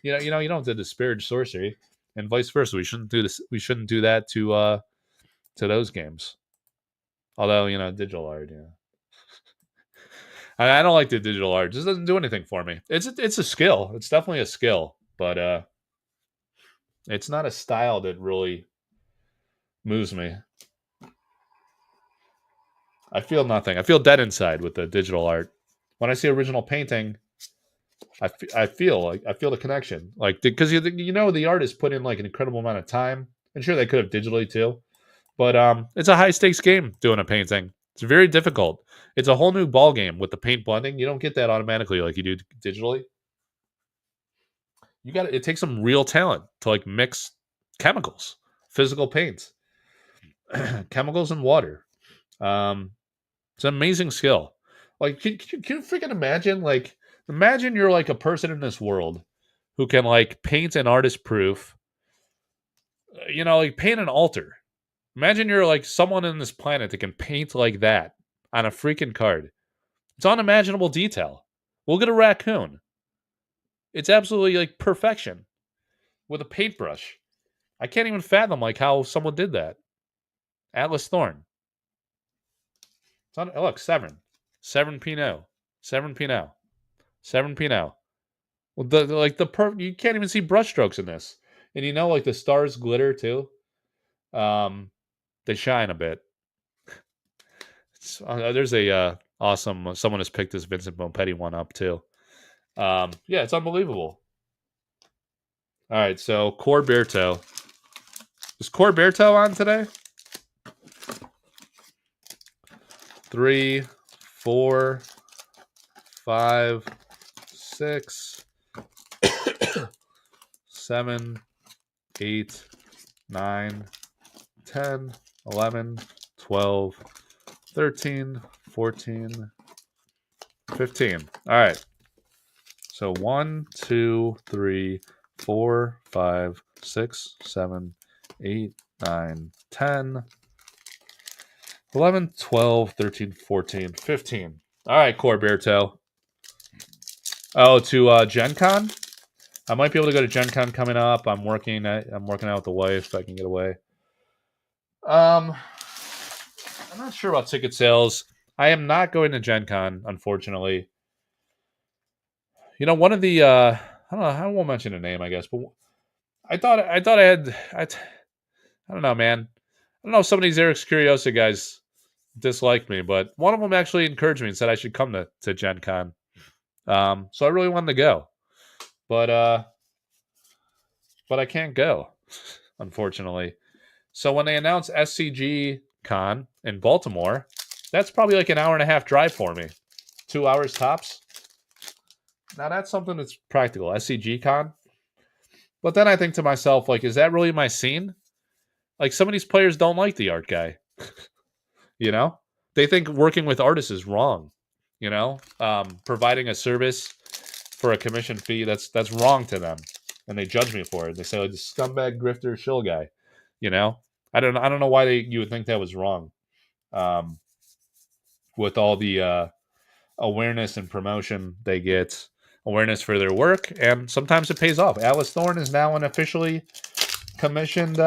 you know you don't have to disparage sorcery, and vice versa. We shouldn't do this. We shouldn't do that to those games. Although digital art, I don't like the digital art. It just doesn't do anything for me. It's a skill. It's definitely a skill, but it's not a style that really moves me. I feel nothing. I feel dead inside with the digital art. When I see original painting, I feel the connection, like because the artist put in like an incredible amount of time. And sure, they could have digitally too, but it's a high stakes game doing a painting. It's very difficult. It's a whole new ball game with the paint blending. You don't get that automatically like you do digitally. It takes some real talent to like mix chemicals, physical paints, chemicals and water. It's an amazing skill. Like, can you freaking imagine? Like, imagine you're like a person in this world who can like paint an artist proof, like paint an altar. Imagine you're like someone in this planet that can paint like that on a freaking card. It's unimaginable detail. We'll get a raccoon. It's absolutely like perfection with a paintbrush. I can't even fathom like how someone did that. Atlas Thorn. It's on, look, Severn. Severn Pinot. Severn Pinot. Severn Pinot. Well, you can't even see brushstrokes in this. And you know, like the stars glitter too. They shine a bit. There's a awesome. Someone has picked this Vincent Bonpetti one up too. Yeah, it's unbelievable. All right, so Corberto. Is Corberto on today? 3, 4, 5, 6, 7, 8, 9, 10, 11, 12, 13, 14, 15. All right. So 1, 2, 3, 4, 5, 6, 7, 8, 9, 10, 11, 12, 13, 14, 15. All right, Corberto. Oh, to Gen Con? I might be able to go to Gen Con coming up. I'm working out with the wife if I can get away. I'm not sure about ticket sales. I am not going to Gen Con, unfortunately. You know, one of the I don't know, I won't mention a name, I guess, but I thought I had I don't know, man. I don't know if some of these Eric's Curiosa guys dislike me, but one of them actually encouraged me and said I should come to Gen Con. So I really wanted to go. But I can't go, unfortunately. So when they announced SCG Con in Baltimore, that's probably like an hour and a half drive for me. 2 hours tops. Now that's something that's practical, SCG Con. But then I think to myself, like, is that really my scene? Like, some of these players don't like the art guy. You know? They think working with artists is wrong. You know? Providing a service for a commission fee, that's wrong to them. And they judge me for it. They say, oh, the scumbag grifter shill guy. You know? I don't know why you would think that was wrong. With all the awareness and promotion they get, awareness for their work, and sometimes it pays off. Atlas Thorn is now an officially commissioned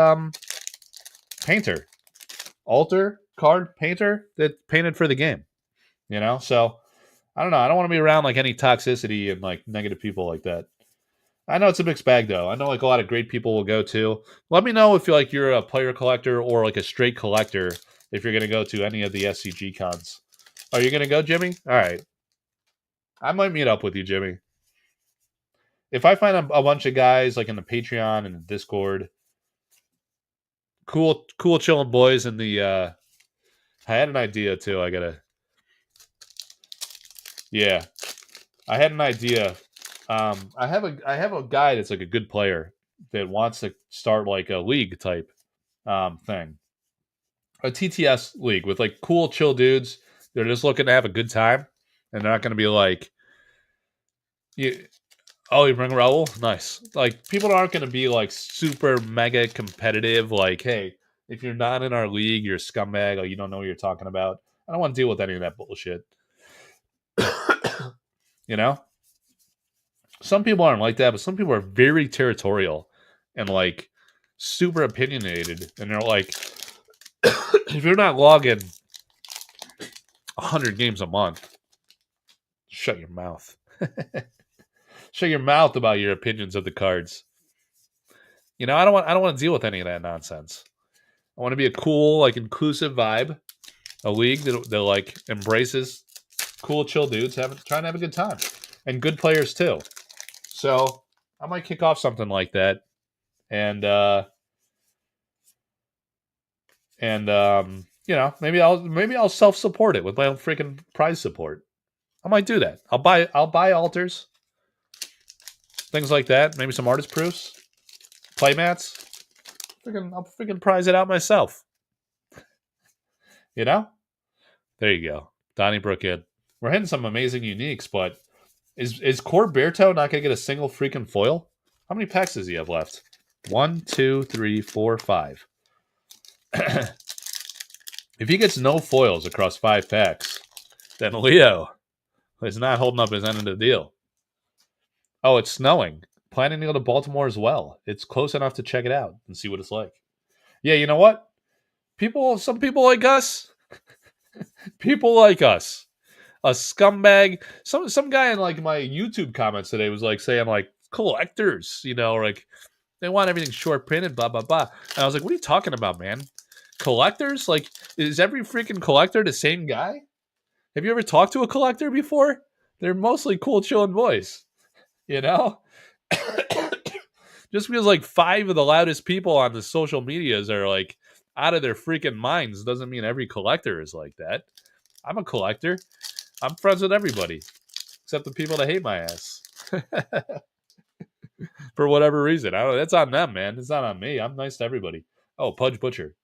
painter, altar card painter that painted for the game. You know, so I don't know. I don't want to be around like any toxicity and like negative people like that. I know it's a mixed bag though. I know like a lot of great people will go too. Let me know if you're a player collector or like a straight collector if you're gonna go to any of the SCG cons. Are you gonna go, Jimmy? All right. I might meet up with you, Jimmy. If I find a bunch of guys like in the Patreon and the Discord, cool chilling boys in the I had an idea too. Yeah. I had an idea. I have a guy that's like a good player that wants to start like a league type thing. A TTS league with like cool chill dudes. They're just looking to have a good time and they're not going to be like you bring Raul? Nice. Like people aren't going to be like super mega competitive like, hey, if you're not in our league, you're a scumbag, or you don't know what you're talking about. I don't want to deal with any of that bullshit. You know? Some people aren't like that, but some people are very territorial and like super opinionated. And they're like, if you're not logging 100 games a month, shut your mouth. Shut your mouth about your opinions of the cards. You know, I don't want to deal with any of that nonsense. I want to be a cool, like inclusive vibe, a league that like embraces cool, chill dudes trying to have a good time, and good players too. So I might kick off something like that, and you know, maybe I'll self support it with my own freaking prize support. I might do that. I'll buy altars, things like that. Maybe some artist proofs, playmats. I'll freaking prize it out myself. You know? There you go. Donnybrook in. We're hitting some amazing uniques, but is Corberto not gonna get a single freaking foil? How many packs does he have left? 1, 2, 3, 4, 5. If he gets no foils across 5 packs, then Leo is not holding up his end of the deal. Oh, it's snowing. Planning to go to Baltimore as well. It's close enough to check it out and see what it's like. Yeah, you know what? Some people like us, a scumbag. Some guy in like my YouTube comments today was like saying like collectors, like they want everything short printed, blah blah blah. And I was like, what are you talking about, man? Collectors? Like, is every freaking collector the same guy? Have you ever talked to a collector before? They're mostly cool, chilling boys, you know. Just because like 5 of the loudest people on the social medias are like out of their freaking minds doesn't mean every collector is like that. I'm a collector. I'm friends with everybody except the people that hate my ass for whatever reason. I don't know. That's on them, man. It's not on me. I'm nice to everybody. Oh, Pudge Butcher.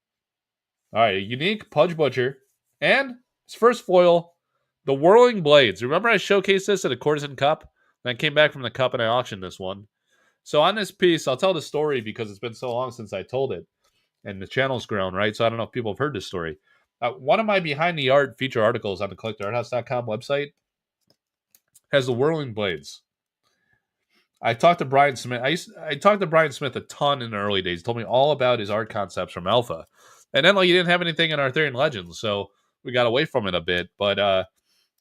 All right, a unique Pudge Butcher. And his first foil, the Whirling Blades. Remember I showcased this at a Courtesan Cup? And I came back from the Cup and I auctioned this one. So on this piece, I'll tell the story because it's been so long since I told it. And the channel's grown, right? So I don't know if people have heard this story. One of my behind the art feature articles on the collectorarthouse.com website has the Whirling Blades. I talked to Brian Smith. I talked to Brian Smith a ton in the early days. He told me all about his art concepts from Alpha. And then like he didn't have anything in Arthurian Legends, so we got away from it a bit. But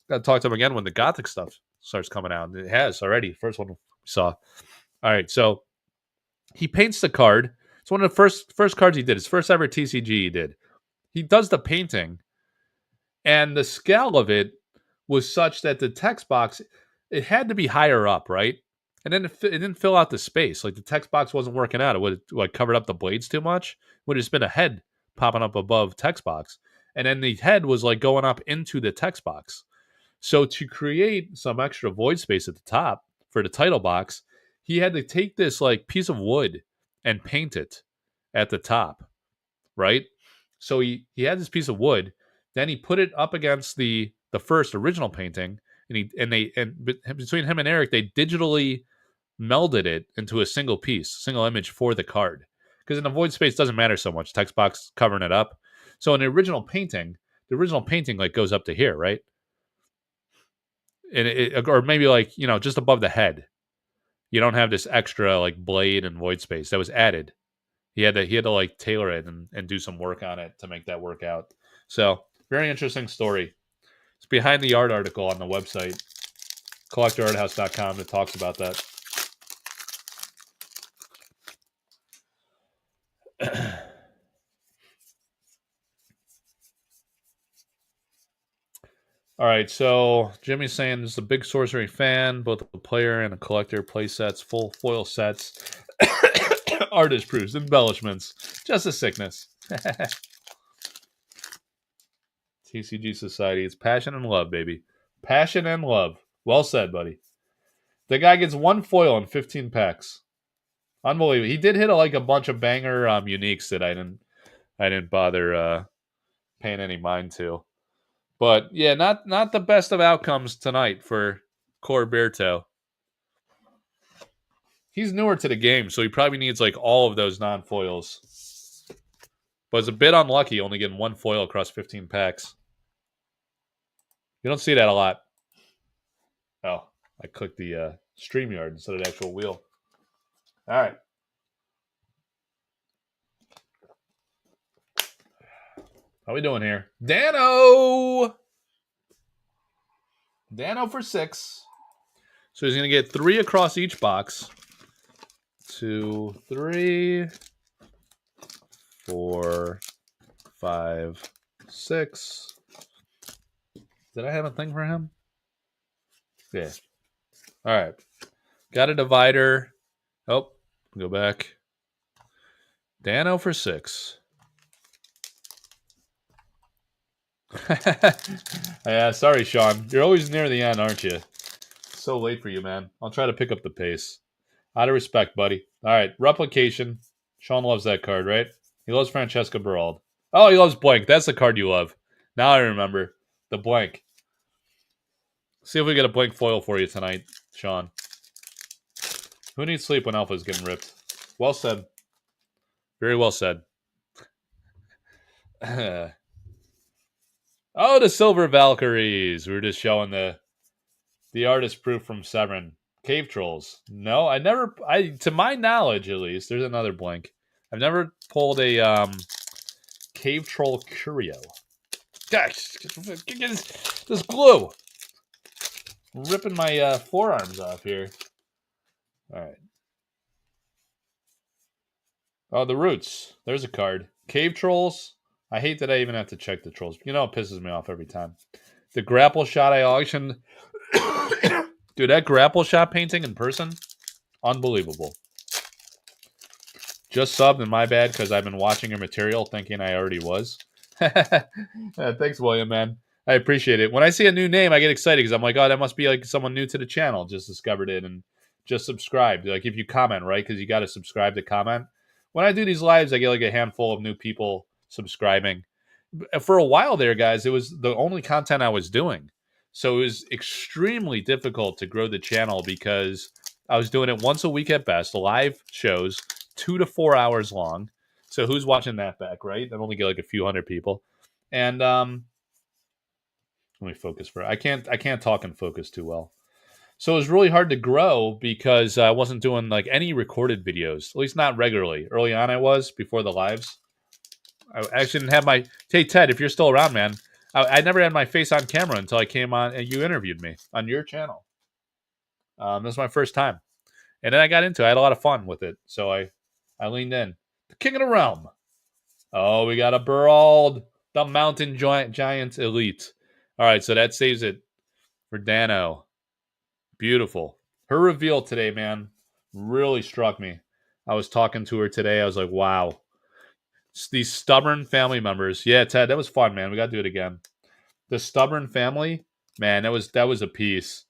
gotta talk to him again when the Gothic stuff starts coming out. It has already. First one we saw. All right, so he paints the card. It's one of the first cards he did. His first ever TCG he did. He does the painting, and the scale of it was such that the text box, it had to be higher up, right? And then it didn't fill out the space. Like the text box wasn't working out. It would like covered up the blades too much. It would have just been a head popping up above text box, and then the head was like going up into the text box. So to create some extra void space at the top for the title box, he had to take this like piece of wood and paint it at the top, right? So he had this piece of wood, then he put it up against the first original painting, and between him and Eric, they digitally melded it into a single piece, single image for the card. Because in the void space doesn't matter so much, text box covering it up. So in the original painting like goes up to here, right? And or maybe like just above the head. You don't have this extra like blade and void space that was added. He had to like tailor it and do some work on it to make that work out. So very interesting story. It's behind the art article on the website, collectorarthouse.com, that talks about that. All right, so Jimmy's saying this is a big sorcery fan, both a player and a collector. Play sets, full foil sets, artist proofs, embellishments, just a sickness. TCG Society, it's passion and love, baby. Passion and love. Well said, buddy. The guy gets 1 foil in 15 packs. Unbelievable. He did hit like a bunch of banger uniques that I didn't bother paying any mind to. But yeah, not the best of outcomes tonight for Corberto. He's newer to the game, so he probably needs like all of those non-foils. But it's a bit unlucky only getting 1 foil across 15 packs. You don't see that a lot. Oh, I clicked the StreamYard instead of the actual wheel. All right. How we doing here? Dano for 6. So he's going to get 3 across each box. 2, 3, 4, 5, 6. Did I have a thing for him? Yeah. All right. Got a divider. Oh, go back. Dano for 6. Yeah, sorry, Sean. You're always near the end, aren't you? So late for you, man. I'll try to pick up the pace. Out of respect, buddy. All right, replication. Sean loves that card, right? He loves Francesca Berald. Oh, he loves blank. That's the card you love. Now I remember. The blank. See if we get a blank foil for you tonight, Sean. Who needs sleep when Alpha's getting ripped? Well said. Very well said. Oh, the Silver Valkyries. We were just showing the artist proof from Severn. Cave Trolls. No, to my knowledge at least, there's another blink. I've never pulled a Cave Troll Curio. Gosh, get this glue. I'm ripping my forearms off here. All right. Oh, the Roots. There's a card. Cave Trolls. I hate that I even have to check the trolls. You know, it pisses me off every time. The Grapple Shot I auctioned. Dude, that Grapple Shot painting in person, unbelievable. Just subbed, and my bad, because I've been watching your material thinking I already was. Thanks, William, man. I appreciate it. When I see a new name, I get excited because I'm like, oh, that must be like someone new to the channel, just discovered it and just subscribed. Like if you comment, right? Because you got to subscribe to comment. When I do these lives, I get like a handful of new people subscribing. For a while there, guys, it was the only content I was doing. So it was extremely difficult to grow the channel because I was doing it once a week at best, live shows, 2 to 4 hours long. So who's watching that back, right? I only get like a few hundred people. And let me focus for I can't talk and focus too well. So it was really hard to grow because I wasn't doing like any recorded videos, at least not regularly. Early on I was, before the lives. I actually didn't have my hey Ted, if you're still around, man. I never had my face on camera until I came on and you interviewed me on your channel. This was my first time. And then I got into it. I had a lot of fun with it. So I leaned in. The King of the Realm. Oh, we got a Burald, the Mountain Giant Elite. All right, so that saves it for Dano. Beautiful. Her reveal today, man, really struck me. I was talking to her today. I was like, wow. It's these stubborn family members. Yeah, Ted, that was fun, man. We got to do it again. The stubborn family, man, that was a piece.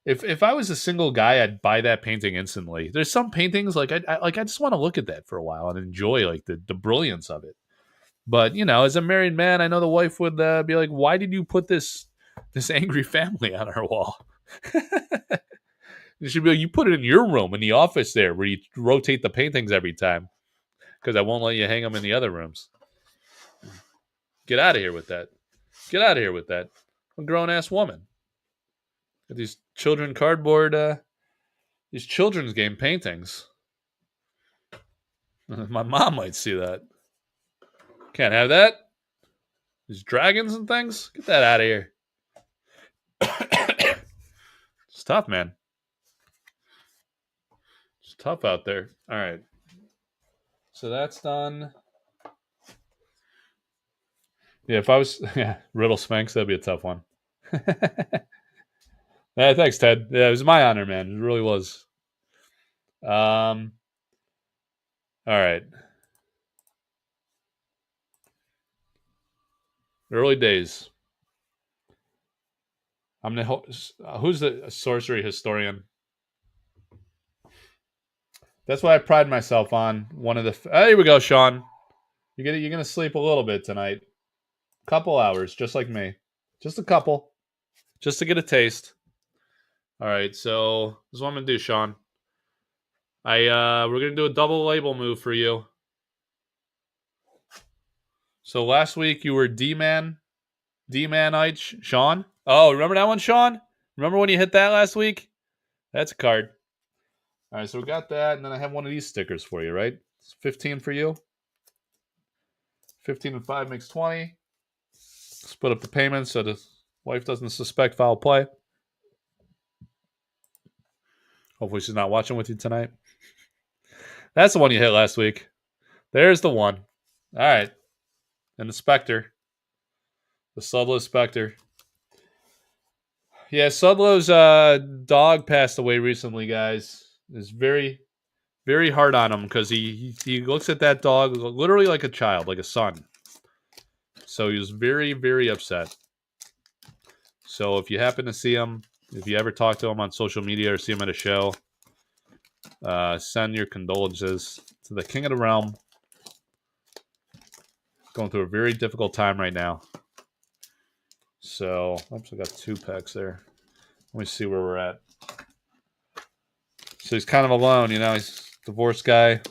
If I was a single guy, I'd buy that painting instantly. There's some paintings like I just want to look at that for a while and enjoy like the brilliance of it. But you know, as a married man, I know the wife would be like, "Why did you put this angry family on our wall?" She'd be like, "You put it in your room in the office there, where you rotate the paintings every time, because I won't let you hang them in the other rooms." Get out of here with that. Get out of here with that. I'm a grown ass woman. Got these children cardboard, these children's game paintings. My mom might see that. Can't have that. These dragons and things. Get that out of here. It's tough, man. It's tough out there. All right. So that's done. Yeah, if I was Riddle Sphinx, that'd be a tough one. Yeah, thanks, Ted. Yeah, it was my honor, man. It really was. All right. Early days. I'm the who's the sorcery historian? That's what I pride myself on. One of the here we go, Sean. You're gonna sleep a little bit tonight. Couple hours, just like me. Just a couple. Just to get a taste. All right, so this is what I'm gonna do, Sean. We're gonna do a double label move for you. So last week you were D-Man-ite, Sean. Oh, remember that one, Sean? Remember when you hit that last week? That's a card. All right, so we got that, and then I have one of these stickers for you, right? It's 15 for you. 15 and 5 makes 20. Split up the payments so the wife doesn't suspect foul play. Hopefully she's not watching with you tonight. That's the one you hit last week. There's the one. All right. And the Spectre. The Sudlow Spectre. Yeah, Sudlow's dog passed away recently, guys. It's very, very hard on him because he looks at that dog literally like a child, like a son. So he was very, very upset. So if you happen to see him, if you ever talk to him on social media or see him at a show, send your condolences to the King of the Realm. Going through a very difficult time right now. So, oops, I got 2 packs there. Let me see where we're at. So he's kind of alone, you know. He's a divorced guy.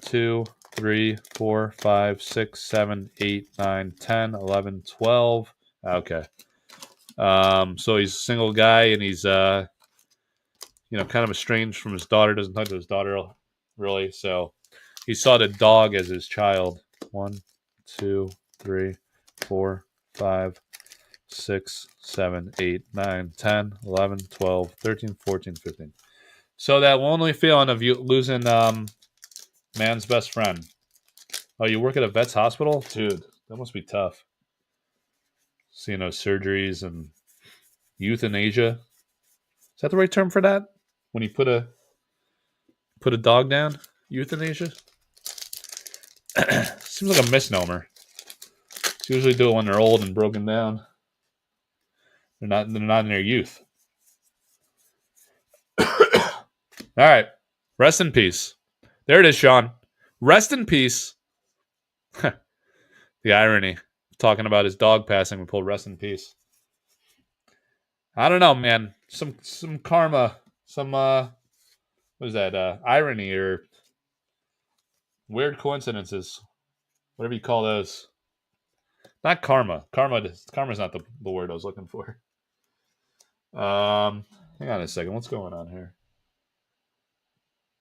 2, 3, 4, 5, 6, 7, 8, 9, 10, 11, 12. Okay. So he's a single guy, and he's kind of estranged from his daughter. Doesn't talk to his daughter really. So he saw the dog as his child. 1, 2, 3, 4, 5, 6, 7, 8, 9, 10, 11, 12, 13, 14, 15. So that lonely feeling of you losing man's best friend. Oh, you work at a vet's hospital? Dude, that must be tough. Seeing those surgeries and euthanasia. Is that the right term for that? When you put a dog down? Euthanasia? Seems like a misnomer. They usually do it when they're old and broken down. They're not in their youth. All right. Rest in peace. There it is, Sean. Rest in peace. The irony. Talking about his dog passing, we pulled rest in peace. I don't know, man. Some karma. Some what is that? Irony or weird coincidences. Whatever you call those. Not karma. Karma's not the word I was looking for. Hang on a second. What's going on here?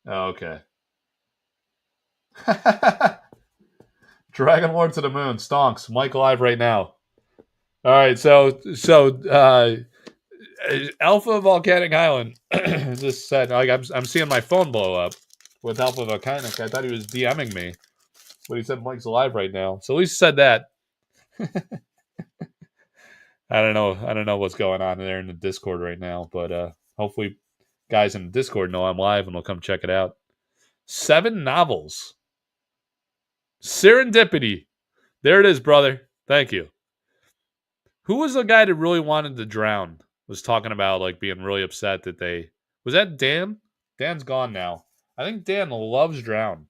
Oh, okay. Dragon Lord to the moon. Stonks. Mike live right now. All right. So Alpha Volcanic Island just said, like, I'm seeing my phone blow up with Alpha Volcanic. I thought he was DMing me, but he said Mike's alive right now. So at least said that. I don't know what's going on there in the Discord right now, but hopefully guys in the Discord know I'm live and will come check it out. 7 novels. Serendipity. There it is, brother. Thank you. Who was the guy that really wanted to drown? Was talking about like being really upset that they was that Dan? Dan's gone now. I think Dan loves Drown.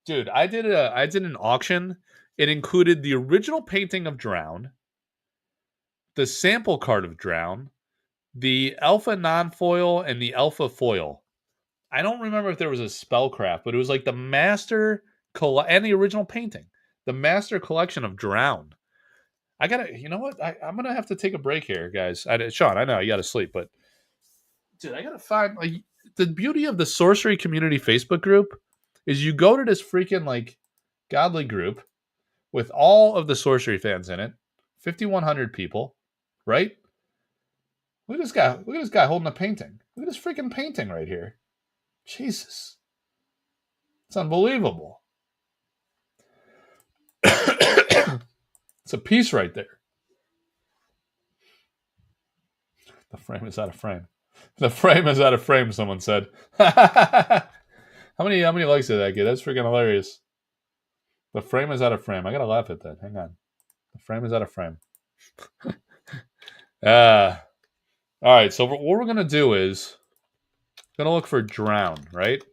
Dude, I did an auction. It included the original painting of Drown, the sample card of Drown, the alpha non-foil, and the alpha foil. I don't remember if there was a spellcraft, but it was like the master and the original painting. The master collection of Drown. I gotta, you know what? I'm gonna have to take a break here, guys. Sean, I know you gotta sleep, but dude, I gotta find like the beauty of the sorcery community Facebook group is you go to this freaking like godly group with all of the sorcery fans in it, 5,100 people, right? Look at this guy. Look at this guy holding a painting. Look at this freaking painting right here. Jesus, it's unbelievable. It's a piece right there. The frame is out of frame. The frame is out of frame, someone said. How many likes did that get? That's freaking hilarious. The frame is out of frame. I gotta laugh at that. Hang on. The frame is out of frame. All right, so what we're gonna do is gonna look for drown, right?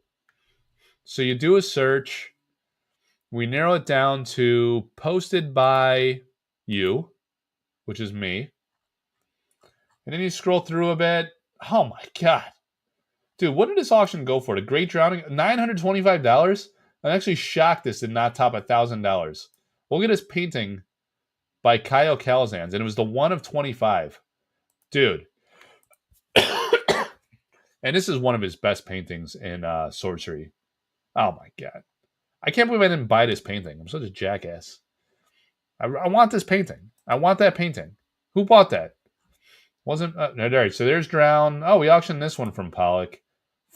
So you do a search. We narrow it down to posted by you, which is me. And then you scroll through a bit. Oh my god. Dude, what did this auction go for? The Great Drowning? $925? I'm actually shocked this did not top $1,000. Look at this painting by Kyle Calzans, and it was the one of 25. Dude. And this is one of his best paintings in sorcery. Oh my god. I can't believe I didn't buy this painting. I'm such a jackass. I want this painting. I want that painting. Who bought that? Wasn't all right. So there's Drown. Oh, we auctioned this one from Pollock,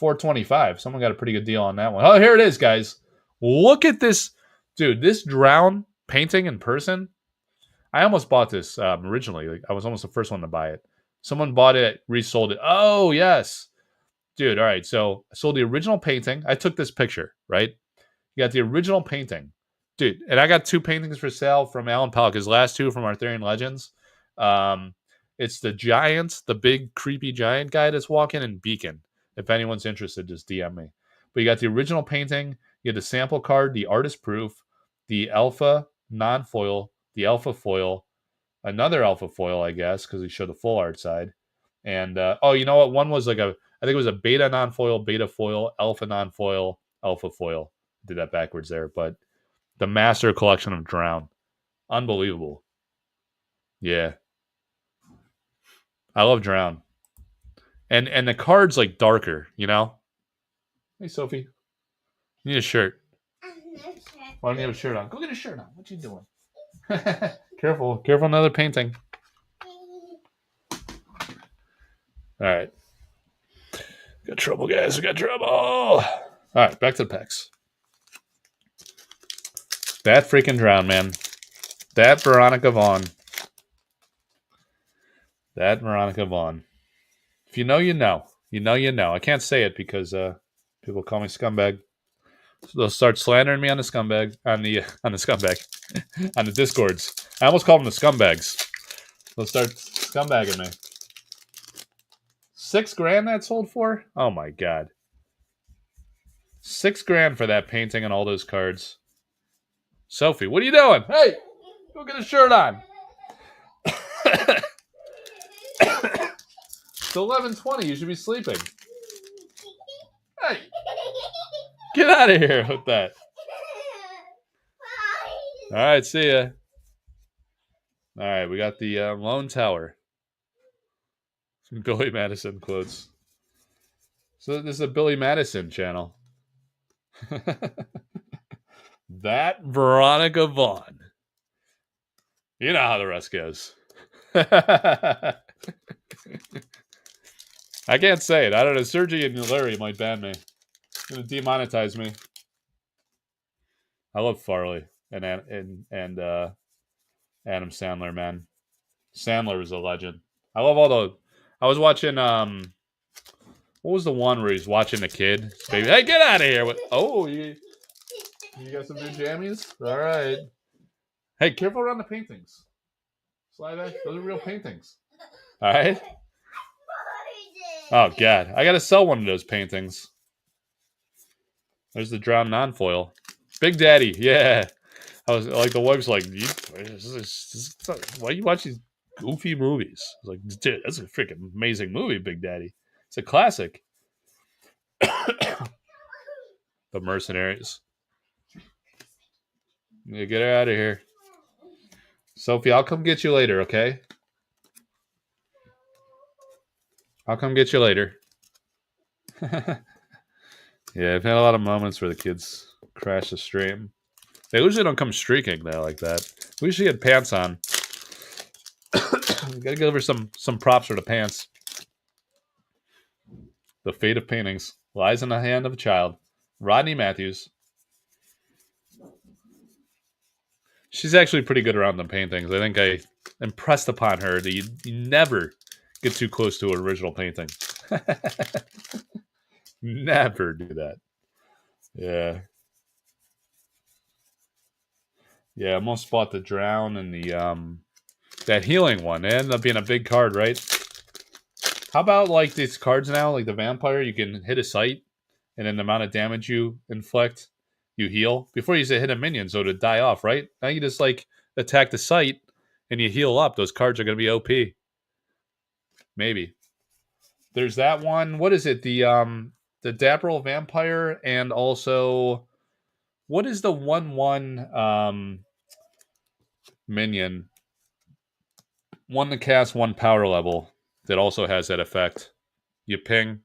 $425. Someone got a pretty good deal on that one. Oh, here it is, guys. Look at this, dude. This Drown painting in person. I almost bought this originally. Like, I was almost the first one to buy it. Someone bought it, resold it. Oh yes, dude. All right. So I sold the original painting. I took this picture. Right. You got the original painting, dude. And I got 2 paintings for sale from Alan Pollock. His last 2 from Arthurian Legends. It's the giant, the big creepy giant guy that's walking in Beacon. If anyone's interested, just DM me. But you got the original painting, you had the sample card, the artist proof, the alpha non-foil, the alpha foil, another alpha foil, I guess, because he showed the full art side. And oh, you know what? One was like I think it was a beta non-foil, beta foil, alpha non-foil, alpha foil. Did that backwards there, but the master collection of Drown, unbelievable. Yeah. I love Drown. And the card's like darker, you know? Hey Sophie. You need a shirt. Why don't you have a shirt on? Go get a shirt on. What you doing? Careful. Careful another painting. Alright. Got trouble, guys. We got trouble. Alright, back to the packs. That freaking Drown, man. That Veronica Vaughn. That Veronica Vaughn. If you know, you know. You know, you know. I can't say it because people call me scumbag. So they'll start slandering me on the scumbag on the scumbag on the discords. I almost called them the scumbags. They'll start scumbagging me. $6,000 that sold for? Oh my god. $6,000 for that painting and all those cards. Sophie, what are you doing? Hey, go get a shirt on. It's 11:20. You should be sleeping. Hey, get out of here with that. All right, see ya. All right, we got the Lone Tower. Some Billy Madison quotes. So this is a Billy Madison channel. That Veronica Vaughn. You know how the rest goes. I can't say it. I don't know. Sergi and Larry might ban me. Gonna demonetize me. I love Farley and Adam Sandler, man. Sandler is a legend. I love all the. I was watching. What was the one where he's watching a kid? Baby, hey, get out of here! Oh, you got some new jammies? All right. Hey, careful around the paintings. Slide back. Those are real paintings. All right. Oh God, I gotta sell one of those paintings. There's the Drowned non-foil. Big Daddy, yeah. I was like, the wife's like, why you watch these goofy movies? I was like, dude, that's a freaking amazing movie, Big Daddy. It's a classic. The Mercenaries. Yeah, get her out of here. Sophie, I'll come get you later, okay? I'll come get you later. Yeah, I've had a lot of moments where the kids crash the stream. They usually don't come streaking though like that. We usually get pants on. Gotta give her some props for the pants. The fate of paintings lies in the hand of a child. Rodney Matthews. She's actually pretty good around the paintings. I think I impressed upon her that you never get too close to an original painting. Never do that. Yeah. Yeah, I almost bought the Drown and the that healing one. It ended up being a big card, right? How about like these cards now, like the Vampire, you can hit a site and then the amount of damage you inflict, you heal. Before you used to hit a minion so to die off, right? Now you just like attack the site and you heal up. Those cards are gonna be OP. Maybe. There's that one. What is it? The Dapperel Vampire and also what is the 1/1 minion? One to cast one power level that also has that effect. You ping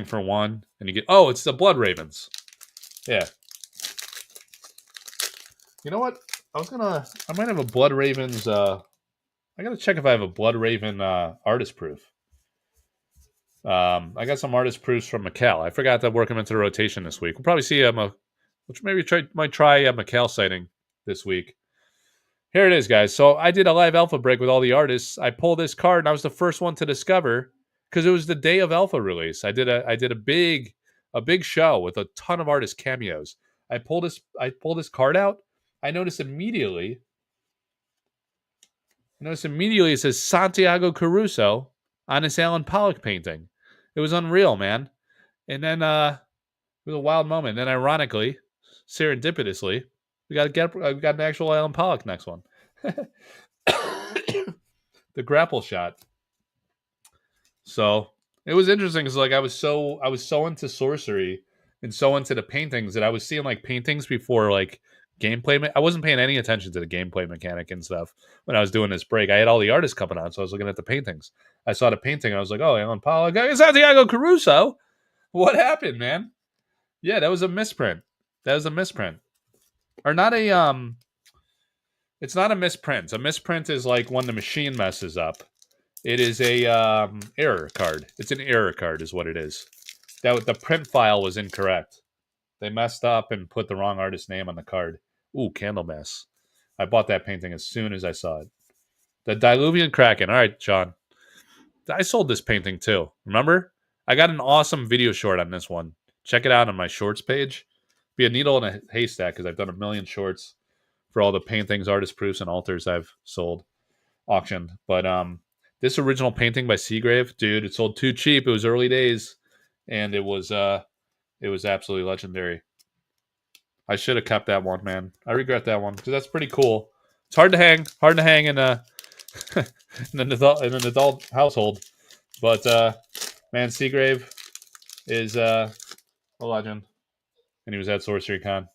for one, and you get. Oh, it's the Blood Ravens. Yeah. You know what? I might have a Blood Ravens. I gotta check if I have a Blood Raven artist proof. I got some artist proofs from Mikal. I forgot to work them into the rotation this week. We'll probably see which maybe might try a Mikal sighting this week. Here it is, guys. So I did a live alpha break with all the artists. I pulled this card, and I was the first one to discover because it was the day of alpha release. I did a big show with a ton of artist cameos. I pulled this card out. I noticed immediately. It says Santiago Caruso on this Alan Pollock painting. It was unreal, man. And then it was a wild moment. And then ironically, serendipitously, we got an actual Alan Pollock next one. The grapple shot. So it was interesting because like I was so into sorcery and so into the paintings that I was seeing like paintings before like gameplay. I wasn't paying any attention to the gameplay mechanic and stuff when I was doing this break. I had all the artists coming on, so I was looking at the paintings. I saw the painting, and I was like, oh, Alan Pollock, Santiago Caruso. What happened, man? Yeah, that was a misprint. That was a misprint. Or not a it's not a misprint. A misprint is like when the machine messes up. It is a error card. It's an error card is what it is. That the print file was incorrect. They messed up and put the wrong artist name on the card. Ooh, Candlemass. I bought that painting as soon as I saw it. The Diluvian Kraken. All right, Sean. I sold this painting too. Remember? I got an awesome video short on this one. Check it out on my shorts page. Be a needle in a haystack because I've done a million shorts for all the paintings, artist proofs, and altars I've sold, auctioned. But this original painting by Seagrave, dude, it sold too cheap. It was early days, and it was absolutely legendary. I should have kept that one, man. I regret that one because that's pretty cool. It's hard to hang in a in an adult household. But man, Seagrave is a legend, and he was at Sorcery Con,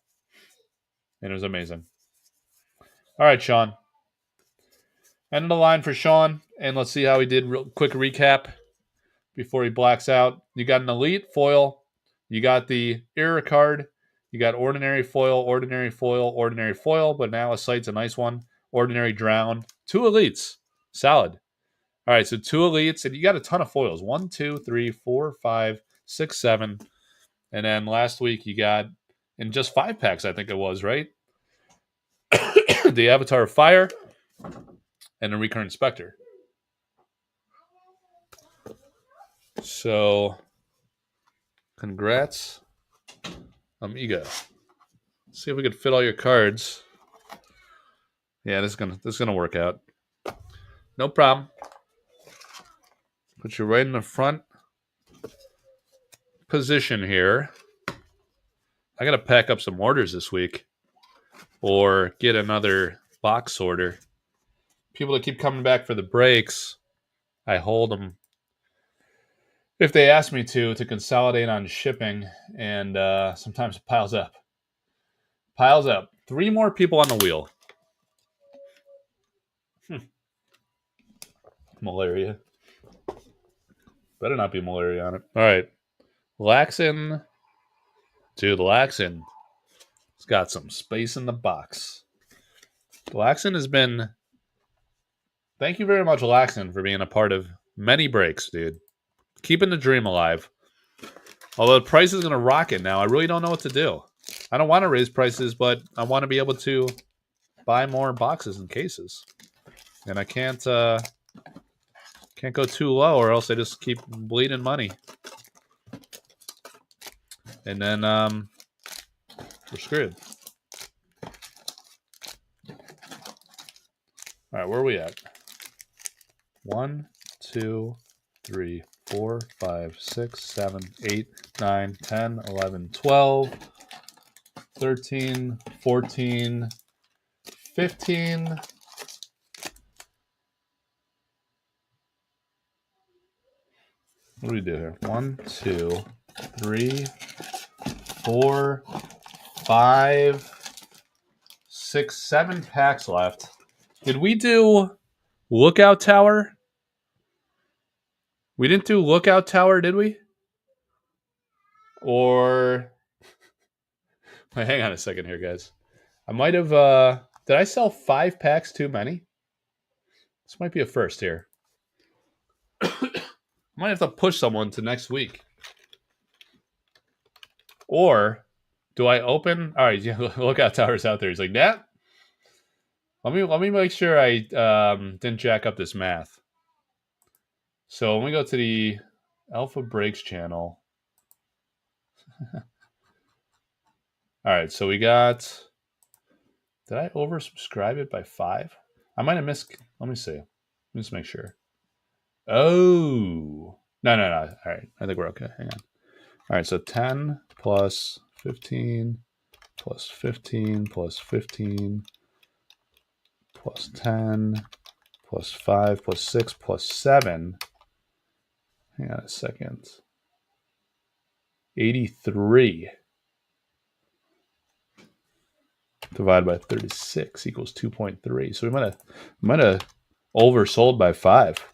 and it was amazing. All right, Sean. End of the line for Sean, and let's see how he did. Real quick recap before he blacks out. You got an elite foil. You got the error card. You got ordinary foil, ordinary foil, ordinary foil, but now a sight's a nice one. Ordinary drown. 2 elites. Solid. All right, so 2 elites, and you got a ton of foils. 1, 2, 3, 4, 5, 6, 7. And then last week you got, in just 5 packs, I think it was, right? The Avatar of Fire and the Recurrent Spectre. So, congrats, amiga. See if we could fit all your cards. Yeah, this is gonna work out. No problem. Put you right in the front position here. I gotta pack up some orders this week, or get another box order. People that keep coming back for the breaks, I hold them if they ask me to consolidate on shipping, and sometimes it piles up. Piles up. 3 more people on the wheel. Malaria. Better not be malaria on it. All right. Laxin. Dude, Laxin. It's got some space in the box. Laxin has been... Thank you very much, Laxin, for being a part of many breaks, dude. Keeping the dream alive. Although the price is going to rocket now, I really don't know what to do. I don't want to raise prices, but I want to be able to buy more boxes and cases. And I can't go too low, or else I just keep bleeding money. And then we're screwed. All right, where are we at? 1, 2, 3, 4, 5, 6, 7, 8, 9, 10, 11, 12, 13, 14, 15. What do we do here? 1, 2, 3, 4, 5, 6, 7 packs left. Did we do Lookout Tower? We didn't do Lookout Tower, did we? Or... Wait, hang on a second here, guys. I might have... Did I sell 5 packs too many? This might be a first here. I might have to push someone to next week. Or do I open... All right, yeah, Lookout Tower's out there. He's like, nah. Let me make sure I didn't jack up this math. So when we go to the Alpha Breaks channel... All right, so we got... Did I oversubscribe it by 5? I might have missed... Let me see. Let me just make sure. Oh. No. All right, I think we're okay. Hang on. All right, so 10 plus 15 plus 15 plus 15 plus 10 plus 5 plus 6 plus 7. Hang on a second. 83. divided by 36 equals 2.3. So we might have oversold by 5.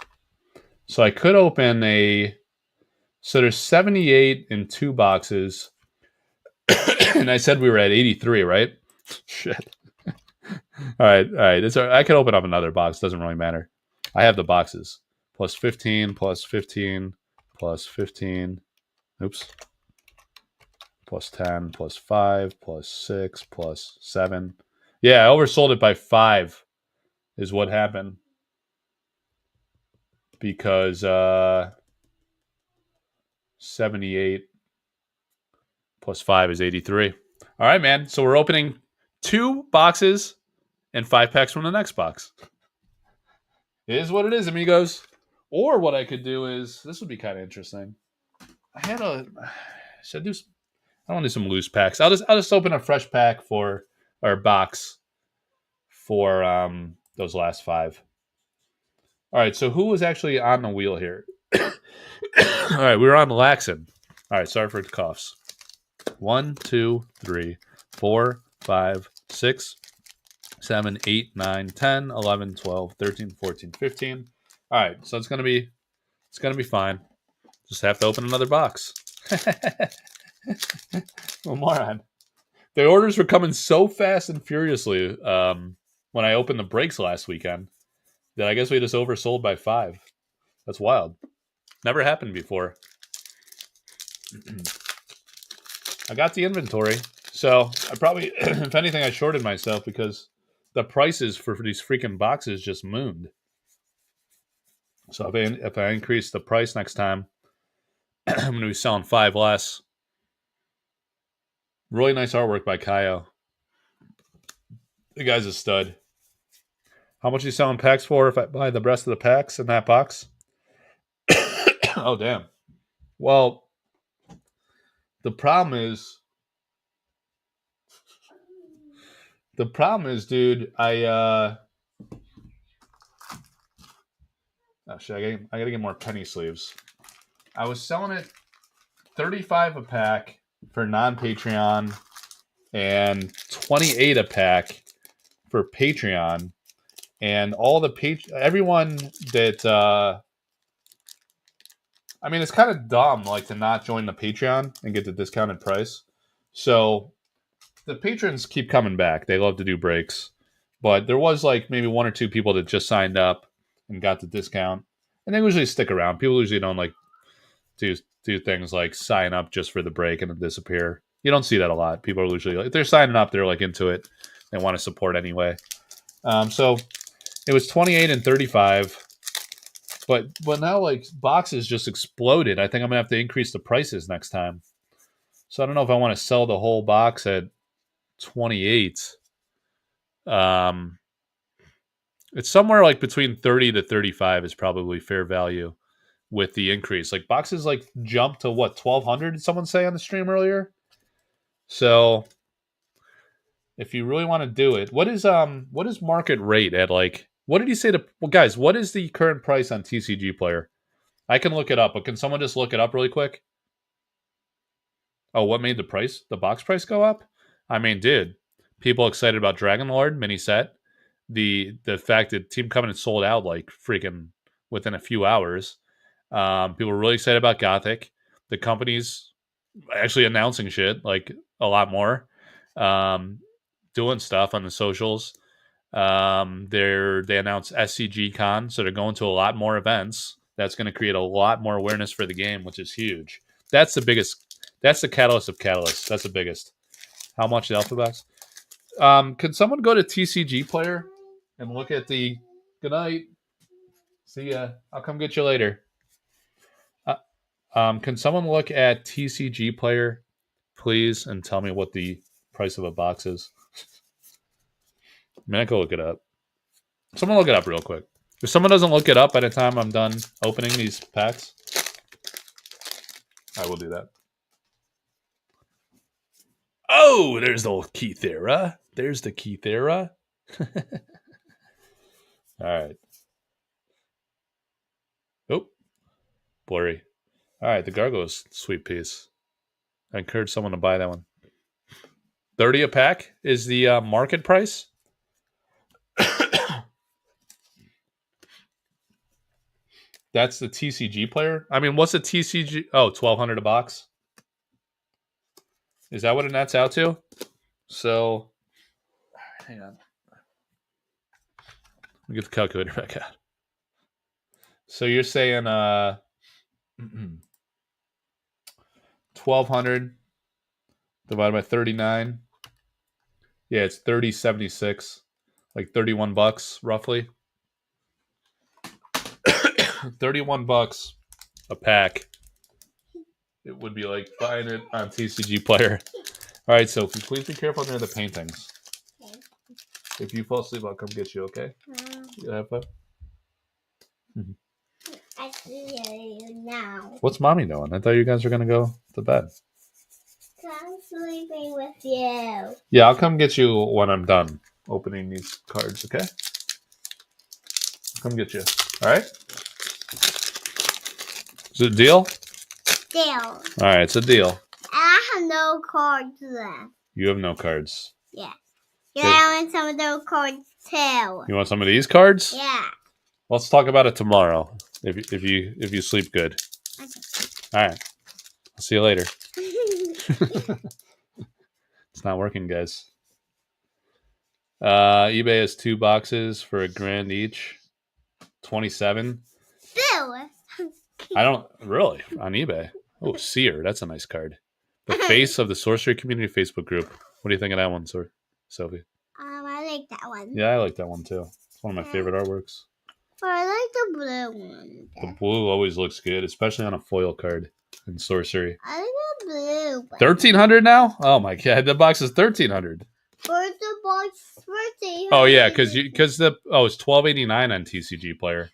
So I could open a. So there's 78 in 2 boxes, and I said we were at 83, right? Shit. All right. I could open up another box. Doesn't really matter. I have the boxes. Plus 15, plus 15, plus 15. Oops. Plus 10, plus 5, plus 6, plus 7. Yeah, I oversold it by 5 is what happened. Because 78 plus 5 is 83. All right, man. So we're opening 2 boxes and 5 packs from the next box. It is what it is, amigos. Or what I could do is, this would be kind of interesting. Should I do? I want to do some loose packs. I'll just open a fresh pack for or box for those last 5. All right. So who was actually on the wheel here? All right, we were on Laxon. All right, sorry for the coughs. 1, 2, 3, 4, 5, 6, 7, 8, 9, 10, 11, 12, 13, 14, 15. All right, so it's gonna be fine. Just have to open another box. Well, moron. The orders were coming so fast and furiously when I opened the breaks last weekend that I guess we just oversold by 5. That's wild. Never happened before. I got the inventory, so I probably, if anything, I shorted myself because the prices for these freaking boxes just mooned. So if I increase the price next time, I'm going to be selling 5 less. Really nice artwork by Kaio. The guy's a stud. How much are you selling packs for if I buy the rest of the packs in that box? Oh, damn. Well, the problem is, dude, oh shit, I gotta get more penny sleeves. I was selling it 35 a pack for non-Patreon and 28 a pack for Patreon. And all the everyone that I mean, it's kind of dumb like to not join the Patreon and get the discounted price. So the patrons keep coming back. They love to do breaks. But there was like maybe 1 or 2 people that just signed up and got the discount. And they usually stick around. People usually don't like do things like sign up just for the break and then disappear. You don't see that a lot. People are usually like, if they're signing up, they're like into it. They want to support anyway. So it was 28 and 35. But now like boxes just exploded. I think I'm gonna have to increase the prices next time. So I don't know if I want to sell the whole box at 28. It's somewhere like between 30 to 35 is probably fair value with the increase. Like boxes like jumped to what, 1,200 did someone say on the stream earlier? So if you really want to do it, what is market rate at like, what did he say to, well guys, what is the current price on TCG Player? I can look it up, but can someone just look it up really quick? Oh, what made the box price go up? I mean, dude, people excited about Dragon Lord mini set. The fact that Team Covenant sold out like freaking within a few hours. People were really excited about Gothic. The company's actually announcing shit like a lot more, doing stuff on the socials. They announced SCG Con, so they're going to a lot more events. That's going to create a lot more awareness for the game, which is huge. That's the biggest. That's the catalyst of catalysts. That's the biggest. How much the Alpha Box? Could someone go to TCG Player and look at the? Good night. See ya. I'll come get you later. Can someone look at TCG Player, please, and tell me what the price of a box is? I mean, I can look it up. Someone look it up real quick. If someone doesn't look it up by the time I'm done opening these packs, I will do that. Oh, there's the Keithera. There's the Keithera. All right. Oh, blurry. All right, the Gargoyle's sweet piece. I encourage someone to buy that one. $30 a pack is the market price. That's the TCG player. I mean, what's a TCG? Oh, $1,200 a box. Is that what it nets out to? So, hang on. Let me get the calculator back out. So you're saying 1,200 divided by 39. Yeah, it's 30.76, like $31 roughly. $31 a pack. It would be like buying it on TCG Player. All right, so please be careful near the paintings. Okay. If you fall asleep, I'll come get you. Okay? You have fun. I see you now. What's mommy doing? I thought you guys were gonna go to bed. I'm sleeping with you. Yeah, I'll come get you when I'm done opening these cards. Okay? I'll come get you. All right? Is it a deal? Deal. All right, it's a deal. I have no cards left. You have no cards. Yeah. Yeah, I want some of those cards too. You want some of these cards? Yeah. Let's talk about it tomorrow. If you sleep good. Okay. All right. I'll see you later. It's not working, guys. eBay has 2 boxes for $1,000 each. 27. Bill. I don't really on eBay. Oh, Seer, that's a nice card. The face of the Sorcery Community Facebook group. What do you think of that one, Sophie? I like that one. Yeah, I like that one too. It's one of my favorite artworks. But I like the blue one. The blue always looks good, especially on a foil card in Sorcery. I like the blue one. 1,300 now? Oh my god, the box is 1,300. Where's the box 13? Oh yeah, because it's $12.89 on TCG Player.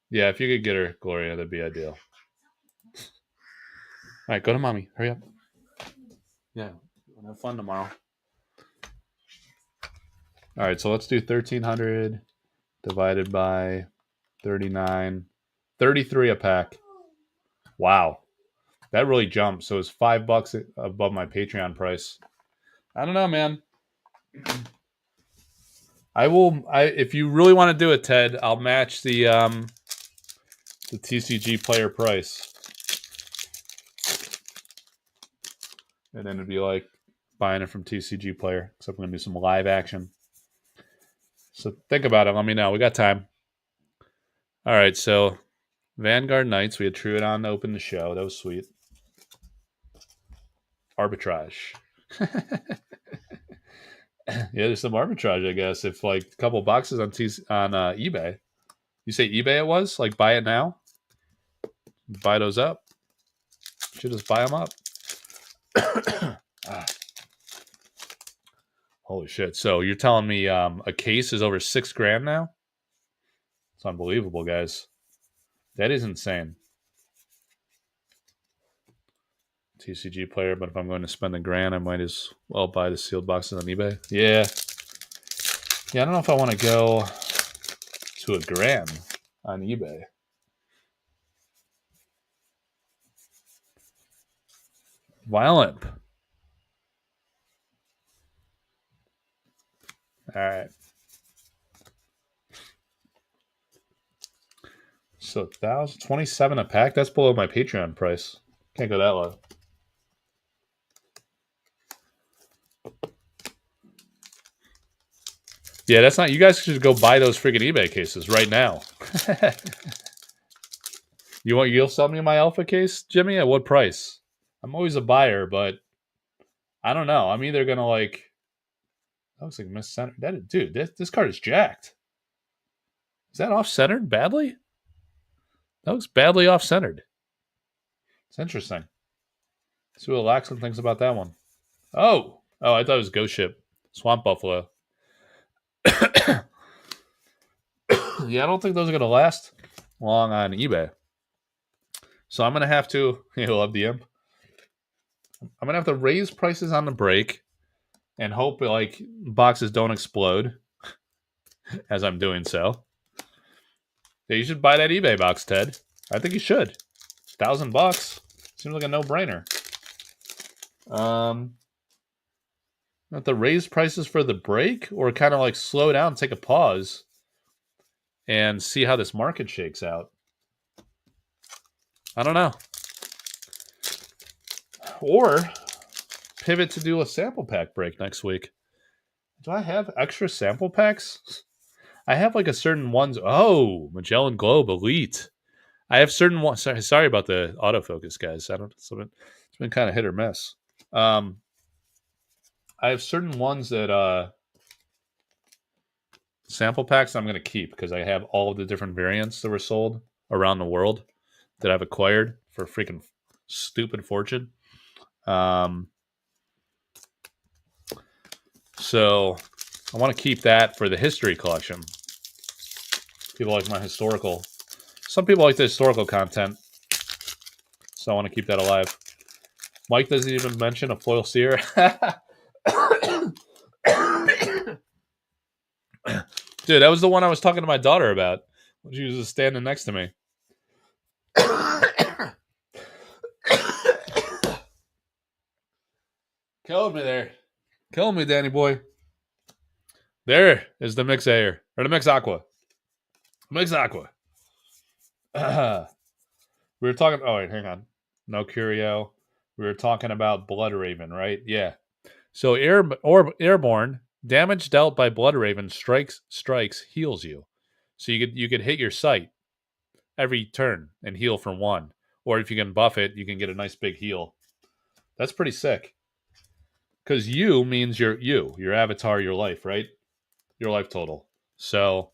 Yeah, if you could get her, Gloria, that'd be ideal. All right, go to mommy. Hurry up. Yeah, we'll have fun tomorrow. All right, so let's do 1,300 divided by 39. 33 a pack. Wow. That really jumped. So it's $5 above my Patreon price. I don't know, man. If you really want to do it, Ted, I'll match the TCG player price. And then it'd be like buying it from TCG player, except we're gonna do some live action. So think about it. Let me know. We got time. All right, so Vanguard Knights. We had Truitt on to open the show. That was sweet. Arbitrage. Yeah, there's some arbitrage, I guess. If like a couple boxes on eBay. You say eBay it was? Like buy it now? Buy those up. Should just buy them up. Holy shit. So you're telling me a case is over $6,000 now? It's unbelievable, guys. That is insane. TCG player, but if I'm going to spend $1,000, I might as well buy the sealed boxes on eBay. Yeah. Yeah, I don't know if I want to go to $1,000 on eBay. Violent. All right. So 1,027 a pack. That's below my Patreon price. Can't go that low. Yeah, that's not. You guys should go buy those freaking eBay cases right now. You'll sell me my alpha case, Jimmy? At what price? I'm always a buyer, but I don't know. I'm either gonna like. That looks like miscentered. Dude, this card is jacked. Is that off-centered badly? That looks badly off-centered. It's interesting. See what Laxton thinks about that one. Oh, I thought it was Ghost Ship. Swamp Buffalo. Yeah, I don't think those are going to last long on eBay. So I'm going to have to... You'll love the imp. I'm going to have to raise prices on the break and hope like boxes don't explode as I'm doing so. Yeah, you should buy that eBay box, Ted. I think you should. $1,000. Seems like a no-brainer. Not to raise prices for the break, or kind of like slow down, take a pause, and see how this market shakes out. I don't know. Or pivot to do a sample pack break next week. Do I have extra sample packs? I have like a certain ones. Oh, Magellan Globe Elite. I have certain ones. Sorry about the autofocus, guys. It's been kind of hit or miss. I have certain ones that sample packs I'm going to keep because I have all of the different variants that were sold around the world that I've acquired for a freaking stupid fortune. So I want to keep that for the history collection. People like my historical. Some people like the historical content. So I want to keep that alive. Mike doesn't even mention a foil seer. Dude, that was the one I was talking to my daughter about when she was just standing next to me. Killing me there. Killing me, Danny boy. There is the Mix Air. Or the Mix Aqua. Mix Aqua. We were talking... Oh, wait, hang on. No Curio. We were talking about Blood Raven, right? Yeah. So Airborne, damage dealt by Blood Raven strikes heals you. So you could hit your site every turn and heal for 1. Or if you can buff it, you can get a nice big heal. That's pretty sick. Because you means your avatar, your life, right? Your life total. So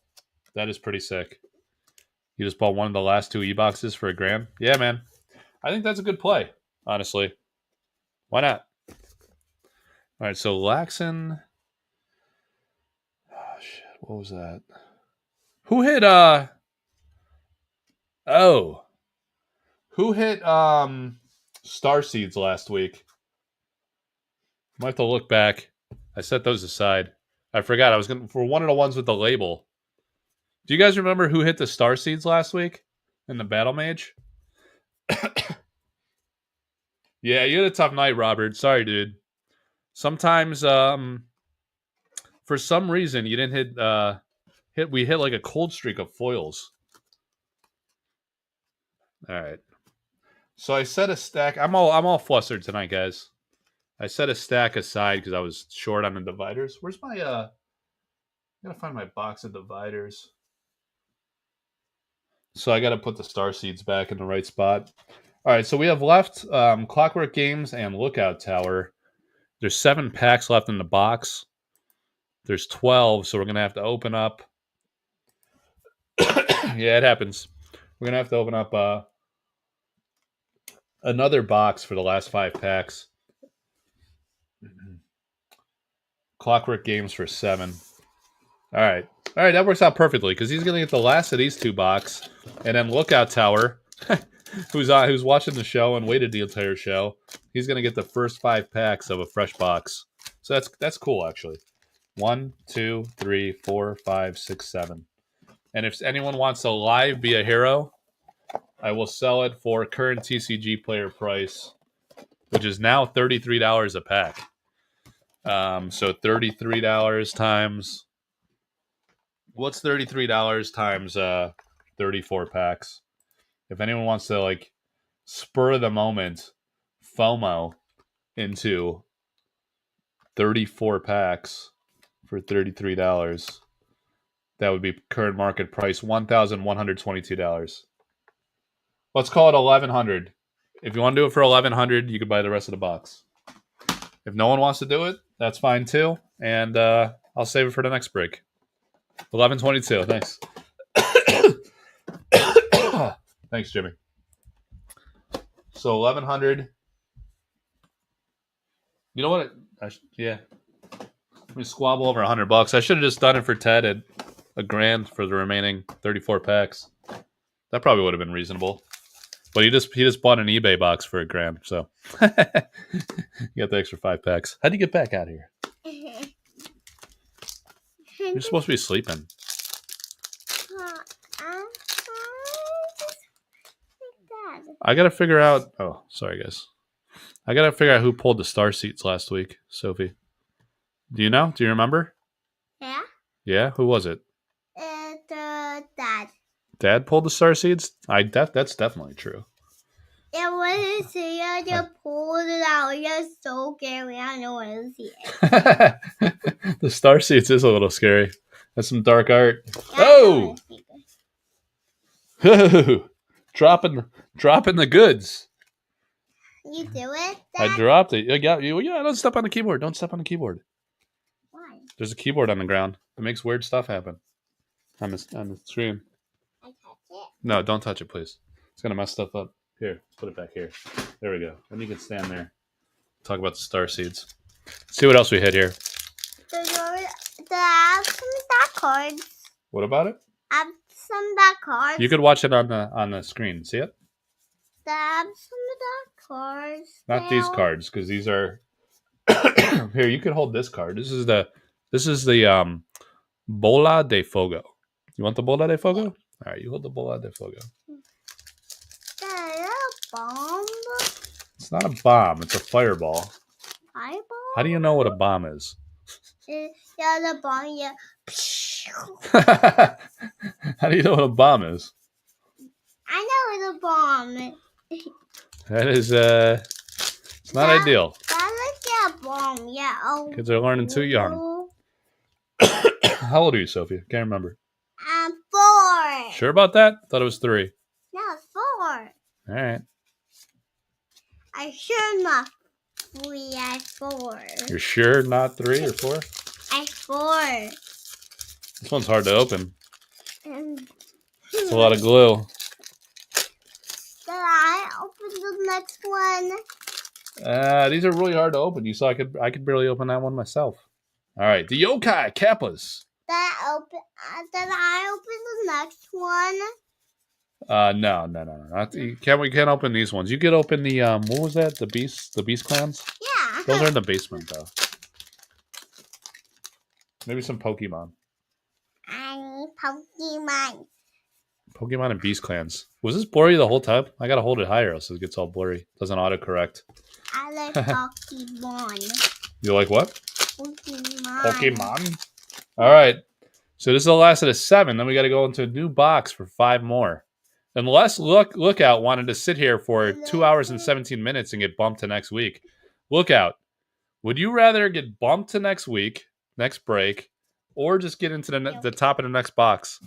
that is pretty sick. You just bought one of the last 2 E-boxes for $1,000. Yeah, man. I think that's a good play, honestly. Why not? All right, so Laxon. Oh, shit. What was that? Who hit, Oh. Who hit, Starseeds last week? I might have to look back. I set those aside. I forgot. I was going for one of the ones with the label. Do you guys remember who hit the Starseeds last week in the Battle Mage? Yeah, you had a tough night, Robert. Sorry, dude. Sometimes, for some reason, you didn't hit. We hit like a cold streak of foils. All right. So I set a stack. I'm all flustered tonight, guys. I set a stack aside because I was short on the dividers. Where's my I gotta find my box of dividers. So I gotta put the Starseeds back in the right spot. All right, so we have left Clockwork Games and Lookout Tower. There's 7 packs left in the box. There's 12, so we're going to have to open up. Yeah, it happens. We're going to have to open up another box for the last 5 packs. Clockwork Games for 7. All right, that works out perfectly because he's going to get the last of these 2 boxes. And then Lookout Tower, who's watching the show and waited the entire show, he's going to get the first 5 packs of a fresh box. So that's cool, actually. 1, 2, 3, 4, 5, 6, 7. And if anyone wants to live be a hero, I will sell it for current TCG player price, which is now $33 a pack. So $33 times... What's $33 times 34 packs? If anyone wants to, like, spur of the moment FOMO into 34 packs for $33, that would be current market price $1,122. Let's call it $1,100. If you want to do it for $1,100, you could buy the rest of the box. If no one wants to do it, that's fine too. And I'll save it for the next break. $1,122. Thanks. Thanks, Jimmy. So $1,100. You know what? Yeah. Let me squabble over $100. I should have just done it for Ted at $1,000 for the remaining 34 packs. That probably would have been reasonable. But he just bought an eBay box for $1,000, so you got the extra 5 packs. How'd you get back out here? You're supposed to be sleeping. I gotta figure out. Oh, sorry, guys. I gotta figure out who pulled the Starseeds last week, Sophie. Do you know? Do you remember? Yeah. Yeah. Who was it? The dad. Dad pulled the star seeds. That's definitely true. It wasn't see. I just pulled it out. It was so scary. I don't want to see it. The star seeds is a little scary. That's some dark art. Yeah, Oh, dropping the goods. You do it? I Dad? dropped it. Yeah, don't step on the keyboard. Don't step on the keyboard. Why? There's a keyboard on the ground. It makes weird stuff happen on the stream. I touch it. No, don't touch it, please. It's gonna mess stuff up. Here, put it back here. There we go. Then you can stand there. Talk about the star seeds. See what else we hit here. The have some dark cards. What about it? Have some dark cards. You could watch it on the screen. See it? The have some dark cards. Not these cards, because these are. Here, you could hold this card. This is the Bola de Fogo. You want the Bola de Fogo? All right, you hold the Bola de Fogo. Is that a bomb? It's not a bomb. It's a fireball. Fireball? How do you know what a bomb is? Yeah, the bomb. Yeah. How do you know what a bomb is? I know it's a bomb. That is it's not ideal. That looks like a bomb. Yeah. Oh. Kids are learning too young. How old are you, Sophia? Can't remember. I'm 4. Sure about that? Thought it was 3. No, it's 4. All right. I sure not 3. I 4. You're sure not 3 or 4? I 4. This one's hard to open. And It's a lot of glue. Did I open the next one? These are really hard to open. You saw I could barely open that one myself. All right, the Yokai Kappas. Did I open the next one? No. We can't open these ones. You could open the what was that? The beast clans? Yeah. Those are in the basement though. Maybe some Pokemon. I need Pokemon. Pokemon and beast clans. Was this blurry the whole time? I gotta hold it higher else it gets all blurry. Doesn't autocorrect. I like Pokemon. You like what? Pokemon. All right. So this is the last of the 7. Then we got to go into a new box for 5 more. Unless Lookout wanted to sit here for 2 hours and 17 minutes and get bumped to next week. Lookout, would you rather get bumped to next week, next break, or just get into the top of the next box?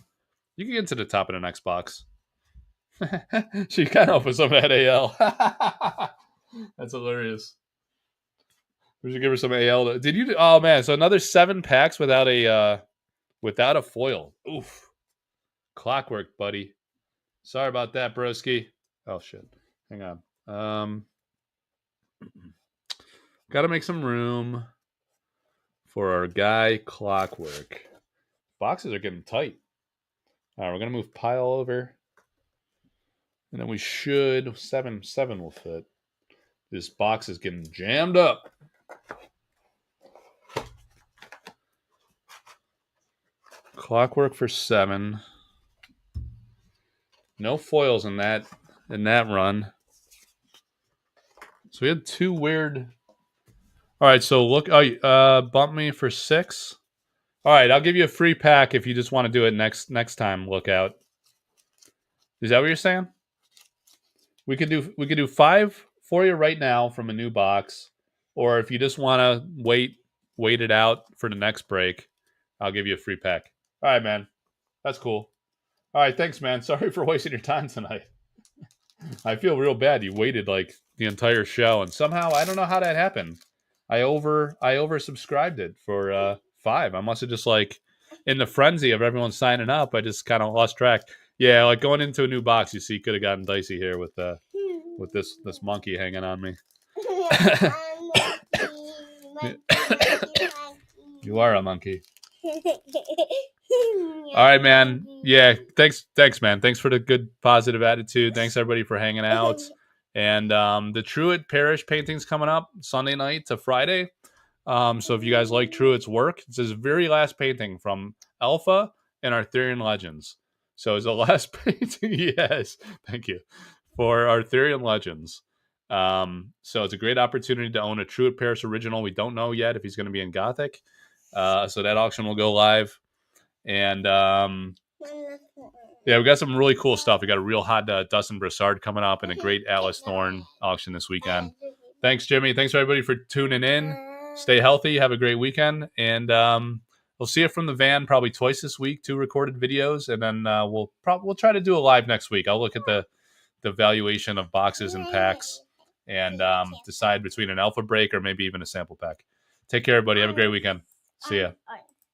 You can get into the top of the next box. She kind of opens some of that AL. That's hilarious. We should give her some AL. Did you? Oh man! So another 7 packs without a foil. Oof. Clockwork, buddy. Sorry about that, broski. Oh shit. Hang on. Got to make some room for our guy Clockwork. Boxes are getting tight. All right, we're gonna move pile over, and then we should 7 will fit. This box is getting jammed up. Clockwork for 7. No foils in that run. So we had 2 weird. All right, so look. Oh, bump me for 6. All right, I'll give you a free pack if you just want to do it next time. Lookout. Is that what you're saying? We could do 5 for you right now from a new box, or if you just want to wait it out for the next break, I'll give you a free pack. All right, man. That's cool. All right, thanks, man. Sorry for wasting your time tonight. I feel real bad. You waited like the entire show, and somehow I don't know how that happened. I oversubscribed it for 5. I must have just like in the frenzy of everyone signing up, I just kind of lost track. Yeah, like going into a new box, you see, could have gotten dicey here with this monkey hanging on me. You are a monkey. All right, man. Yeah, thanks, man. Thanks for the good, positive attitude. Thanks, everybody, for hanging out. And the Truitt Parrish painting's coming up Sunday night to Friday. So if you guys like Truitt's work, it's his very last painting from Alpha and Arthurian Legends. So it's the last painting he has. Thank you. For Arthurian Legends. So it's a great opportunity to own a Truitt Parrish original. We don't know yet if he's going to be in Gothic. So that auction will go live. And yeah, we got some really cool stuff. We got a real hot Dustin Broussard coming up and a great Atlas Thorn auction this weekend. Thanks, Jimmy. Thanks, everybody, for tuning in. Stay healthy. Have a great weekend. And we'll see you from the van probably twice this week, 2 recorded videos. And then we'll try to do a live next week. I'll look at the valuation of boxes and packs and decide between an alpha break or maybe even a sample pack. Take care, everybody. Have a great weekend. See ya.